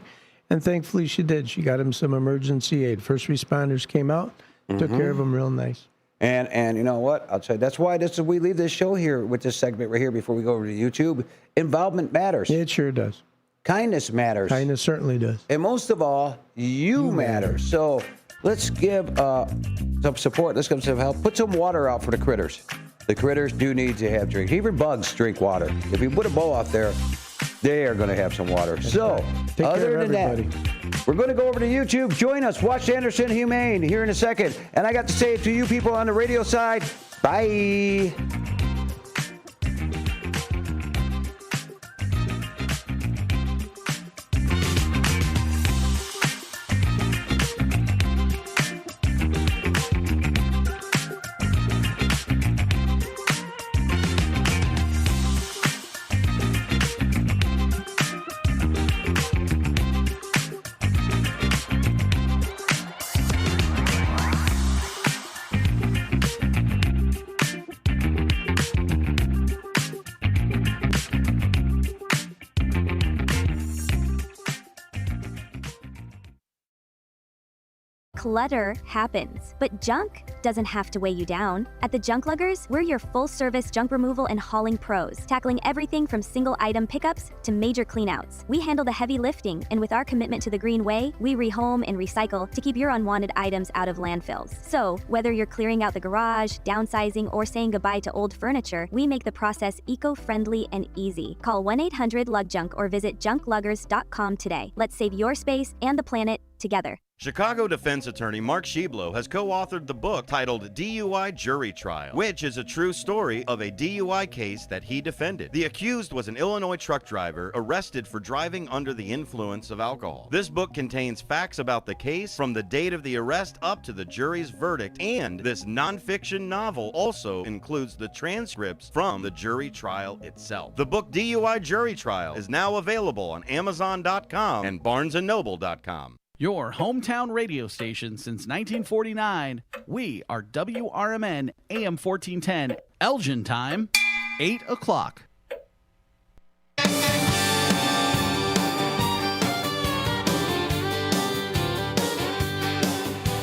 And thankfully she did. She got him some emergency aid. First responders came out, took care of him real nice. And you know what? I'll tell you, that's why we leave this show here with this segment right here before we go over to YouTube. Involvement matters. It sure does. Kindness matters. Kindness certainly does. And most of all, you matter. So let's give some support. Let's give some help. Put some water out for the critters. The critters do need to have drinks. Even bugs drink water. If you put a bowl out there, they are going to have some water. That's right. Other than that, we're going to go over to YouTube. Join us. Watch Anderson Humane here in a second. And I got to say it to you people on the radio side, bye. Clutter happens, but junk doesn't have to weigh you down. At the Junk Luggers, we're your full-service junk removal and hauling pros, tackling everything from single-item pickups to major cleanouts. We handle the heavy lifting, and with our commitment to the green way, we rehome and recycle to keep your unwanted items out of landfills. So, whether you're clearing out the garage, downsizing, or saying goodbye to old furniture, we make the process eco-friendly and easy. Call 1-800-LUGJUNK or visit junkluggers.com today. Let's save your space and the planet together. Chicago defense attorney Mark Schieblo has co-authored the book titled DUI Jury Trial, which is a true story of a DUI case that he defended. The accused was an Illinois truck driver arrested for driving under the influence of alcohol. This book contains facts about the case from the date of the arrest up to the jury's verdict, and this nonfiction novel also includes the transcripts from the jury trial itself. The book DUI Jury Trial is now available on Amazon.com and BarnesandNoble.com. Your hometown radio station since 1949. We are WRMN AM 1410. Elgin time, 8 o'clock.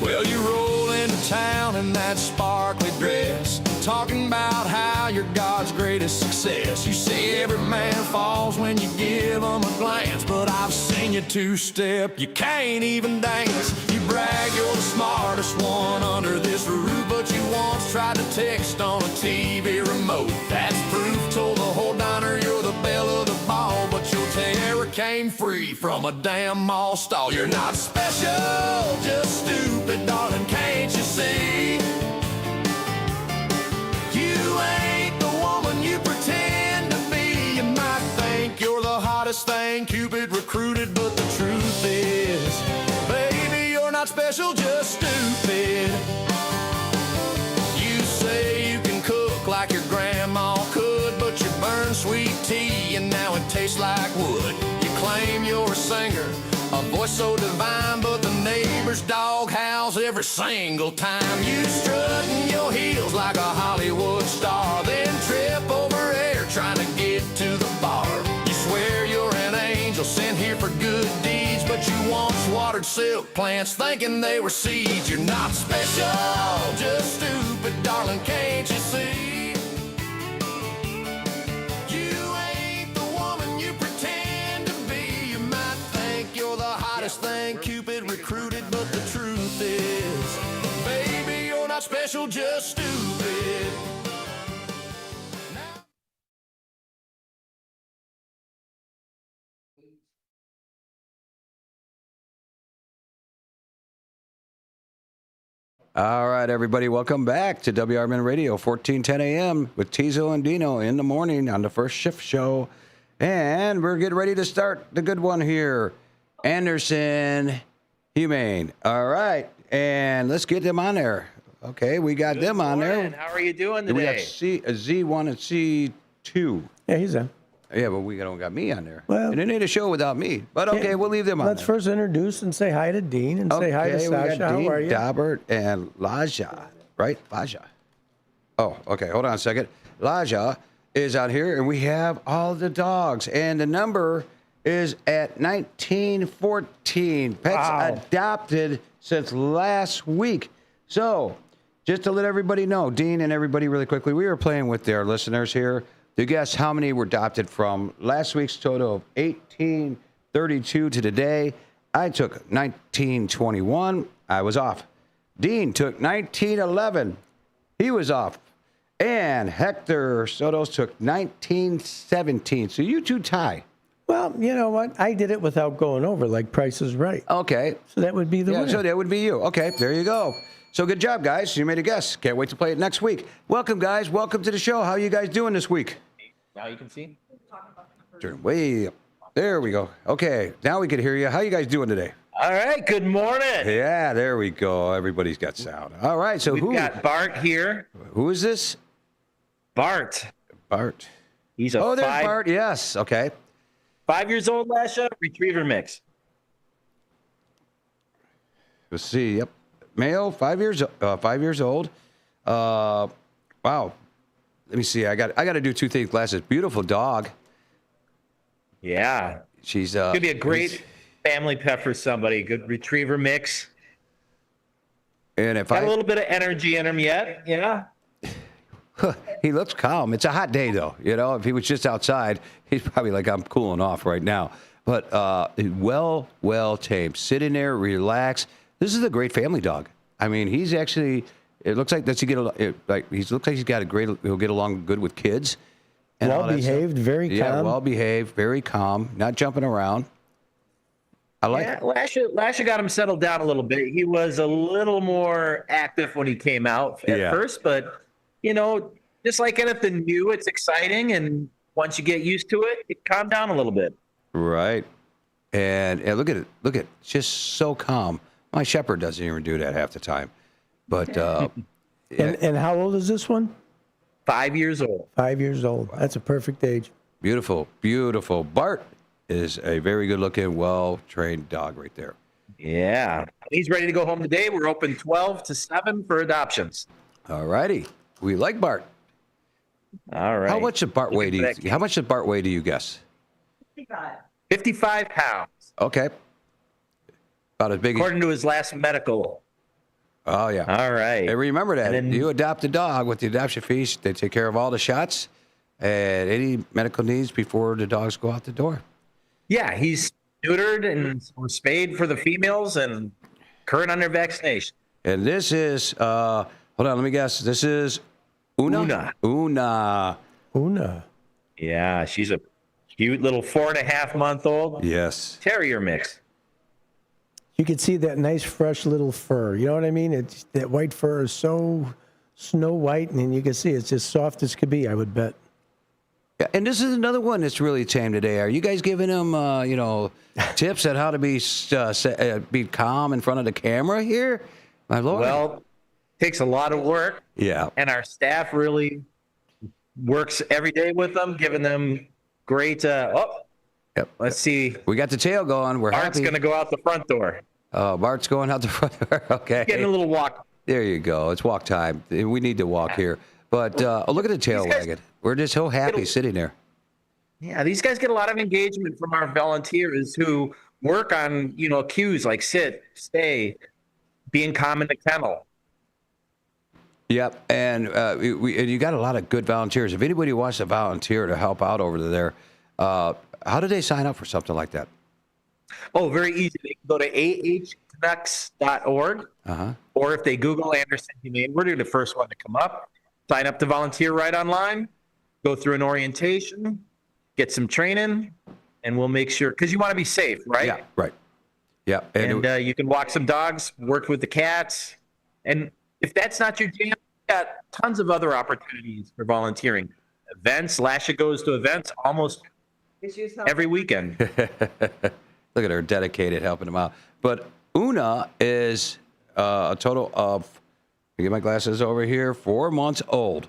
Well, you roll into town in that sparkly dress, talking about how you're God's greatest success. You say every man falls when you give them a glance, but I've seen you two-step, you can't even dance. You brag you're the smartest one under this roof, but you once tried to text on a TV remote. That's proof, told the whole diner you're the belle of the ball, but your terror came free from a damn mall stall. You're not special, just stupid, darling, can't you see? You ain't the woman you pretend to be. You might think you're the hottest thing Cupid recruited, but the truth is, baby, you're not special, just stupid. You say you can cook like your grandma could, but you burn sweet tea and now it tastes like wood. You claim you're a singer, a voice so divine, but the neighbor's dog howls every single time. You strut in your heels like a Hollywood star, then trip over air trying to get to the bar. You swear you're an angel sent here for good deeds, but you once watered silk plants thinking they were seeds. You're not special, just stupid, darling, can't you see? You ain't the woman you pretend to be. You might think you're the hottest thing Cupid recruited, but the truth is, baby, you're not special, just stupid. All right, everybody, welcome back to WRMN Radio, 1410 a.m. with Teaso and Dino in the morning on the First Shift Show. And we're getting ready to start the good one here. Anderson Humane. All right, and let's get them on there. Okay, we got them on there. How are you doing today? We got Z1 and C2. Yeah, he's there. Yeah, but we don't got me on there. Well, and they need a show without me. But okay, we'll leave them on Let's there. first introduce and say hi to Dean and say hi to we got Sasha. How Dean, are you? Daubert, and Laja, right? Laja. Oh, okay. Hold on a second. Laja is out here, and we have all the dogs. And the number is at 1914. Pets adopted since last week. So, just to let everybody know, Dean and everybody really quickly, we were playing with their listeners here to guess how many were adopted from last week's total of 1832 to today. I took 1921. I was off. Dean took 1911. He was off. And Hector Sotos took 1917. So you two tie. Well, you know what? I did it without going over, like Price is Right. Okay. So that would be the winner. So that would be you. Okay, there you go. So good job, guys. You made a guess. Can't wait to play it next week. Welcome, guys. Welcome to the show. How are you guys doing this week? Now you can see. Turn way up. There we go. Okay, now we can hear you. How you guys doing today? All right. Good morning. Yeah, there we go. Everybody's got sound. All right. So We've got Bart here. Who is this? Bart. Bart. He's a there's Bart. Yes. Okay. 5 years old, Lasha. Retriever mix. Let's see. Yep. Male, 5 years old. Wow. Let me see. I got to do two things. Glasses. Beautiful dog. Yeah. She's could be a great family pet for somebody. Good retriever mix. And if got a little bit of energy in him yet, yeah. He looks calm. It's a hot day though. You know, if he was just outside, he's probably like, I'm cooling off right now. But well tamed. Sit in there, relax. This is a great family dog. I mean, he's actually. It looks like he looks like he's got a great. He'll get along good with kids. And well behaved, very calm. Yeah, well behaved, very calm, not jumping around. Lasher got him settled down a little bit. He was a little more active when he came out at first, but just like anything new, it's exciting, and once you get used to it, it calmed down a little bit. Right. And look at it. Look at it. It's just so calm. My shepherd doesn't even do that half the time. But and how old is this one? 5 years old. 5 years old. That's a perfect age. Beautiful, beautiful. Bart is a very good-looking, well-trained dog right there. Yeah. He's ready to go home today. We're open 12 to 7 for adoptions. All righty. We like Bart. All right. How much does Bart weigh? How much does Bart weigh? Do you guess? 55 pounds. Okay. About as big. According to his last medical. Oh yeah. All right. And remember that you adopt a dog with the adoption fees. They take care of all the shots and any medical needs before the dogs go out the door. Yeah, he's neutered and spayed for the females and current under vaccination. And this is, hold on, let me guess. This is Una. Yeah, she's a cute little 4.5-month-old. Yes. Terrier mix. You can see that nice, fresh little fur. You know what I mean? That white fur is so snow white, and you can see it's as soft as could be, I would bet. Yeah, and this is another one that's really tame today. Are you guys giving them, tips on how to be calm in front of the camera here? My Lord. Well, it takes a lot of work. Yeah. And our staff really works every day with them, giving them great. Let's see. We got the tail going. We're Bart's going to go out the front door. Oh, Bart's going out the front door. Okay. Getting a little walk. There you go. It's walk time. We need to walk here. But look at the tail wagging. We're just so happy sitting there. Yeah, these guys get a lot of engagement from our volunteers who work on, cues like sit, stay, being calm in the kennel. Yep, and and you got a lot of good volunteers. If anybody wants to volunteer to help out over there, how do they sign up for something like that? Oh, very easy. They can go to ahconnects.org, or if they Google Anderson Humane, we're the first one to come up. Sign up to volunteer right online, go through an orientation, get some training, and we'll make sure, because you want to be safe, right? Yeah, right. Yeah. And you can walk some dogs, work with the cats. And if that's not your jam, you got tons of other opportunities for volunteering. Events, Lasha goes to events almost every weekend. Look at her, dedicated, helping them out. But Una is a total of, let me get my glasses over here, 4 months old.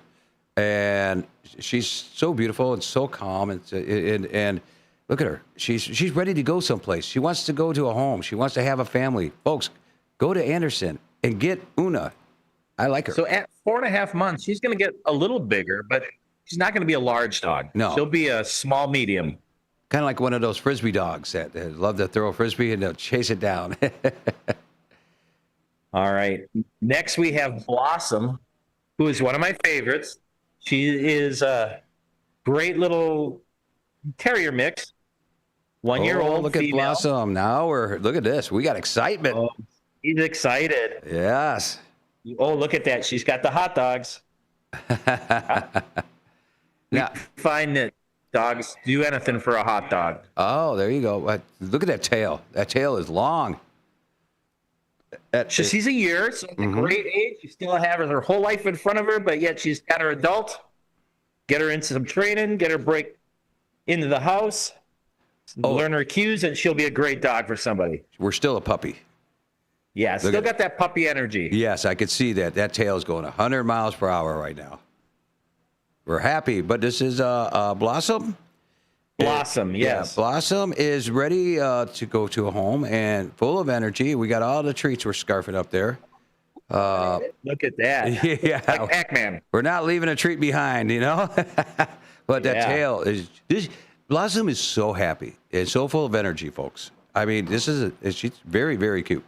And she's so beautiful and so calm. And look at her. She's ready to go someplace. She wants to go to a home. She wants to have a family. Folks, go to Anderson and get Una. I like her. So at 4.5 months, she's going to get a little bigger, but she's not going to be a large dog. No. She'll be a small medium. Kind of like one of those Frisbee dogs that love to throw a Frisbee and they'll chase it down. All right. Next, we have Blossom, who is one of my favorites. She is a great little terrier mix. 1 year old. Look female. at Blossom. Now look at this. We got excitement. Oh, he's excited. Yes. Oh, look at that. She's got the hot dogs. Now, find that dogs do anything for a hot dog. Oh, there you go. Look at that tail. That tail is long. She's a year, so it's a great age. She still have her whole life in front of her, but yet she's got her adult. Get her into some training, get her break into the house, learn her cues, and she'll be a great dog for somebody. We're still a puppy. Yeah, still got that puppy energy. Yes, I could see that. That tail is going 100 miles per hour right now. We're happy, but this is Blossom. Blossom, yes. Yeah, Blossom is ready to go to a home and full of energy. We got all the treats we're scarfing up there. Look at that. Yeah. Like Pac-Man. We're not leaving a treat behind, But that tail is... Blossom is so happy and so full of energy, folks. I mean, she's very, very cute.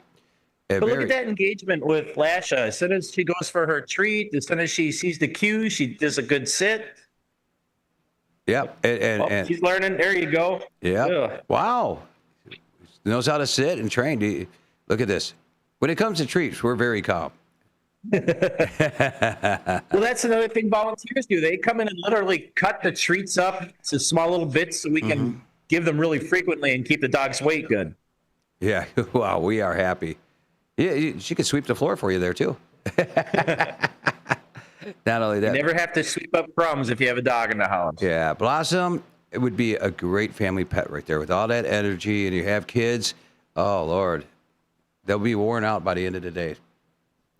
But look at that engagement with Lasha. As soon as she goes for her treat, as soon as she sees the cue, she does a good sit. Yep. And she's learning. There you go. Yeah. Wow. Knows how to sit and train. Look at this. When it comes to treats, we're very calm. Well, that's another thing volunteers do. They come in and literally cut the treats up to small little bits so we can give them really frequently and keep the dog's weight good. Yeah, wow, we are happy. Yeah, she could sweep the floor for you there, too. Not only that. You never have to sweep up crumbs if you have a dog in the house. Yeah, Blossom, it would be a great family pet right there with all that energy, and you have kids. Oh, Lord. They'll be worn out by the end of the day.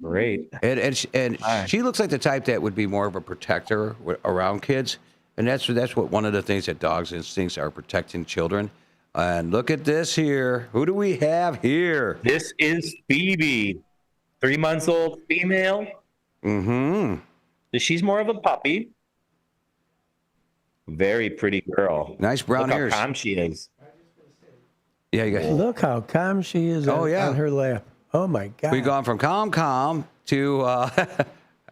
Great. And she looks like the type that would be more of a protector around kids. And that's what one of the things that dogs' instincts are, protecting children. And look at this here. Who do we have here? This is Phoebe, 3 months old female. Mm-hmm. She's more of a puppy. Very pretty girl. Nice brown Look ears. how calm she is. Yeah, you guys. Look how calm she is on her lap. Oh, my God. We've gone from calm to a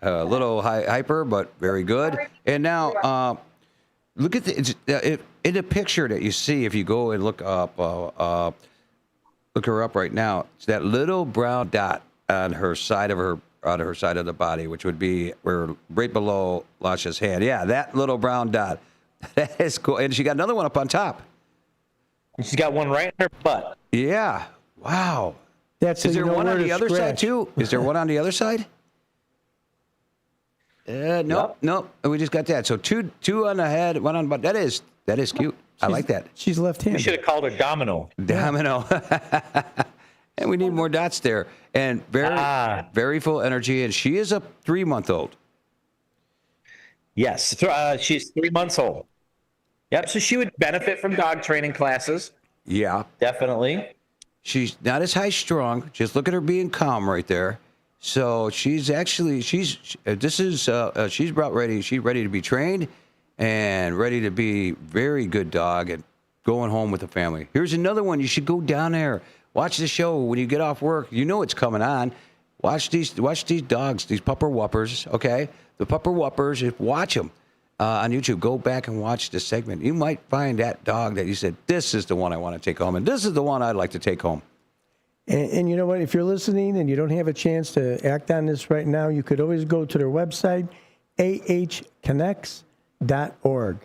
little hyper, but very good. And now, look at in the picture that you see, if you go and look up, look her up right now. It's that little brown dot on her side of the body, which would be right below Lasha's hand. Yeah, that little brown dot. That is cool. And she got another one up on top. And she's got one right in her butt. Yeah. Wow. Is there one on the other side too? Is there one on the other side? Nope. We just got that. So two on the head, one on the butt. That is cute. I like that. She's left-handed. We should have called her Domino. Domino. And we need more dots there. And very full energy. And she is a 3-month-old. Yes, she's 3 months old. Yep, so she would benefit from dog training classes. Yeah. Definitely. She's not as high strung. Just look at her being calm right there. So she's ready. She's ready to be trained and ready to be very good dog and going home with the family. Here's another one. You should go down there. Watch the show when you get off work. You know it's coming on. Watch these dogs, these pupper whoppers, okay? The pupper whoppers, watch them on YouTube. Go back and watch the segment. You might find that dog that you said, this is the one I want to take home, and this is the one I'd like to take home. And you know what? If you're listening and you don't have a chance to act on this right now, you could always go to their website, ahconnects.org.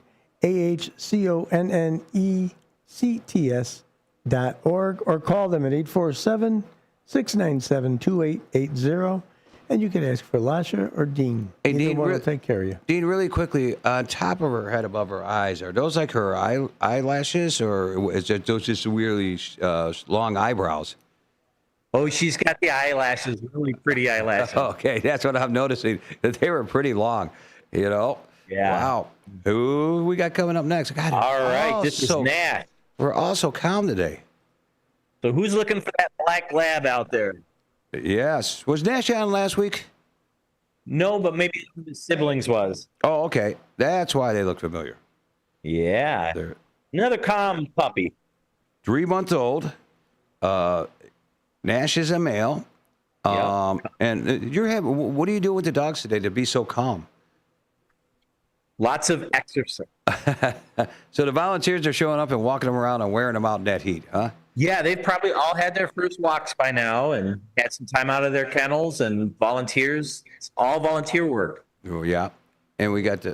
ahconnects.org, or call them at 847-697-2880, and you can ask for Lasha or Dean. Hey, Dean, will take care of you. Dean, really quickly, on top of her head, above her eyes, are those like her eyelashes, or is it those just really long eyebrows? Oh, she's got the eyelashes, really pretty eyelashes. Okay, that's what I'm noticing, that they were pretty long, you know? Yeah. Wow. Who we got coming up next? God, all right, this is Nash. We're also calm today. So who's looking for that black lab out there? Yes. Was Nash on last week? No, but maybe his siblings was. Oh, okay. That's why they look familiar. Yeah. Another calm puppy. 3-month-old. Nash is a male. And what do you do with the dogs today to be so calm? Lots of exercise. So the volunteers are showing up and walking them around and wearing them out in that heat, huh? Yeah, they've probably all had their first walks by now and had some time out of their kennels and volunteers. It's all volunteer work. Oh, yeah. And we got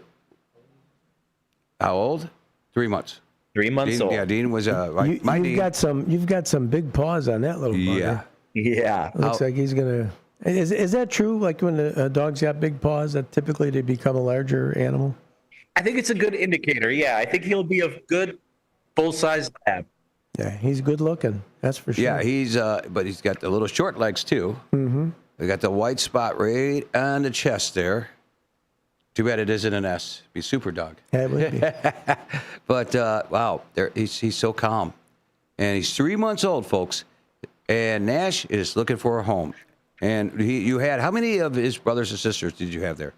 how old? 3 months. 3 months Dean, old. Yeah, Dean was You've got some big paws on that little bugger. Yeah. Looks like he's gonna. Is that true? Like when a dog's got big paws, that typically they become a larger animal? I think it's a good indicator. Yeah, I think he'll be a good full-size lab. Yeah, he's good looking. That's for sure. Yeah, but he's got the little short legs too. Mm-hmm. We got the white spot right on the chest there. Too bad it isn't an S. Be super dog. Yeah, it would be. But wow, he's so calm, and he's 3 months old, folks. And Nash is looking for a home. And you had how many of his brothers and sisters did you have there?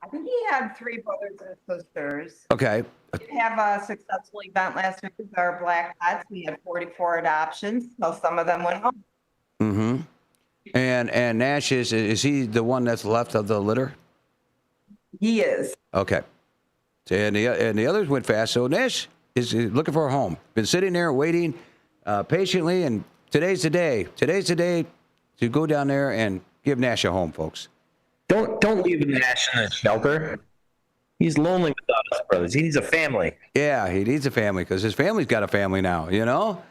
I think he had 3 brothers and sisters. Okay. We did have a successful event last week with our black cats. We had 44 adoptions, so some of them went home. Mm-hmm. And Nash is he the one that's left of the litter? He is. Okay. And the others went fast. So Nash is looking for a home. Been sitting there waiting patiently, and today's the day. Today's the day to go down there and give Nash a home, folks. Don't leave Nash in the shelter. He's lonely without his brothers. He needs a family. Yeah, he needs a family because his family's got a family now, you know?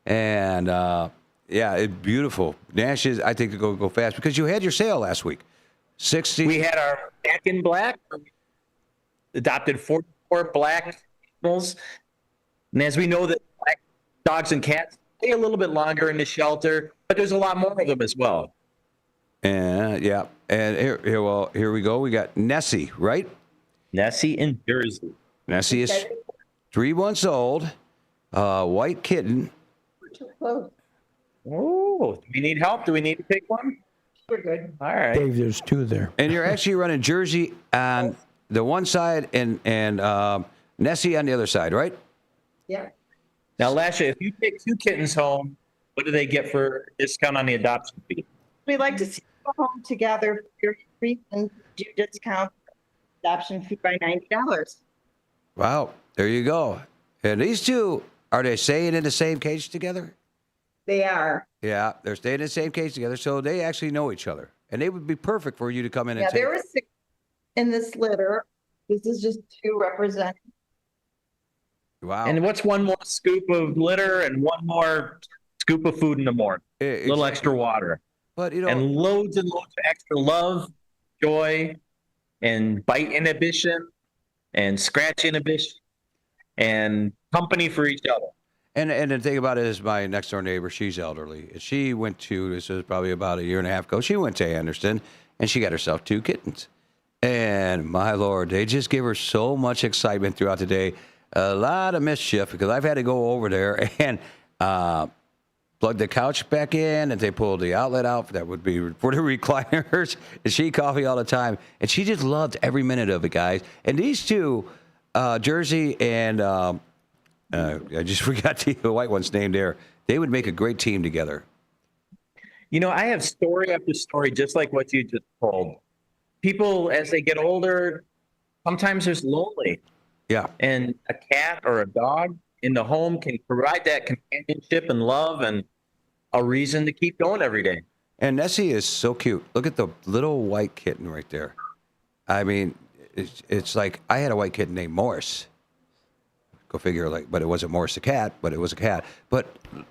And Yeah, it's beautiful. Nash is, I think, to go fast because you had your sale last week. 60. We had our Back in Black. Adopted 44 black animals. And as we know that black dogs and cats stay a little bit longer in the shelter, but there's a lot more of them as well. And here we go. We got Nessie, right? Nessie in Jersey. Nessie is 3 months old, white kitten. Oh, do we need help? Do we need to pick one? We're good. All right. Dave, there's 2 there. And you're actually running Jersey on the one side and Nessie on the other side, right? Yeah. Now, Lasha, if you take 2 kittens home, what do they get for discount on the adoption fee? We'd like to see you go home together for your free and do discount adoption fee by $90. Wow, there you go. And these 2, are they staying in the same cage together? They are. Yeah, they're staying in the same cage together, so they actually know each other. And they would be perfect for you to come in and Yeah, take. there were 6 in this litter. This is just 2 representing. Wow. And what's one more scoop of litter and one more scoop of food in the morning? A little extra water. But, you know, and loads of extra love, joy, and bite inhibition, and scratch inhibition, and company for each other. And the thing about it is my next door neighbor, she's elderly. She went to, this was probably about a year and a half ago, she went to Anderson, and she got herself 2 kittens. And my Lord, they just give her so much excitement throughout the day. A lot of mischief because I've had to go over there and plug the couch back in, and they pull the outlet out. That would be for the recliners. And she coffee all the time. And she just loved every minute of it, guys. And these 2, Jersey and I just forgot the white one's name there. They would make a great team together. You know, I have story after story, just like what you just told. People, as they get older, sometimes there's lonely. Yeah. And a cat or a dog in the home can provide that companionship and love and a reason to keep going every day. And Nessie is so cute. Look at the little white kitten right there. I mean, it's like I had a white kitten named Morris. Go figure, but it wasn't Morris the cat, but it was a cat. But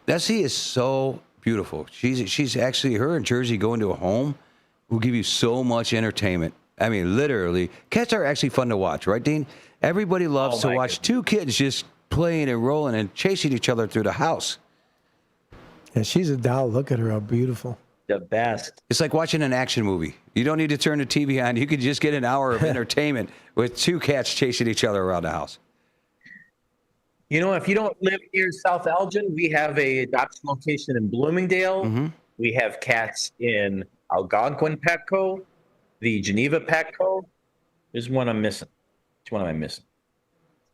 Nessie is so beautiful. She's actually, her and Jersey go into a home will give you so much entertainment. I mean, literally. Cats are actually fun to watch, right, Dean? Everybody loves to watch 2 kittens just playing and rolling and chasing each other through the house. Yeah, she's a doll. Look at her, how beautiful. The best. It's like watching an action movie. You don't need to turn the TV on. You could just get an hour of entertainment with 2 cats chasing each other around the house. You know, if you don't live near South Elgin, we have a adoption location in Bloomingdale. Mm-hmm. We have cats in Algonquin Petco, the Geneva Petco. There's one I'm missing. Which one am I missing?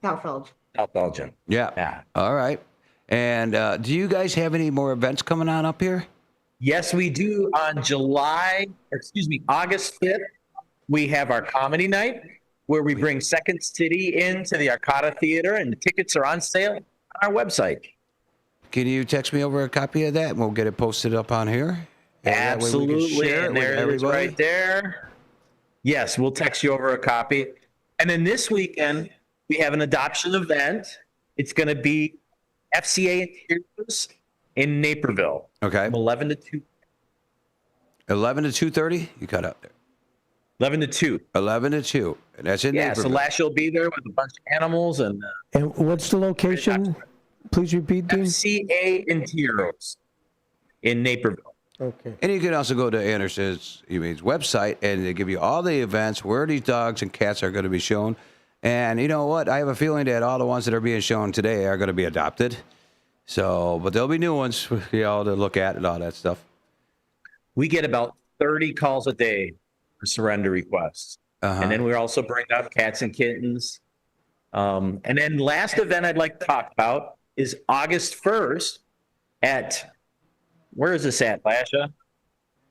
South Elgin. South Elgin. Yeah. All right. And do you guys have any more events coming on up here? Yes, we do. On August 5th, we have our comedy night where we bring Second City into the Arcada Theater, and the tickets are on sale on our website. Can you text me over a copy of that, and we'll get it posted up on here? Absolutely. And there it is right there. Yes, we'll text you over a copy. And then this weekend, we have an adoption event. It's going to be FCA Interiors in Naperville. Okay. From 11 to 2. 11 to 2:30? You cut out there. 11 to 2. 11 to 2. And that's in Naperville. So Lash will be there with a bunch of animals. And what's the location? Please repeat, Dean. FCA Interiors in Naperville. Okay. And you can also go to Anderson's website, and they give you all the events, where these dogs and cats are going to be shown. And you know what? I have a feeling that all the ones that are being shown today are going to be adopted. So, but there'll be new ones for y'all to look at and all that stuff. We get about 30 calls a day for surrender requests. And then we also bring up cats and kittens. And then last event I'd like to talk about is August 1st at, where is this at, Lasha?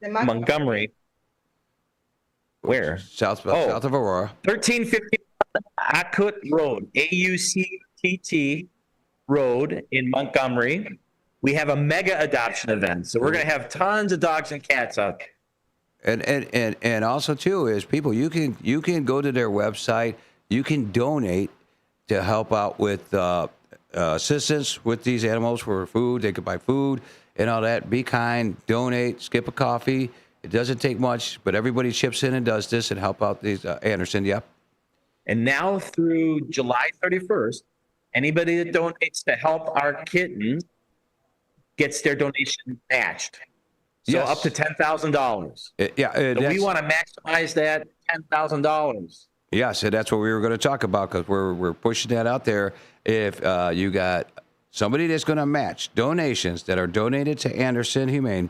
Montgomery. Where? South of Aurora. 1350 Accutt Road, AUCTT Road in Montgomery. We have a mega adoption event. So we're going to have tons of dogs and cats out there. And also too is people, you can go to their website, you can donate to help out with assistance with these animals for food. They could buy food, and all that. Be kind, donate, skip a coffee. It doesn't take much, but everybody chips in and does this and help out these. Anderson, yep. And now through July 31st, anybody that donates to help our kittens gets their donation matched. So Yes. up to $10,000. So we want to maximize that $10,000. Yes, and that's what we were going to talk about because we're pushing that out there. If you got somebody that's going to match donations that are donated to Anderson Humane,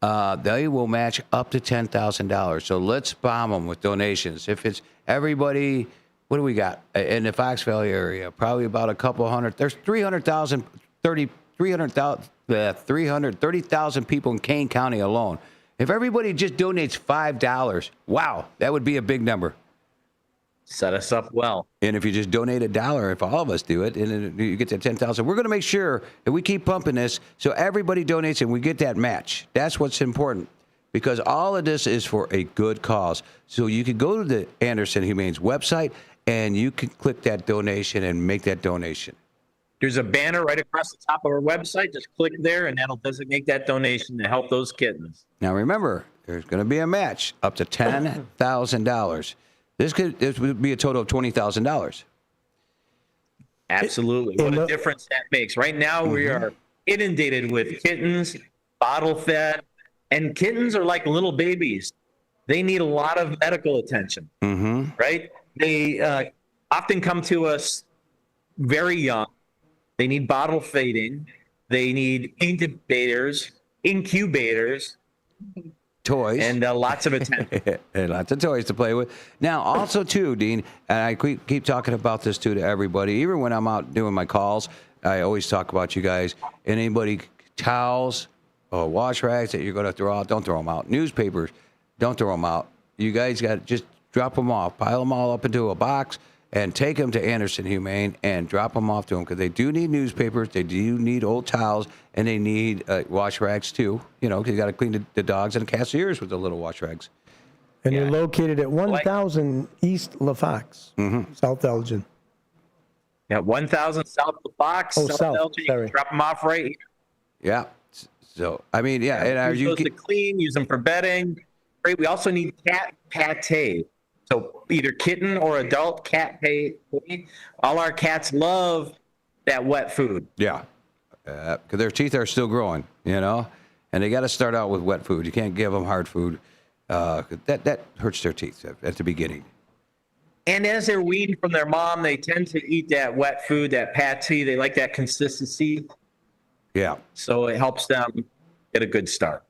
they will match up to $10,000. So let's bomb them with donations. If it's everybody, what do we got in the Fox Valley area? Probably about a couple hundred. There's 330,000 people in Kane County alone. If everybody just donates $5, wow, that would be a big number. Set us up well. And if you just donate $1, if all of us do it, and you get that 10,000, we're going to make sure that we keep pumping this so everybody donates and we get that match. That's what's important because all of this is for a good cause. So you can go to the Anderson Humane's website and you can click that donation and make that donation. There's a banner right across the top of our website. Just click there, and that'll designate that donation to help those kittens. Now, remember, there's going to be a match up to $10,000. This would be a total of $20,000. Absolutely. What a difference that makes. Right now, we are inundated with kittens, bottle fed, and kittens are like little babies. They need a lot of medical attention, right? They often come to us very young. They need bottle feeding. They need incubators, toys, and lots of attention. And lots of toys to play with. Now, also, too, Dean, and I keep talking about this, too, to everybody. Even when I'm out doing my calls, I always talk about you guys. Anybody, towels or wash rags that you're going to throw out, don't throw them out. Newspapers, don't throw them out. You guys got to just drop them off, pile them all up into a box, and take them to Anderson Humane and drop them off to them because they do need newspapers, they do need old towels, and they need wash rags too. You know, because you got to clean the dogs and the cat's ears with the little wash rags. And you're located at 1000 East LaFox, South Elgin. Yeah, 1000 South LaFox, South Elgin. You can drop them off right here. Yeah. So, I mean, yeah. And are you're supposed to clean, use them for bedding. Great. We also need cat pate. So either kitten or adult cat pate. All our cats love that wet food. Yeah, because their teeth are still growing, you know, and they got to start out with wet food. You can't give them hard food. That hurts their teeth at the beginning. And as they're weaned from their mom, they tend to eat that wet food, that pate. They like that consistency. Yeah. So it helps them get a good start.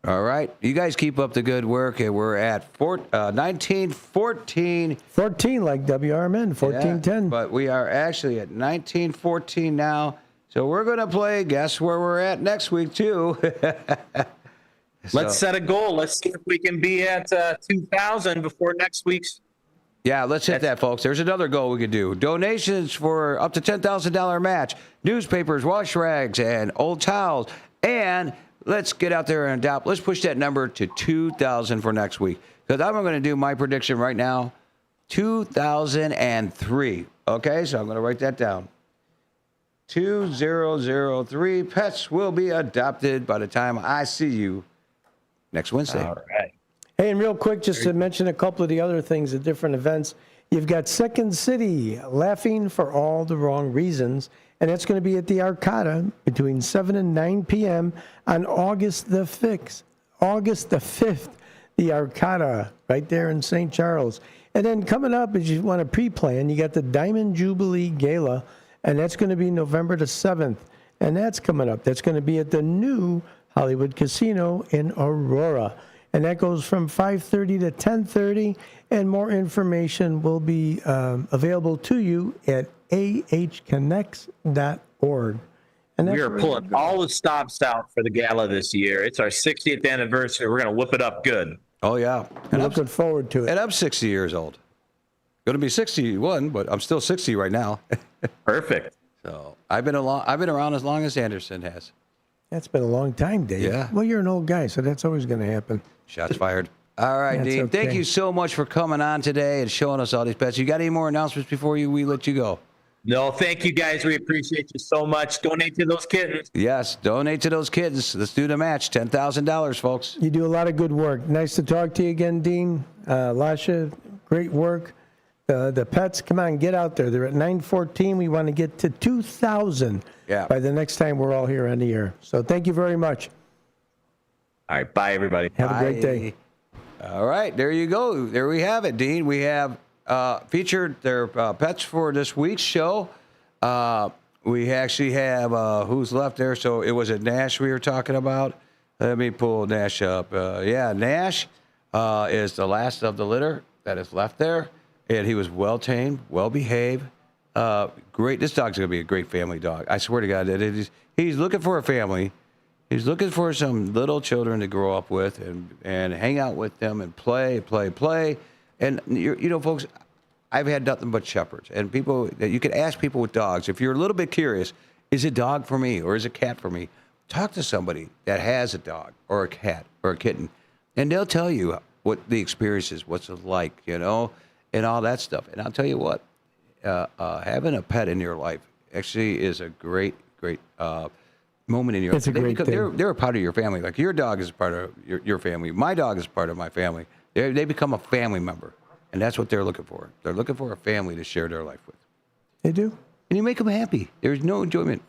All right. You guys keep up the good work, and we're at 1914. 14 like WRMN, 1410. Yeah, but we are actually at 1914 now. So we're going to play Guess Where We're At next week, too. Let's set a goal. Let's see if we can be at 2,000 before next week's. Yeah, let's hit that, folks. There's another goal we could do. Donations for up to $10,000 match. Newspapers, wash rags, and old towels. And let's get out there and adopt. Let's push that number to 2,000 for next week. Because I'm going to do my prediction right now, 2003. Okay, so I'm going to write that down. 2003 pets will be adopted by the time I see you next Wednesday. All right. Hey, and real quick, just to mention a couple of the other things at different events. You've got Second City, Laughing for All the Wrong Reasons, and that's going to be at the Arcata between 7 and 9 p.m. on August the 5th. August the 5th, the Arcata, right there in St. Charles. And then coming up, as you want to pre-plan, you got the Diamond Jubilee Gala, and that's going to be November the 7th. And that's coming up. That's going to be at the new Hollywood Casino in Aurora. And that goes from 5:30 to 10:30, and more information will be available to you at ahconnects.org. And we are pulling all the stops out for the gala this year. It's our 60th anniversary. We're going to whip it up good. Oh, yeah. And looking forward to it. And I'm 60 years old. Going to be 61, but I'm still 60 right now. Perfect. So I've been around as long as Anderson has. That's been a long time, Dave. Yeah. Well, you're an old guy, so that's always going to happen. Shots fired. All right, That's Dean. okay. Thank you so much for coming on today and showing us all these pets. You got any more announcements before we let you go? No, thank you guys. We appreciate you so much. Donate to those kittens. Yes, donate to those kids. Let's do the match. $10,000, folks. You do a lot of good work. Nice to talk to you again, Dean. Lasha, great work. The pets, come on, get out there. They're at 914. We want to get to 2,000 by the next time we're all here on the air. So thank you very much. All right, bye, everybody. Have a great day. All right, there you go. There we have it, Dean. We have featured their pets for this week's show. We actually have who's left there. So it was a Nash we were talking about. Let me pull Nash up. Nash is the last of the litter that is left there. And he was well-tamed, well-behaved. Great. This dog's going to be a great family dog. I swear to God. He's looking for a family. He's looking for some little children to grow up with and hang out with them and play. And, you know, folks, I've had nothing but shepherds. And people, you can ask people with dogs, if you're a little bit curious, is it dog for me or is it cat for me? Talk to somebody that has a dog or a cat or a kitten, and they'll tell you what the experience is, what's it like, you know, and all that stuff. And I'll tell you what, having a pet in your life actually is a great moment in your life. It's a great thing. They're a part of your family. Like your dog is a part of your family. My dog is part of my family. They become a family member, and that's what they're looking for. They're looking for a family to share their life with. They do. And you make them happy. There's no enjoyment,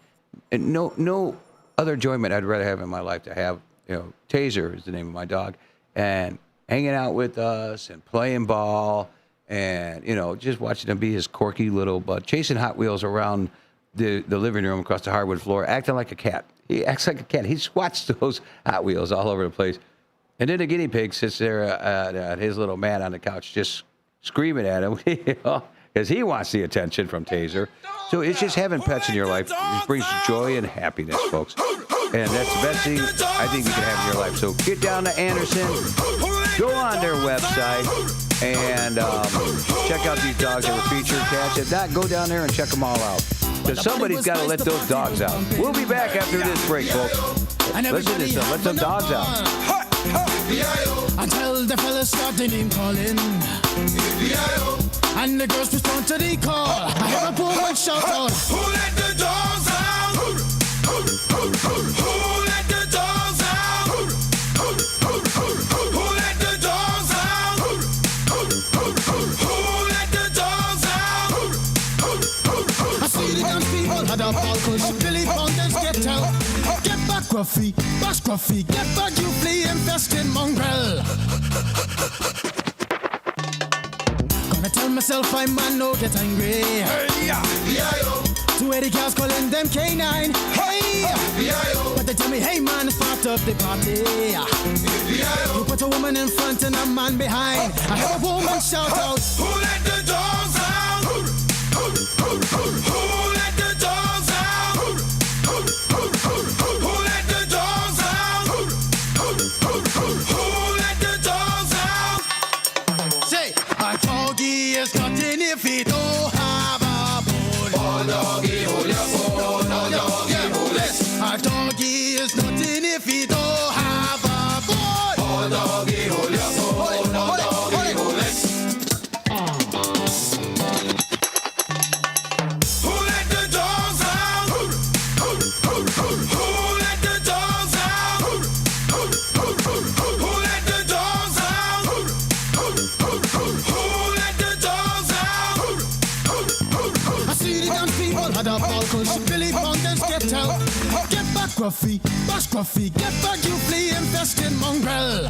and no other enjoyment I'd rather have in my life to have. You know, Teaso is the name of my dog, and hanging out with us and playing ball, and you know, just watching him be his quirky little butt, chasing Hot Wheels around the living room across the hardwood floor, acting like a cat. He acts like a cat. He swats those Hot Wheels all over the place. And then the guinea pig sits there at his little mat on the couch just screaming at him because he wants the attention from Teaso. So it's just having pets in your life. It brings joy and happiness, folks. And that's the best thing I think you can have in your life. So get down to Anderson, go on their website, and check out these dogs that were featured. Cats. If not, go down there and check them all out. Because somebody's got to let those dogs out. We'll be back after this break, folks. Listen to this stuff. Let some dogs out. Until the fellas start the name calling, and the girls respond to the call. I hear a poor one shout out, who let the dogs out? Who let the dogs out? Who let the dogs out? Who let the dogs out? I see the young people had a ball push, Billy Fountains get out. Get back, Gruffy, bash Gruffy, get back, you flea infested mongrel. Gonna tell myself I'm man, no get angry. Hey, yeah. 280 cows calling them K9. Hey, yeah. But they tell me, hey man, it's part of the party. You put a woman in front and a man behind. I heard a woman shout out, who let the dogs out? Who let the dogs out? Who let the dogs out? Who let the dogs out? Say, a doggy is nothing if he don't have a bone. Oh, doggy, hold your bone. Oh, doggy, hold it. A doggy is nothing if he don't have a bone. Oh, doggy, hold your bone. Oh, doggy, hold it. Who let the dogs out? Who let the dogs out? Who let the dogs out? Who let the dogs out? I see the young people had a ball push, Billy Fountains get out. Get back, Gruffy, bash Gruffy, get back, you flea infested mongrel.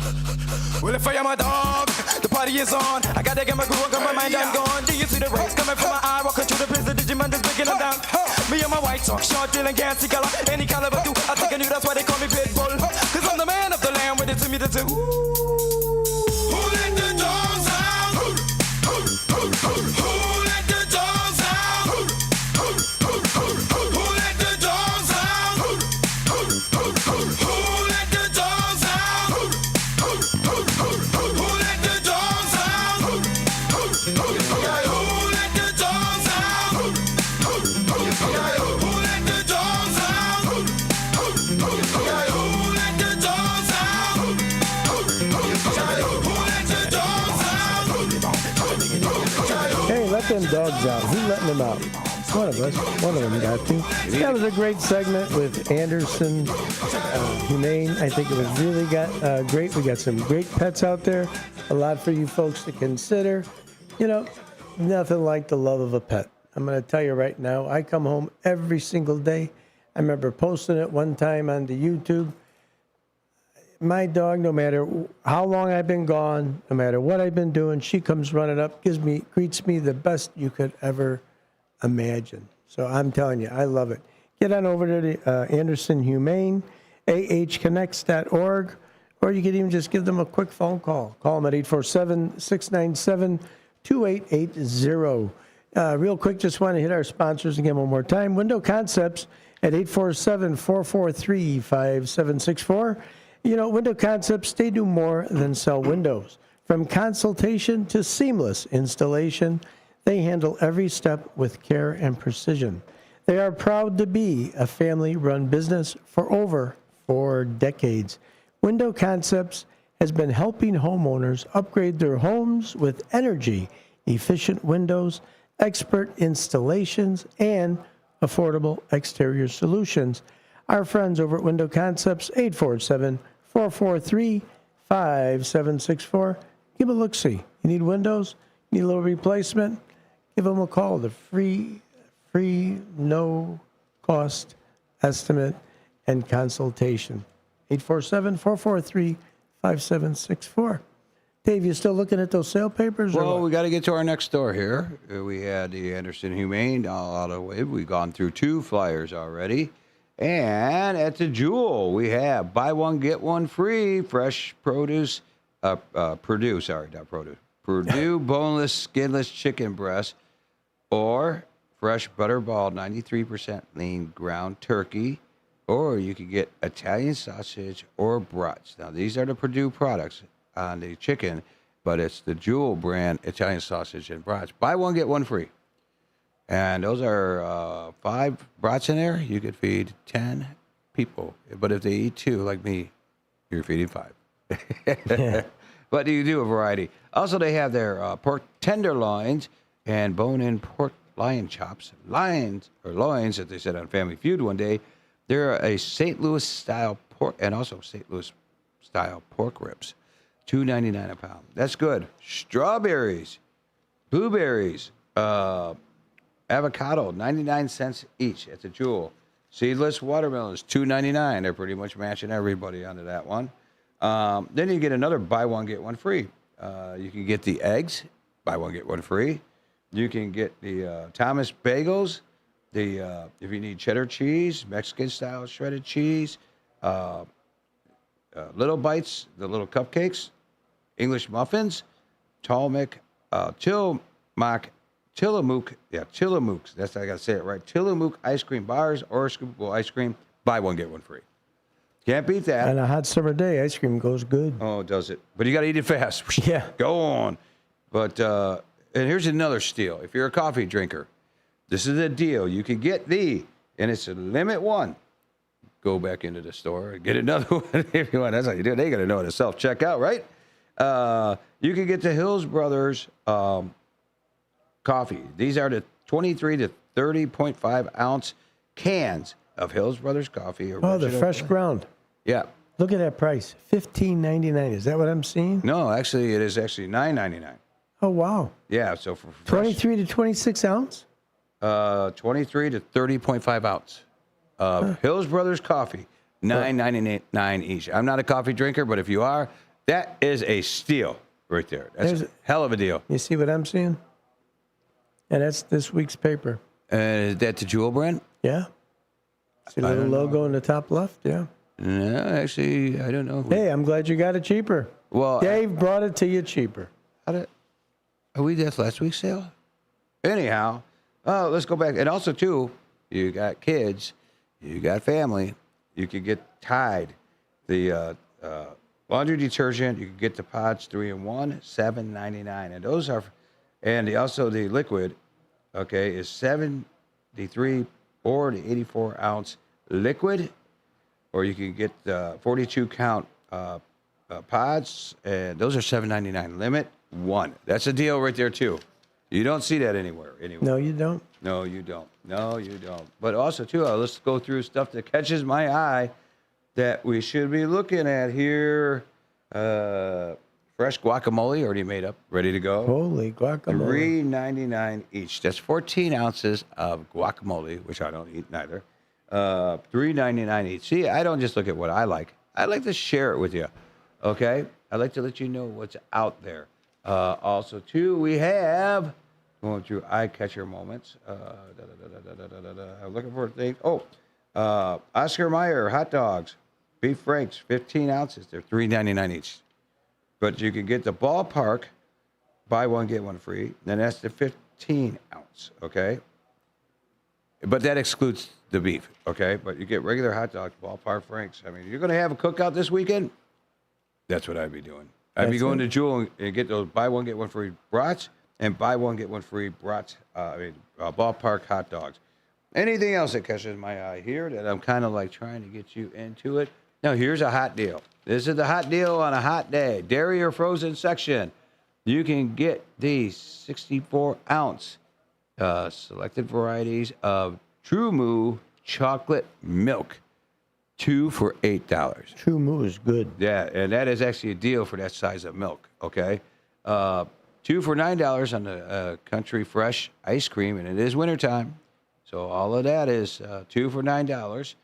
Well, if I am a dog, the party is on. I gotta get my groove on, got my mind, I'm gone. Do you see the rays coming from my eye? Walking through the prison, Digimon is breaking them down. Me and my white talk, short, deal, and gassy color. Any caliber do, I think I knew that's why they call me Pitbull. Cause I'm the man of the land, with it to me to do. Who let the dogs out? Who let the dogs out? Who let the dogs out? Who let the dogs out? Who let the dogs out? Who let the dogs out? Who let the dogs out? Who let the dogs out? Who let the dogs out? Hey, let them dogs out. Who's letting them out? One of them got to. That was a great segment with Anderson Humane. I think it was really great. We got some great pets out there. A lot for you folks to consider. You know, nothing like the love of a pet. I'm going to tell you right now, I come home every single day. I remember posting it one time on the YouTube. My dog, no matter how long I've been gone, no matter what I've been doing, she comes running up, greets me the best you could ever imagine. So I'm telling you, I love it. Get on over to the Anderson Humane, ahconnects.org, or you can even just give them a quick phone call. Call them at 847-697-2880. Real quick, just want to hit our sponsors again one more time. Window Concepts at 847-443-5764. You know, Window Concepts, they do more than sell windows. From consultation to seamless installation, they handle every step with care and precision. They are proud to be a family-run business for over 4 decades. Window Concepts has been helping homeowners upgrade their homes with energy-efficient windows, expert installations, and affordable exterior solutions. Our friends over at Window Concepts, 847-443-5764. Give a look-see. You need windows? Need a little replacement? Give them a call. The free, no-cost estimate and consultation. 847-443-5764. Dave, you still looking at those sale papers? Well, we got to get to our next store here. We had the Anderson Humane all out of the way. We've gone through 2 flyers already. And at the Jewel, we have buy one, get one free, fresh produce, Purdue boneless, skinless chicken breast, or fresh butterball 93% lean ground turkey, or you could get Italian sausage or brats. Now, these are the Purdue products on the chicken, but it's the Jewel brand Italian sausage and brats. Buy one, get one free. And those are 5 brats in there. You could feed 10 people. But if they eat 2, like me, you're feeding 5. But you do a variety. Also, they have their pork tenderloins and bone-in pork lion chops. Loins, as they said on Family Feud one day. They're a St. Louis style pork, and also St. Louis style pork ribs. $2.99 a pound. That's good. Strawberries, blueberries, avocado, 99 cents each at the Jewel. Seedless watermelons, $2.99. They're pretty much matching everybody onto that one. Then you get another buy one, get one free. You can get the eggs, buy one, get one free. You can get the Thomas bagels, if you need cheddar cheese, Mexican style shredded cheese, little bites, the little cupcakes, English muffins, Tillamook, that's how I got to say it right. Tillamook ice cream bars or scoopable ice cream. Buy one, get one free. Can't beat that. On a hot summer day, ice cream goes good. Oh, does it? But you got to eat it fast. Yeah. Go on. But, and here's another steal. If you're a coffee drinker, this is a deal. You can get and it's a limit one. Go back into the store and get another one if you want. That's how you do it. They got to know how to self-checkout, right? You can get the Hills Brothers coffee. These are the 23 to 30.5 ounce cans of Hills Brothers coffee. Oh, the fresh ground. Yeah. Look at that price, $15.99. Is that what I'm seeing? No, actually, it is actually $9.99. Oh, wow. Yeah, so for 23 to 26 ounce? 23 to 30.5 ounce. Hills Brothers coffee, $9.99 each. I'm not a coffee drinker, but if you are, that is a steal right there. That's a hell of a deal. You see what I'm seeing? And that's this week's paper. Is that the Jewel brand? Yeah. See the little logo in the top left? Yeah. No, actually, I don't know. Hey, I'm glad you got it cheaper. Well, Dave brought it to you cheaper. Are we that last week's sale? Anyhow, let's go back. And also, too, you got kids, you got family, you could get Tide, the laundry detergent. You can get the pods 3-in-1, $7.99, and those are, and also the liquid, okay, is 73 or the 84 ounce liquid, or you can get the 42 count pods, and those are $7.99. Limit one. That's a deal right there too. You don't see that anywhere. No, you don't. No, you don't. No, you don't. But also, too, let's go through stuff that catches my eye that we should be looking at here. Fresh guacamole already made up, ready to go. Holy guacamole. $3.99 each. That's 14 ounces of guacamole, which I don't eat neither. $3.99 each. See, I don't just look at what I like. I like to share it with you. Okay? I like to let you know what's out there. Also, too, we have going through eye catcher moments. I'm looking for things. Oscar Mayer hot dogs, beef franks, 15 ounces. They're $3.99 each. But you can get the ballpark, buy one get one free. Then that's the 15 ounce. Okay. But that excludes the beef. Okay. But you get regular hot dogs, ballpark franks. I mean, you're going to have a cookout this weekend. That's what I'd be doing. I'd be going to Jewel and get those buy one get one free brats and buy one get one free brats. Ballpark hot dogs. Anything else that catches my eye here that I'm kind of like trying to get you into it? Now here's a hot deal. This is the hot deal on a hot day. Dairy or frozen section. You can get these 64 ounce selected varieties of True Moo chocolate milk. 2 for $8. True Moo is good. Yeah, and that is actually a deal for that size of milk, okay? 2 for $9 on the Country Fresh ice cream, and it is wintertime. So all of that is 2 for $9.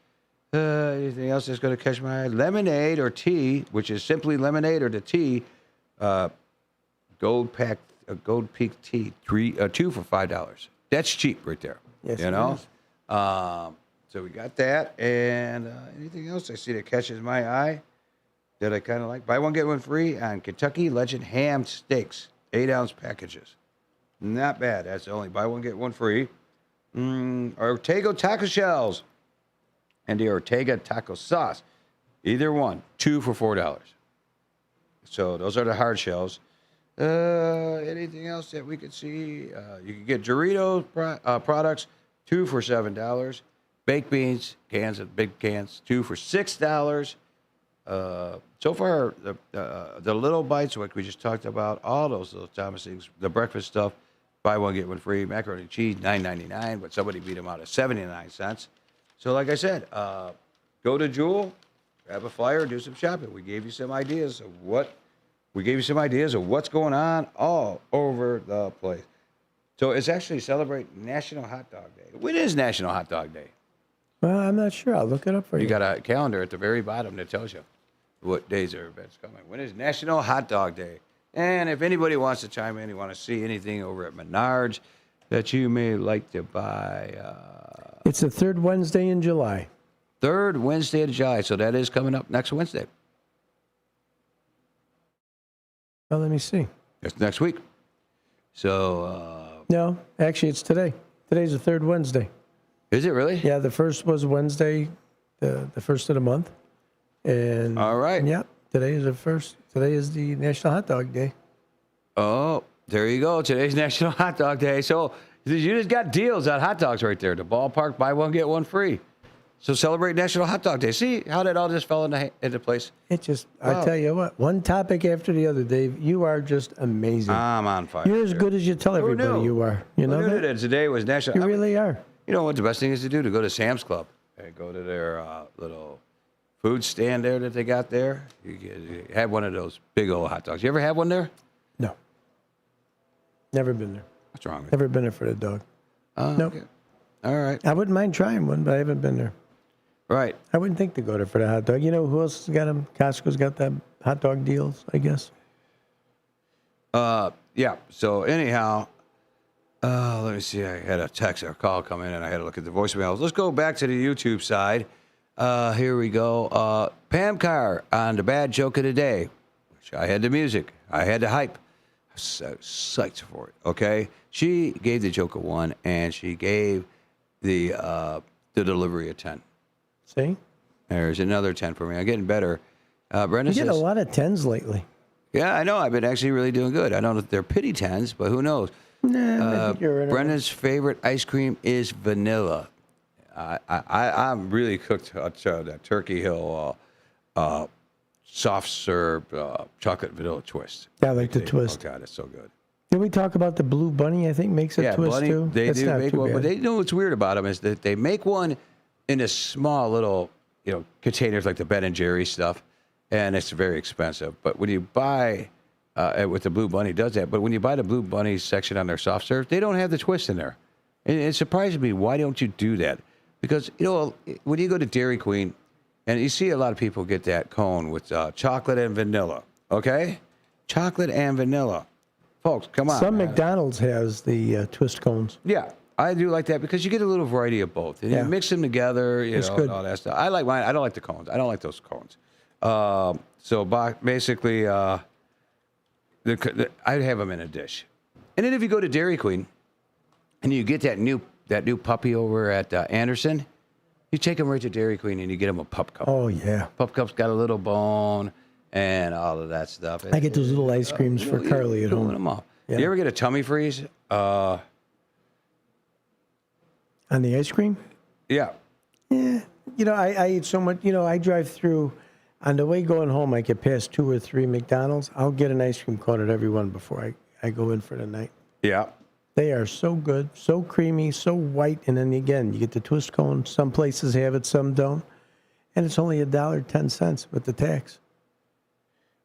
Anything else that's going to catch my eye? Lemonade or tea, which is simply lemonade or the tea, Gold Peak tea, 2 for $5. That's cheap right there. Yes, you know? So we got that. And anything else I see that catches my eye that I kind of like? Buy one, get one free on Kentucky Legend ham steaks, 8-ounce packages. Not bad. That's only buy one, get one free. Ortega taco shells and the Ortega taco sauce. Either one, 2 for $4. So those are the hard shells. Anything else that we could see? You can get Doritos products, 2 for $7. Baked beans, cans of big cans, 2 for $6. So far, the little bites, what we just talked about, all those little Thomas things, the breakfast stuff, buy one, get one free. Macaroni and cheese, $9.99, but somebody beat them out at 79 cents. So like I said, go to Jewel, grab a flyer, do some shopping. We gave you some ideas of what's going on all over the place. So it's actually celebrate National Hot Dog Day. When is National Hot Dog Day? Well, I'm not sure. I'll look it up for you. You got a calendar at the very bottom that tells you what days are events coming. When is National Hot Dog Day? And if anybody wants to chime in, you want to see anything over at Menards that you may like to buy. It's the third Wednesday in July. Third Wednesday of July. So that is coming up next Wednesday. Well, let me see. It's next week. So. No, actually, it's today. Today's the third Wednesday. Is it really? Yeah, the first was Wednesday, the first of the month. And all right. Yeah, today is the first. Today is the National Hot Dog Day. Oh, there you go. Today's National Hot Dog Day. So you just got deals on hot dogs right there. The ballpark, buy one, get one free. So celebrate National Hot Dog Day. See how that all just fell into place? It just, wow. I tell you what, one topic after the other, Dave. You are just amazing. I'm on fire. You're as good as you tell everybody you are. You know that? Today was National. You really are. You know what the best thing is to do? To go to Sam's Club and go to their little food stand there that they got there. You have one of those big old hot dogs. You ever have one there? No. Never been there. What's wrong with you? Never been there for the dog. Nope. Okay. All right. I wouldn't mind trying one, but I haven't been there. Right. I wouldn't think to go there for the hot dog. You know who else has got them? Costco's got them hot dog deals, I guess. Yeah. So anyhow, let me see. I had a text or a call come in, and I had to look at the voicemails. Let's go back to the YouTube side. Here we go. Pam Carr on the bad joke of the day. Which I had the music. I had the hype. I was so psyched for it. Okay. She gave the joke a 1, and she gave the delivery a 10. See? There's another 10 for me. I'm getting better. Brenda you get says, a lot of 10s lately. Yeah, I know. I've been actually really doing good. I don't know if they're pity 10s, but who knows? Nah, I think you're right. Brenda's favorite ice cream is vanilla. I'm really cooked that Turkey Hill soft serve chocolate vanilla twist. I like the twist. Oh, God, it's so good. Did we talk about the Blue Bunny? I think makes a twist Bunny, too. They That's do not make too one, bad. but they know what's weird about them is that they make one in a small little, containers like the Ben & Jerry stuff, and it's very expensive. But when you buy, with the Blue Bunny does that, but when you buy the Blue Bunny section on their soft serve, they don't have the twist in there. And it surprises me, why don't you do that? Because, when you go to Dairy Queen, and you see a lot of people get that cone with chocolate and vanilla, okay? Chocolate and vanilla. Folks, come on. Some McDonald's has the twist cones. Yeah, I do like that because you get a little variety of both. And you mix them together, It's and good. all that stuff. I like mine. I don't like the cones. I don't like those cones. So basically, I'd have them in a dish. And then if you go to Dairy Queen and you get that new puppy over at Anderson, you take them right to Dairy Queen and you get them a pup cup. Oh, yeah. Pup cup's got a little bone and all of that stuff. I get those little ice creams for Carly at home. Them all. Yeah. You ever get a tummy freeze? On the ice cream? Yeah. Yeah. I eat so much. I drive through. On the way going home, I get past 2 or 3 McDonald's. I'll get an ice cream cone at every one before I go in for the night. Yeah. They are so good, so creamy, so white. And then again, you get the twist cone. Some places have it, some don't. And it's only $1.10 with the tax.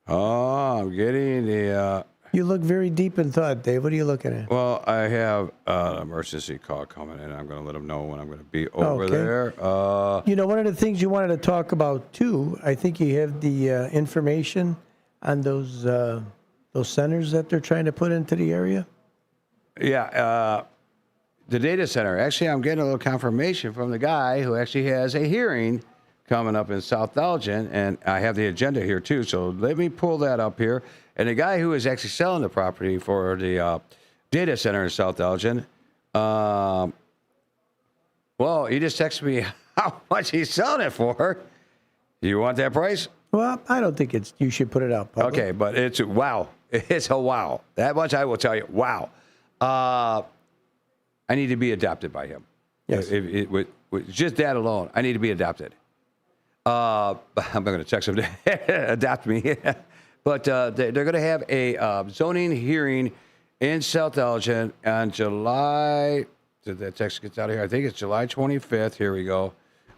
Oh, I'm getting the... You look very deep in thought, Dave. What are you looking at? Well, I have an emergency call coming in. I'm going to let them know when I'm going to be over Okay. there. One of the things you wanted to talk about, too, I think you have the information on those centers that they're trying to put into the area. Yeah, the data center. Actually, I'm getting a little confirmation from the guy who actually has a hearing coming up in South Elgin, and I have the agenda here, too. So let me pull that up here. And the guy who is actually selling the property for the data center in South Elgin, well, he just texted me how much he's selling it for. You want that price? Well, I don't think you should put it out public. Okay, but it's wow. It's a wow. That much I will tell you. Wow. I need to be adopted by him. Yes. With just that alone, I need to be adopted. I'm going to text him to adopt me. But they're going to have a zoning hearing in South Elgin on July. Did that text get out of here? I think it's July 25th. Here we go.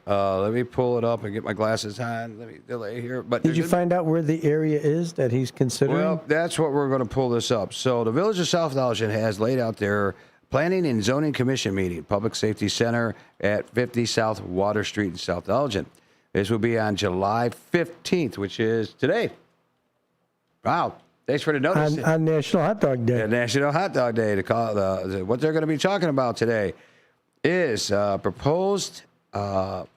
Let me pull it up and get my glasses on. Let me delay here. But Did you find out where the area is that he's considering? Well, that's what we're going to pull this up. So the Village of South Elgin has laid out their Planning and Zoning Commission meeting, Public Safety Center at 50 South Water Street in South Elgin. This will be on July 15th, which is today. Wow. Thanks for the notice. On National Hot Dog Day. Yeah, National Hot Dog Day. To call what they're going to be talking about today is proposed data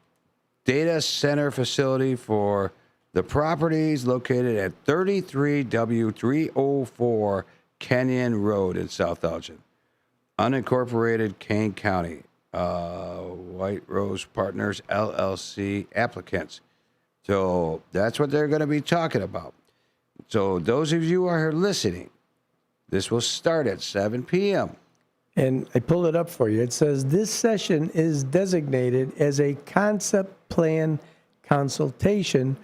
center facility for the properties located at 33W304 Kenyon Road in South Elgin. Unincorporated Kane County. White Rose Partners, LLC applicants. So that's what they're going to be talking about. So those of you who are listening, this will start at 7 p.m. And I pulled it up for you. It says this session is designated as a concept plan consultation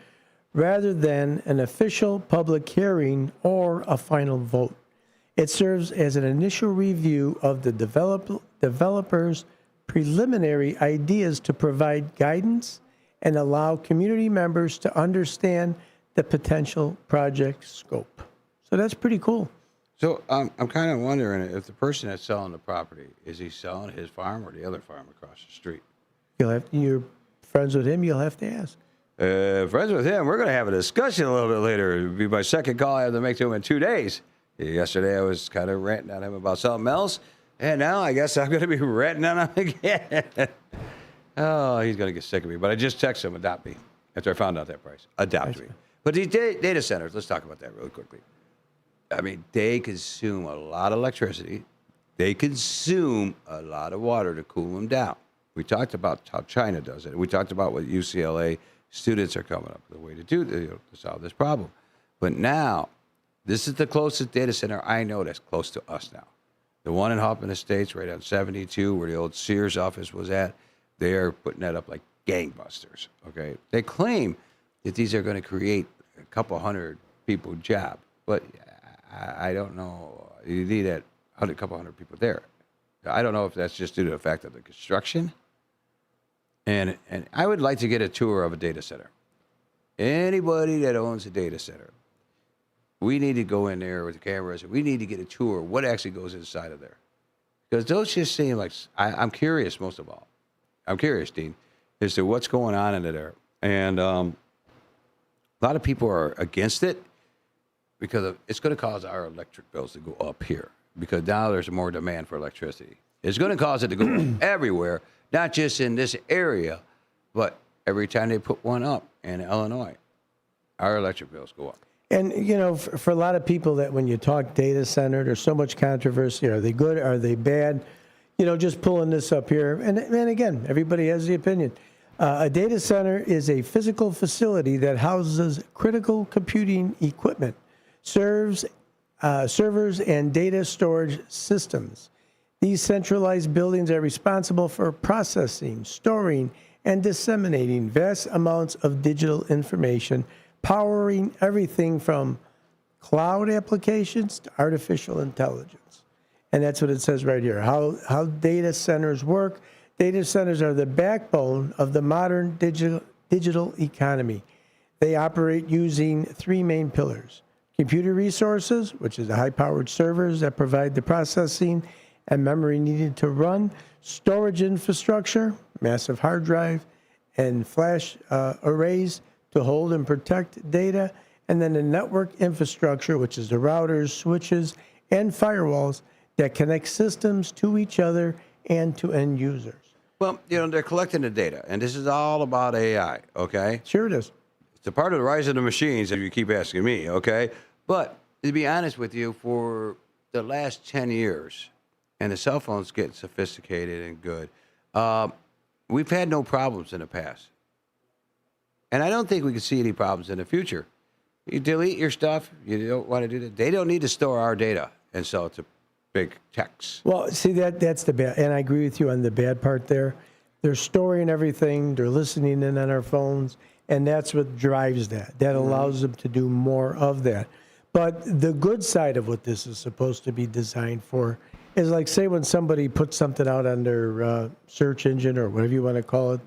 rather than an official public hearing or a final vote. It serves as an initial review of the developer's preliminary ideas to provide guidance and allow community members to understand the potential project scope. So that's pretty cool. So I'm kind of wondering if the person that's selling the property, is he selling his farm or the other farm across the street? You're friends with him, you'll have to ask. Friends with him, we're going to have a discussion a little bit later. It'll be my second call I have to make to him in 2 days. Yesterday I was kind of ranting on him about something else, and now I guess I'm going to be ranting on him again. Oh, he's going to get sick of me. But I just texted him, adopt me, after I found out that price. Adopt me. But these data centers, let's talk about that really quickly. I mean, they consume a lot of electricity. They consume a lot of water to cool them down. We talked about how China does it. We talked about what UCLA students are coming up with a way to do to solve this problem. But now, this is the closest data center I know that's close to us now. The one in Hoffman Estates, right on 72, where the old Sears office was at, they are putting that up like gangbusters. Okay, they claim that these are going to create a couple hundred people job, but I don't know. You need a couple hundred people there. I don't know if that's just due to the fact of the construction. And I would like to get a tour of a data center. Anybody that owns a data center, we need to go in there with the cameras, and we need to get a tour of what actually goes inside of there. Because those just seem like, I'm curious most of all. I'm curious, Dean, as to what's going on in there. And a lot of people are against it because it's going to cause our electric bills to go up here. Because now there's more demand for electricity. It's going to cause it to go up everywhere, not just in this area, but every time they put one up in Illinois, our electric bills go up. And, for a lot of people that when you talk data center, there's so much controversy. Are they good? Are they bad? Just pulling this up here. And again, everybody has the opinion. A data center is a physical facility that houses critical computing equipment, servers and data storage systems. These centralized buildings are responsible for processing, storing, and disseminating vast amounts of digital information, powering everything from cloud applications to artificial intelligence. And that's what it says right here, how data centers work. Data centers are the backbone of the modern digital economy. They operate using three main pillars: computer resources, which is the high-powered servers that provide the processing and memory needed to run; storage infrastructure, massive hard drive, and flash arrays to hold and protect data; and then the network infrastructure, which is the routers, switches, and firewalls that connect systems to each other and to end users. Well, they're collecting the data, and this is all about AI, okay? Sure it is. It's a part of the rise of the machines, if you keep asking me, okay? But to be honest with you, for the last 10 years, and the cell phones getting sophisticated and good, we've had no problems in the past. And I don't think we can see any problems in the future. You delete your stuff, you don't want to do that. They don't need to store our data and sell it to big techs. Well, see, that's the bad, and I agree with you on the bad part there. They're storing everything, they're listening in on our phones, and that's what drives that. That allows them to do more of that. But the good side of what this is supposed to be designed for is, like, say when somebody puts something out on their search engine or whatever you want to call it,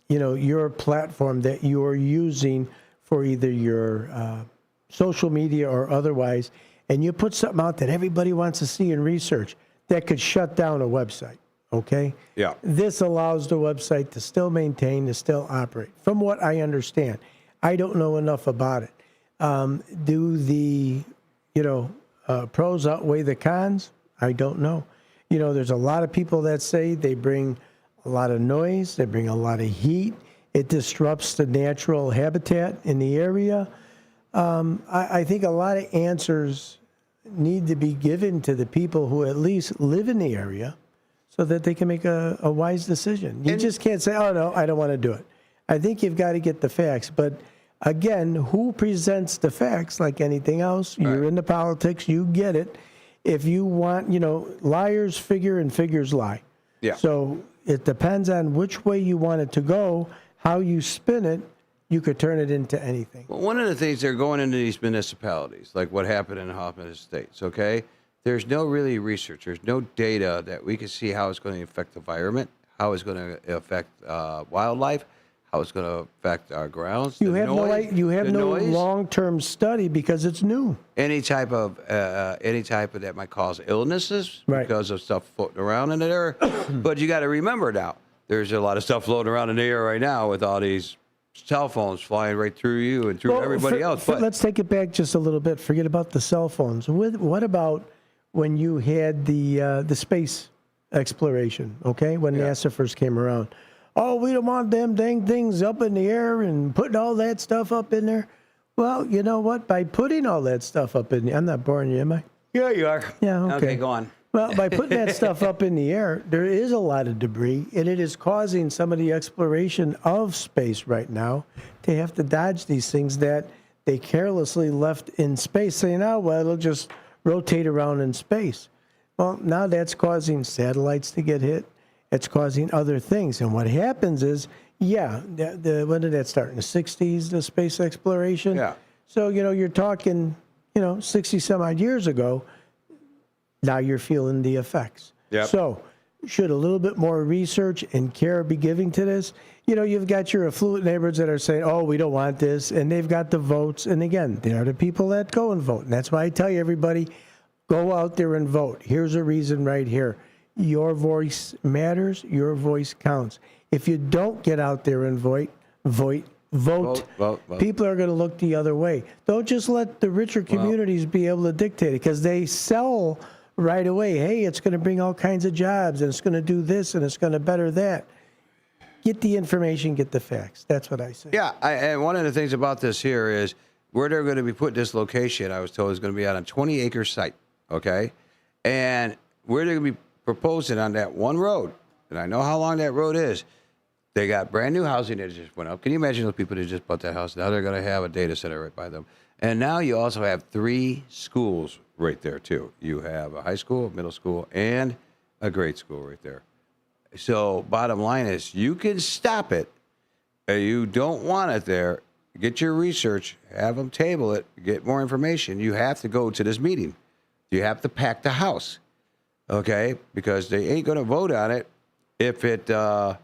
your platform that you're using for either your social media or otherwise, and you put something out that everybody wants to see and research, that could shut down a website, okay? Yeah. This allows the website to still maintain, to still operate, from what I understand. I don't know enough about it. Do the, pros outweigh the cons? I don't know. There's a lot of people that say they bring a lot of noise, they bring a lot of heat, it disrupts the natural habitat in the area. I think a lot of answers need to be given to the people who at least live in the area so that they can make a wise decision. You just can't say, oh, no, I don't want to do it. I think you've got to get the facts. But again, who presents the facts like anything else? You're into politics, you get it. If you want, liars figure and figures lie. Yeah. So it depends on which way you want it to go, how you spin it. You could turn it into anything. Well, one of the things, they're going into these municipalities, like what happened in Hoffman Estates, okay? There's no really research. There's no data that we can see how it's going to affect the environment, how it's going to affect wildlife, how it's going to affect our grounds. You have no long-term study because it's new. Any type of that might cause illnesses because of stuff floating around in the air. But you got to remember now, there's a lot of stuff floating around in the air right now with all these cell phones flying right through you and through everybody else. But let's take it back just a little bit. Forget about the cell phones. What about when you had the space exploration, okay, when NASA first came around? Oh, we don't want them dang things up in the air and putting all that stuff up in there. Well, you know what? By putting all that stuff up in there, I'm not boring you, am I? Yeah, you are. Yeah, okay. Okay, go on. Well, by putting that stuff up in the air, there is a lot of debris, and it is causing some of the exploration of space right now to have to dodge these things that they carelessly left in space, saying, oh, well, it'll just rotate around in space. Well, now that's causing satellites to get hit. It's causing other things. And what happens is, when did that start? In the 60s, the space exploration? Yeah. So, you're talking, 60 some odd years ago, now you're feeling the effects. Yep. So should a little bit more research and care be given to this? You've got your affluent neighbors that are saying, oh, we don't want this, and they've got the votes. And again, they are the people that go and vote. And that's why I tell you, everybody, go out there and vote. Here's a reason right here. Your voice matters. Your voice counts. If you don't get out there and vote, people are going to look the other way. Don't just let the richer communities be able to dictate it, because they sell right away. Hey, it's going to bring all kinds of jobs, and it's going to do this, and it's going to better that. Get the information, get the facts. That's what I say. Yeah, and one of the things about this here is where they're going to be putting this location, I was told, is going to be on a 20-acre site, okay? And where they're going to be proposing on that one road, and I know how long that road is, they got brand new housing that just went up. Can you imagine those people that just bought that house? Now they're going to have a data center right by them. And now you also have 3 schools right there, too. You have a high school, middle school, and a grade school right there. So bottom line is you can stop it. You don't want it there. Get your research, have them table it, get more information. You have to go to this meeting. You have to pack the house, okay? Because they ain't going to vote on it if it, they're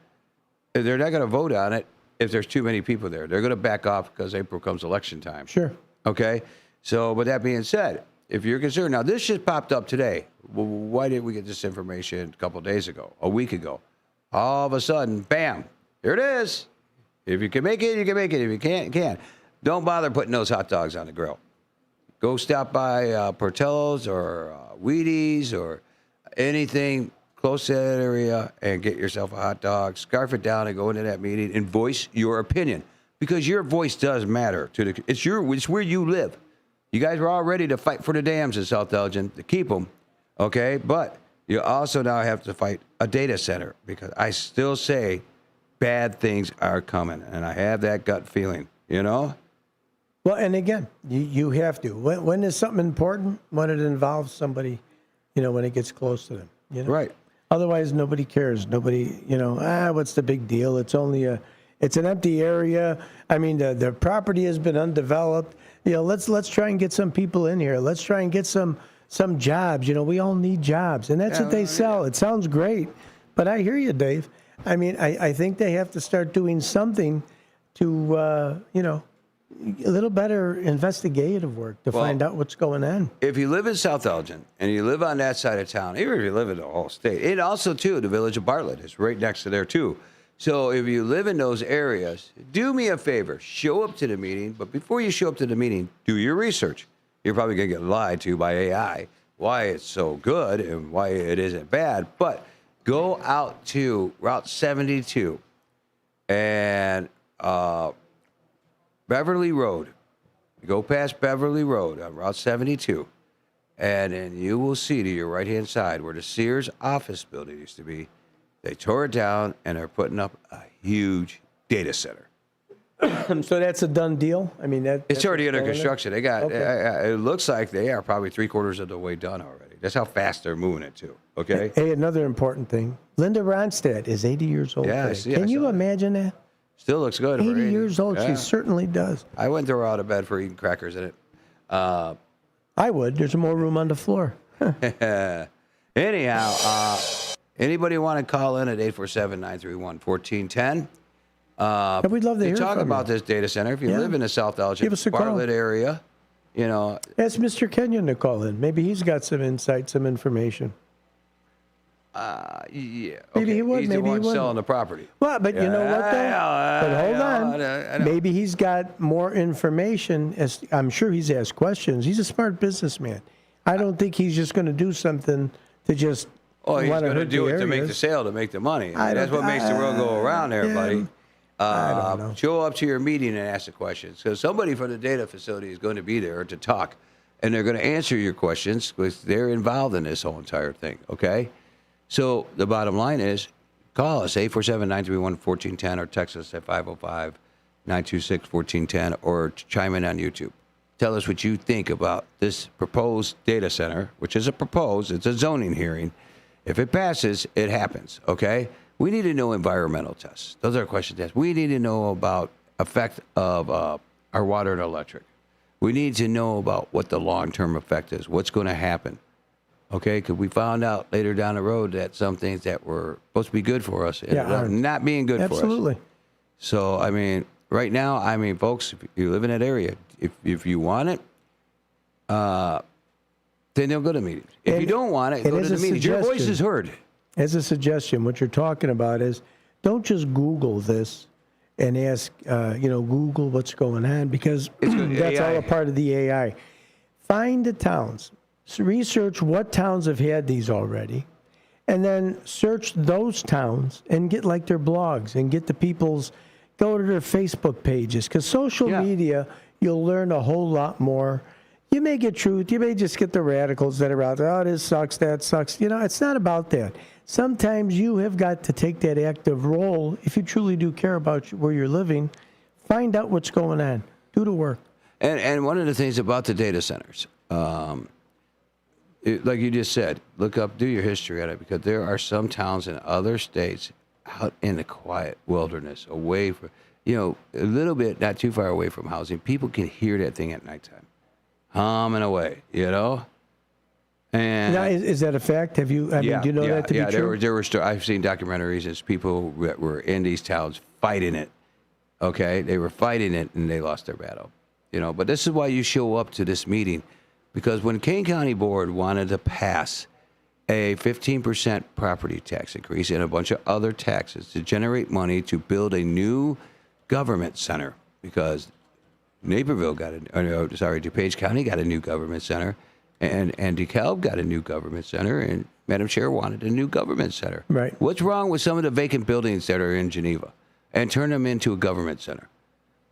not going to vote on it if there's too many people there. They're going to back off because April comes election time. Sure. Okay? So, with that being said, if you're concerned, now this just popped up today. Well, why didn't we get this information a couple of days ago, a week ago? All of a sudden, bam, here it is. If you can make it, you can make it. If you can't, you can't. Don't bother putting those hot dogs on the grill. Go stop by Portillo's or Wheaties or anything close to that area and get yourself a hot dog, scarf it down and go into that meeting and voice your opinion, because your voice does matter. It's where you live. You guys were all ready to fight for the dams in South Elgin to keep them, okay? But you also now have to fight a data center, because I still say bad things are coming, and I have that gut feeling, Well, and again, you have to. When is something important? When it involves somebody, when it gets close to them. Right. Otherwise, nobody cares. Nobody, what's the big deal? It's only it's an empty area. I mean, the property has been undeveloped. Let's try and get some people in here. Let's try and get some jobs. We all need jobs, and that's what they sell. It sounds great, but I hear you, Dave. I mean, I think they have to start doing something to, a little better investigative work to find out what's going on. If you live in South Elgin and you live on that side of town, even if you live in the whole state, and also, too, the village of Bartlett is right next to there, too. So if you live in those areas, do me a favor, show up to the meeting. But before you show up to the meeting, do your research. You're probably going to get lied to by AI, why it's so good and why it isn't bad. But go out to Route 72 and Beverly Road. Go past Beverly Road on Route 72, and then you will see to your right-hand side where the Sears office building used to be. They tore it down, and they're putting up a huge data center. So that's a done deal? I mean, it's already under construction. They got. Okay. It looks like they are probably 3/4 of the way done already. That's how fast they're moving it too. Okay. Hey, another important thing. Linda Ronstadt is 80 years old. Yeah, Can you imagine that? Still looks good. 80 years old. Yeah. She certainly does. I wouldn't throw her out of bed for eating crackers in it. I would. There's more room on the floor. Anyhow, anybody want to call in at 847-931-1410? We'd love to hear talk from about you. this data center. If you live in the South Elgin, Bartlett area, Ask Mr. Kenyon to call in. Maybe he's got some insight, some information. Yeah. Okay. Maybe he would. He's Maybe the one he wouldn't. selling the property. Well, but you know what, though? But hold on. I know. Maybe he's got more information. As I'm sure he's asked questions. He's a smart businessman. I don't think he's just going to do something to just. Oh, he's going to do it to make the sale, to make the money. That's what makes the world go around there, buddy. I don't know. Show up to your meeting and ask the questions. So somebody from the data facility is going to be there to talk, and they're going to answer your questions because they're involved in this whole entire thing, okay? So the bottom line is, call us, 847-931-1410, or text us at 505-926-1410, or chime in on YouTube. Tell us what you think about this proposed data center, which is it's a zoning hearing. If it passes, it happens, okay? We need to know environmental tests. Those are questions tests. We need to know about effect of our water and electric. We need to know about what the long-term effect is, what's going to happen. Okay, because we found out later down the road that some things that were supposed to be good for us ended up not being good for us. Absolutely. So, I mean, right now, I mean, folks, if you live in that area, if you want it, then they'll go to meetings. If you don't want it, go to the meetings. Your voice is heard. As a suggestion, what you're talking about is don't just Google this and ask, Google what's going on, because that's all a part of the AI. Find the towns. Research what towns have had these already, and then search those towns and get like their blogs and get the people's, go to their Facebook pages, because social media, you'll learn a whole lot more. You may get truth. You may just get the radicals that are out there. Oh, this sucks, that sucks. It's not about that. Sometimes you have got to take that active role if you truly do care about where you're living. Find out what's going on. Do the work. And one of the things about the data centers, like you just said, look up, do your history on it, because there are some towns in other states out in the quiet wilderness, away from, a little bit, not too far away from housing. People can hear that thing at nighttime, humming away, And now, is that a fact? Have you? Do you know that to be true? There were. I've seen documentaries. It's people that were in these towns fighting it. Okay, they were fighting it and they lost their battle. But this is why you show up to this meeting, because when Kane County Board wanted to pass a 15% property tax increase and a bunch of other taxes to generate money to build a new government center, because DuPage County got a new government center. And DeKalb got a new government center, and Madam Chair wanted a new government center. Right. What's wrong with some of the vacant buildings that are in Geneva, and turn them into a government center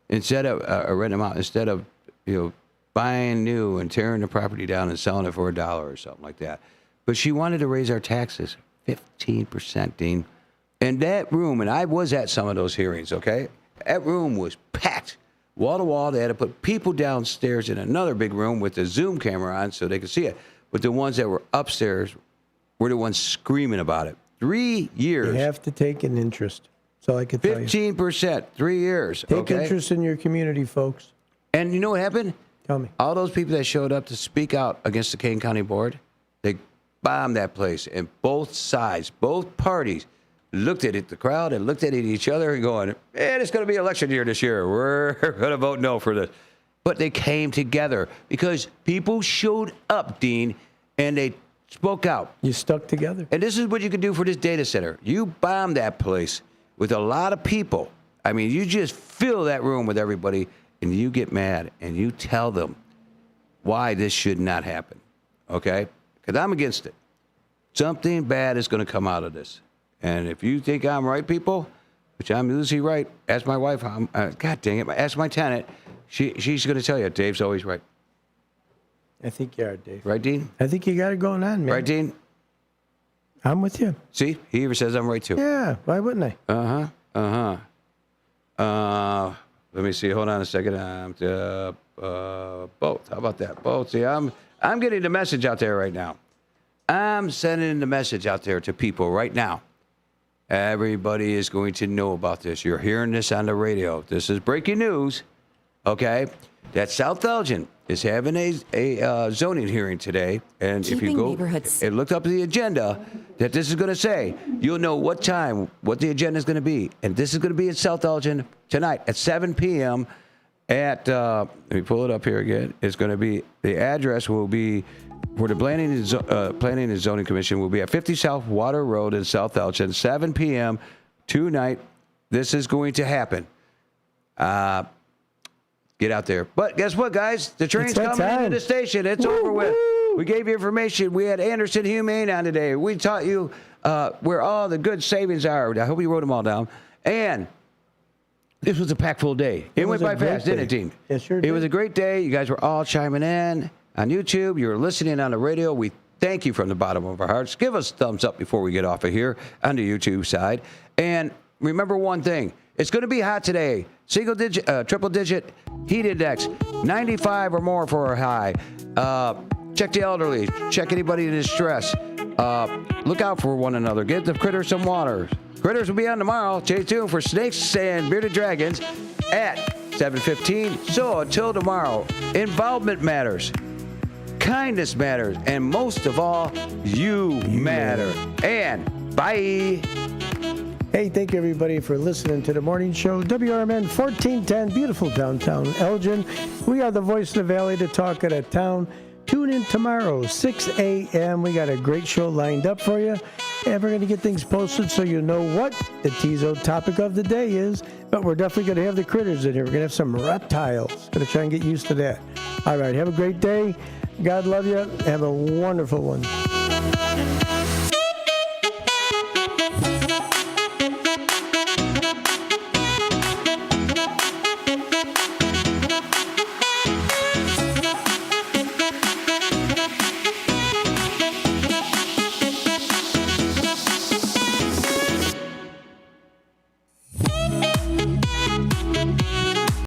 instead of renting them out? Instead of buying new and tearing the property down and selling it for $1 or something like that. But she wanted to raise our taxes 15%, Dean. And that room, and I was at some of those hearings. Okay, that room was packed. Wall to wall, they had to put people downstairs in another big room with the Zoom camera on so they could see it. But the ones that were upstairs were the ones screaming about it. 3 years. You have to take an interest. That's all I can tell you. 15%, 3 years. Take interest in your community, folks. And you know what happened? Tell me. All those people that showed up to speak out against the Kane County Board, they bombed that place. And both sides, both parties, looked at the crowd, and looked at each other and going, it's going to be election year this year. We're going to vote no for this. But they came together because people showed up, Dean, and they spoke out. You stuck together. And this is what you can do for this data center. You bomb that place with a lot of people. I mean, you just fill that room with everybody, and you get mad, and you tell them why this should not happen, okay? Because I'm against it. Something bad is going to come out of this. And if you think I'm right, people, which I'm usually right, ask my wife, God dang it, ask my tenant, she's going to tell you, Dave's always right. I think you are, Dave. Right, Dean? I think you got it going on, man. Right, Dean? I'm with you. See, he even says I'm right, too. Yeah, why wouldn't I? Let me see, hold on a second. Both, how about that? Both. See, I'm getting the message out there right now. I'm sending the message out there to people right now. Everybody is going to know about this. You're hearing this on the radio. This is breaking news, okay? That South Elgin is having a zoning hearing today. And if you go and look up the agenda that this is going to say, you'll know what time, what the agenda is going to be. And this is going to be in South Elgin tonight at 7 p.m. at, let me pull it up here again. It's going to be, the address will be, for the Planning and Zoning Commission, will be at 50 South Water Road in South Elgin, 7 p.m. tonight. This is going to happen. Get out there. But guess what, guys? The train's coming into the station. It's over with. We gave you information. We had Anderson Humane on today. We taught you where all the good savings are. I hope you wrote them all down. And this was a packed full day. It went by fast, didn't it, Dean? It sure did. It was a great day. You guys were all chiming in on YouTube. You were listening on the radio. We thank you from the bottom of our hearts. Give us a thumbs up before we get off of here on the YouTube side. And remember one thing. It's going to be hot today. Triple digit heat index, 95 or more for a high. Check the elderly. Check anybody in distress. Look out for one another. Give the critters some water. Critters will be on tomorrow. Stay tuned for Snakes and Bearded Dragons at 7:15. So until tomorrow, involvement matters. Kindness matters. And most of all, you matter. And bye. Hey, thank you everybody for listening to the morning show. WRMN 1410, beautiful downtown Elgin. We are the voice of the valley to talk at a town. Tune in tomorrow, 6 a.m. We got a great show lined up for you. And we're going to get things posted so you know what the Teaso topic of the day is. But we're definitely going to have the critters in here. We're going to have some reptiles. Going to try and get used to that. All right, have a great day. God love you. Have a wonderful one.